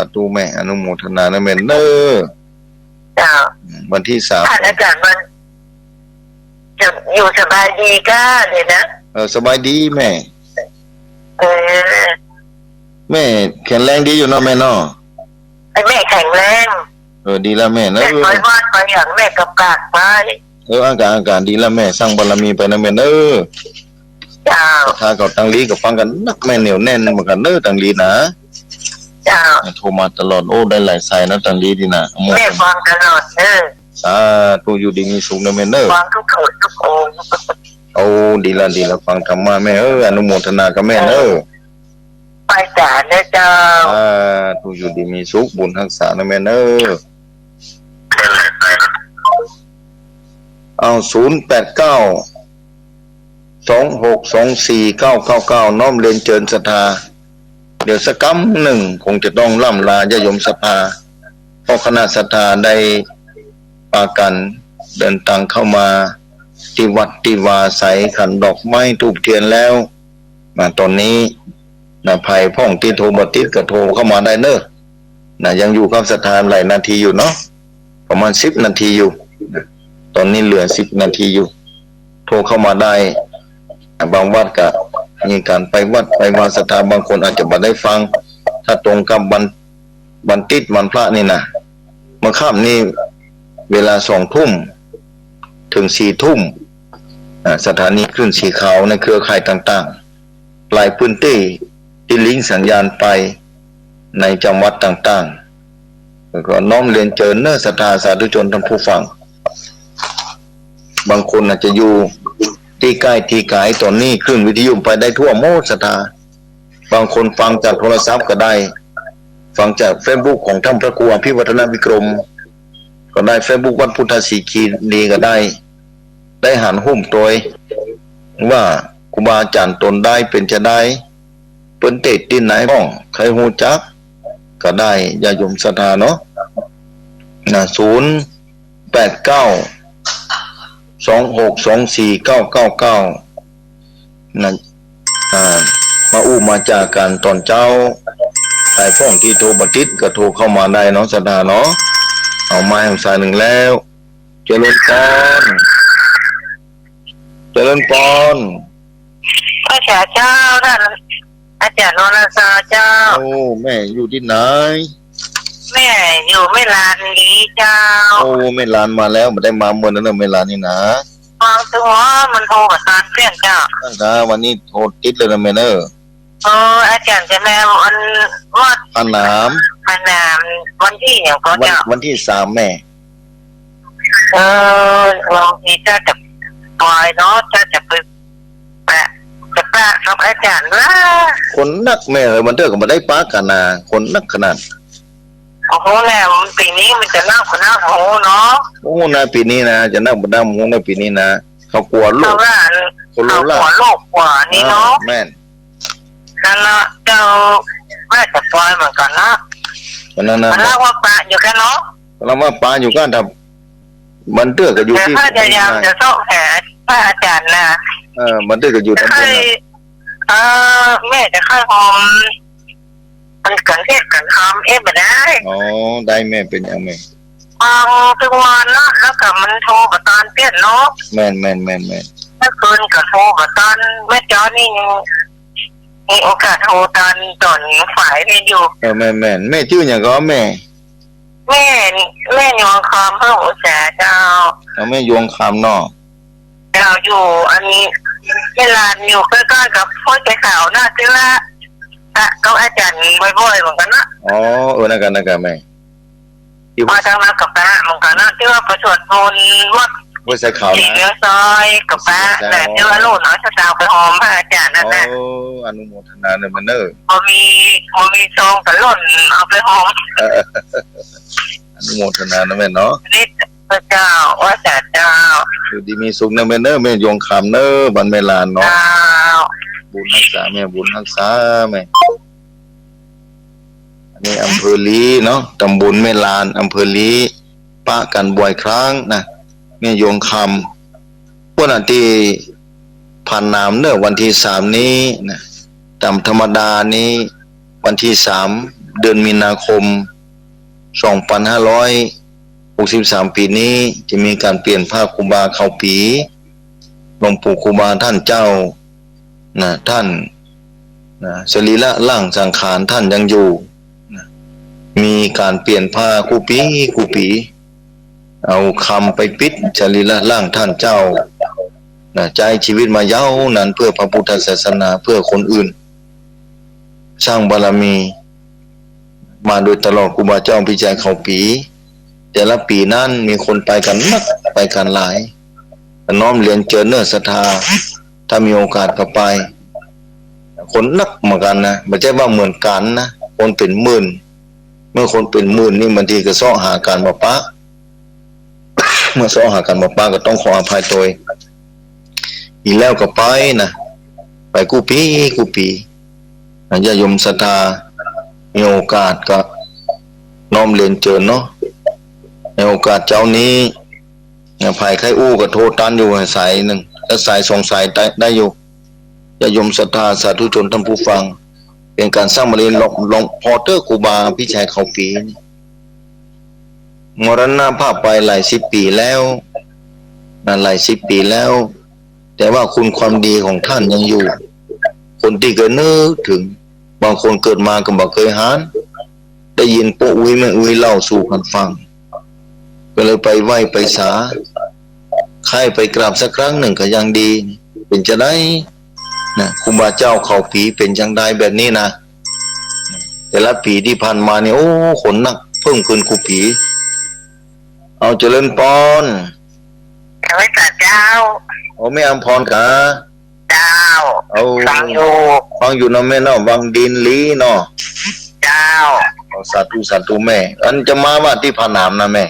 าธุแม่อนุโมทนานะแม่เนอะ เจ้า วันที่ท่านอาจารย์มันจะอยู่สบายดีก็เลยนะ 3สบายดีแม่ เออ แม่แข็งแรงดีอยู่เนาะแม่เนาะ ไอ้แม่แข็งแรง ดีแล้วแม่เน แม่ อะ คอยวาดไปอย่างแม่กำกากไป อาการดีแล้วแม่สร้างบารมีไปนะแม่เนอะ เจ้า ถ้าเขาตังลีก็ฟังกันนักแม่เหนียวแน่นเหมือนกันเนอะตังลีนะ เจ้า โทรมาตลอดได้หลายสายนะตังลีดีนะโม แม่ฟังตลอดเด้อ สาธุอยู่ดีมีสุขนะแม่เนอะ ฟังทุกคนทุกอง ดีละฟังธรรมะแม่อนุโมทนากับแม่เนอะ ไปจ่าเด้อเจ้า ธุอยู่ดีมีสุขบุญรักษานะแม่เนอะ 089 2624 999น้อมเรียนเจิญศรัทธาเดี๋ยวสักคำหนึ่งคงจะต้องล่ำลาญาโยมสภาเพราะคณะศรัทธาได้ปากันเดินทางเข้ามาที่วัดที่วาใสขันดอกไม้ทูบเทียนแล้วมาตอนนี้ภัยพ่องที่โทรมาติดก็โทรเข้ามาได้เนอะยังอยู่กับศรัทธาหลายนาทีอยู่เนาะประมาณ10 นาทีอยู่ตอนนี้เหลือ10 นาทีอยู่โทรเข้ามาได้บางวัดก็มีการไปวัดไปวาศรัทธาบางคนอาจจะไม่ได้ฟังถ้าตรงกับวันติดวันพระนี่นะเมื่อค่ำนี่เวลา20 ทุ่มถึง4 ทุ่มสถานีคลื่นสีขาวในเครือข่ายต่างๆหลายพื้นที่ที่ลิงก์สัญญาณไปในจังหวัดต่างๆแล้วก็น้อมเรียนเจริญเนอศรัทธาสาธุชนท่านผู้ฟังบางคนอาจจะอยู่ที่ใกล้ที่ไกลตอนนี้คลื่นวิทยุไปได้ทั่วโมดศรัทธาบางคนฟังจากโทรศัพท์ก็ได้ฟังจากเฟซบุ๊กของท่านพระครูอภิวัฒนวิกรมก็ได้เฟซบุ๊กวัดพุทธศรีคีรีก็ได้หันหุ้มตัวว่าครูบาอาจารย์ตนได้เป็นจะได้เปิ้นเตะที่ไหนบ้องใครฮู้จักก็ได้ญาโยมศรัทธาเนาะ089 2624 999มามาจากการตอนเจ้าไอ้พ่องที่โทรบัติดก็โทรเข้ามาได้เนาะศรัทธาเนาะเอาไม้ของสายหนึ่งแล้วเจริญพรพระเจ้าท่านอาจารย์นรศาเจ้า แม่อยู่ที่ไหน แม่อยู่ไม่ลานนี้เจ้า แม่ลานมาแล้วไม่ได้มาเมื่อนั้นแม่ลานนี่นะ ฟังตัวมันโทรกับการเพื่อนเจ้า วันนี้โทรติดเลยนะแม่เนอะ อาจารย์จะแม่วันวัด อันน้ำวันที่เนี่ยก็เจ้า วันที่3แม่ ลองทีจะปล่อยเนาะจะไปแปะกับอาจารย์ว่า คนนักแม่มันเถอะก็มาได้ปากันนะคนนักขนาด โอ้โหแล้วปีนี้มันจะน่าขนาดโหเนาะ นะปีนี้นะจะนักบัดดำในปีนี้นะเขากลัวโลกคนรู้ละโลกกว่านี่เนาะแม่น นั่นละเจ้าแม่จะปล่อยเหมือนกันนะนั่นนะมันเล่าว่าปะอยู่แค่เนาะ เราว่าปาอยู่กันทำมันเถอะก็อยู่ที่ ถ้าจะยังจะโซ่แผลพระอาจารย์นะมันเถอะก็อยู่ที่ แม่จะค่อยหอม มันกันเทศกันทำไม่ได้ อ๋อได้แม่เป็นยังแม่ ทุกวันเนาะแล้วก็มันโทรกับตอนเปลี่ยนเนาะ แม่นแม่น เมื่อคืนก็โทรกับตอนแม่จอนี่มีโอกาสโทรตอนฝ่ายนี่อยู่ แม่แม่ชื่ออย่างก็แม่ แม่ยองคำเพิ่งอุตสาห์เจ้า เอาแม่ยวงคำเนาะ เจ้าอยู่อันนี้เวลาอยู่ใกล้ๆกับพ่อใจขาวน่าจะละก็อาจารย์บ่อยๆเหมือนกันนะ อ๋อนั่นกันแม่ที่ มาทำมากับป้าเหมือนกันนะที่ว่าประชดมนวัด ว่าใส่ขาว สี นะ เนื้อซอยกับป้าแต่ที่ว่าลูกน้อยชะตาไปหอมพระอาจารย์นั่นนะ โอ้อนุโมทนาเนี่ยมันเนอะ พอมีซองกับหล่นเอาไปหอม อนุโมทนานะแม่เนาะ นี่พระเจ้าว่าแต่เจ้า อยู่ดีมีสุขนะแม่เนอะแม่ยวงคำเนอะบันเมลานเนาะ เจ้า บุญรักษาแม่บุญรักษาแม่อันนี้อำเภอลีเนาะตำบลแม่ลานอำเภอลีปะกันบ่อยครั้งนะแม่ยวงคำพวกนั้นที่ผ่านน้ำเนอะวันที่3นี้นะตามธรรมดานี้วันที่3เดือนมีนาคม2563ปีนี้จะมีการเปลี่ยนผ้าครูบาเข้าปีหลวงปู่ครูบาท่านเจ้านะท่านนะสรีระร่างสังขารท่านยังอยู่นะมีการเปลี่ยนผ้าคู่ปีเอาคำไปปิดสรีระร่างท่านเจ้านะใจชีวิตมายาวนานเพื่อพระพุทธศาสนาเพื่อคนอื่นสร้างบารมีมาโดยตลอดครูบาเจ้าพิจัยเขาปีแต่ละปีนั้นมีคนไปกันมากไปกันหลายน้อมเรียนเจอเนื้อศรัทธาถ้ามีโอกาสก็ไปคนนักเหมือนกันนะไม่ใช่ว่าเหมือนกันนะคนเป็นหมื่นเมื่อคนเป็นหมื่นนี่บางทีก็ซ้อหาการมาปะ เมื่อซ้อหากันมาปะก็ต้องขออภัยตัวอีกแล้วก็ไปนะไปกู้ปีญาโยมศรัทธามีโอกาสก็น้อมเรียนเจอเนาะในโอกาสเจ้านี้ภัยไข้อู้ก็โทรตันอยู่สายหนึ่งและสาย2 สายได้อยู่ญาโยมศรัทธาสาธุชนท่านผู้ฟังเป็นการสร้างบารมีลงพอเตอร์ครูบาพิชัยเขาปีมรณภาพไปหลาย10 ปีแล้วหลาย10 ปีแล้ว แต่ว่าคุณความดีของท่านยังอยู่คนที่เคยนึกถึงบางคนเกิดมาก็บอกเคยหานได้ยินปู่อุ้ยแม่อุ้ยเล่าสู่กันฟังก็เลยไปไหว้ไปสาใครไปกราบสักครั้งหนึ่งก็ยังดีเป็นจะได้นะครูบาเจ้าเขาผีเป็นจังได้แบบนี้นะแต่ละปีที่ผ่านมาเนี่ยโอ้ขนนักเพิ่มขึ้นครูผีเอาเจริญปอนพระเจ้า โอ้แม่อำพรกะเจ้าเอาฟังอยู่นะแม่เนาะวังดินลีเนาะเจ้าสาธุแม่อันจะมาว่าที่ผาหนามนะแม่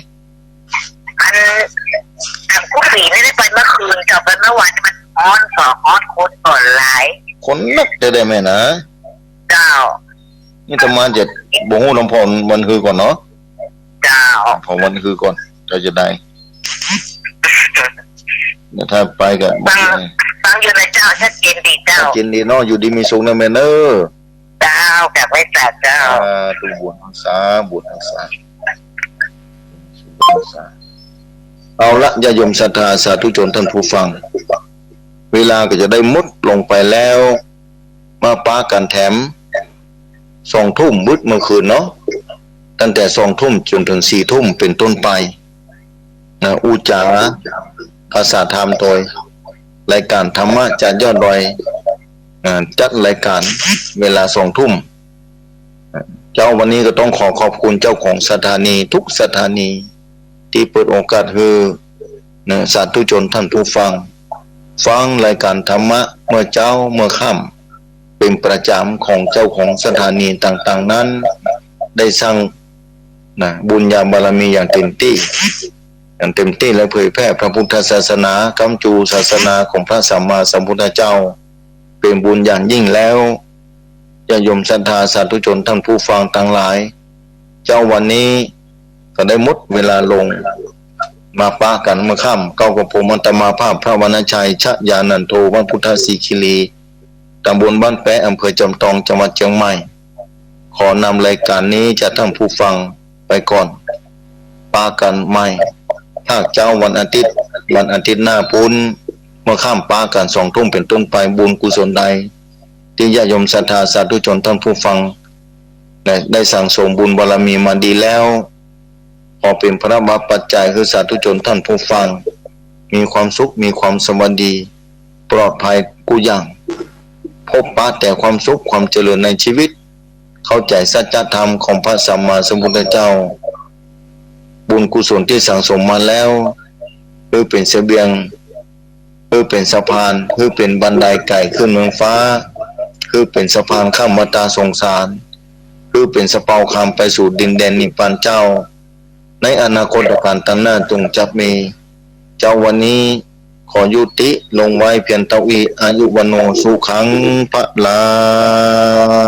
อันกู้ฝีไม่ได้ไปเมื่อคืนกลับไปเมื่อวานมันอ้อนคนก่อนหลายคนนักได้แม่นะเจ้านี่จะมาจะบ่ฮู้น้ำพรมันคือก่อนเนาะเจ้าพอมันคือก่อนจะได้เนี่ยถ้าไปก็ฟังอยู่ในเจ้าชัดเจนดีเจ้ากินดีเนาะอยู่ดีมีสุขนะแม่เนอะเจ้ากับไว้จัดเจ้าตูบุญรักษาเอาละญาโยมศรัทธาสาธุชนท่านผู้ฟังเวลาก็จะได้มุดลงไปแล้วมาป้ากันแถม2 ทุ่มมืดเมื่อคืนเนาะตั้งแต่2 ทุ่มจนถึง4 ทุ่มเป็นต้นไปนะอุจาภาษาธรรมโดยรายการธรรมะจากยอดดอยจัดรายการเวลา2 ทุ่มเจ้าวันนี้ก็ต้องขอบคุณเจ้าของสถานีทุกสถานีที่เปิดโอกาสให้สาธุชนท่านผู้ฟังรายการธรรมะเมื่อค่ำเป็นประจำของเจ้าของสถานีต่างๆนั้นได้สร้างบุญญาบารมีอย่างเต็มที่และเผยแพร่พระพุทธศาสนากำจูศาสนาของพระสัมมาสัมพุทธเจ้าเป็นบุญอย่างยิ่งแล้วญาติโยมศรัทธาสาธุชนท่านผู้ฟังทั้งหลายเจ้าวันนี้ก็ได้มุดเวลาลงมาป้ากันเมื่อค่ำเก้ากับผมอัตมาภาพพระวรรณชัยชยานันโทวัดพุทธศรีคิรีตำบลบ้านแปะอำเภอจอมทองจังหวัดเชียงใหม่ข อนำรายการนี้จะท่านผู้ฟังไปก่อนปากันใหม่ถ้าเจ้าวันอาทิตย์หน้าพุนเมื่อข้ามปากัน2 ทุ่มเป็นต้นไปบุญกุศลใดที่ญาติโยมศรัทธาสาธุชนท่านผู้ฟังได้สั่งสมบุญบารมีมาดีแล้วขอเป็นพระบาปัจจัยคือสาธุชนท่านผู้ฟังมีความสุขมีความสวัสดีปลอดภัยกุอย่างพบปะแต่ความสุขความเจริญในชีวิตเข้าใจสัจธรรมของพระสัมมาสัมพุทธเจ้าบุญกุศลที่สั่งสมมาแล้วคือเป็นเสบียงคือเป็นสะพานคือเป็นบันไดไก่ขึ้นเมืองฟ้าคือเป็นสะพานข้ามวัฏสงสารคือเป็นสะเปาคำไปสู่ดินแดนนิพพานเจ้าในอนาคตการตั้งหน้าจงจับมีเจ้าวันนี้ขอยุติลงไว้เพียงเท่านี้อายุวันโนสุขังพระลา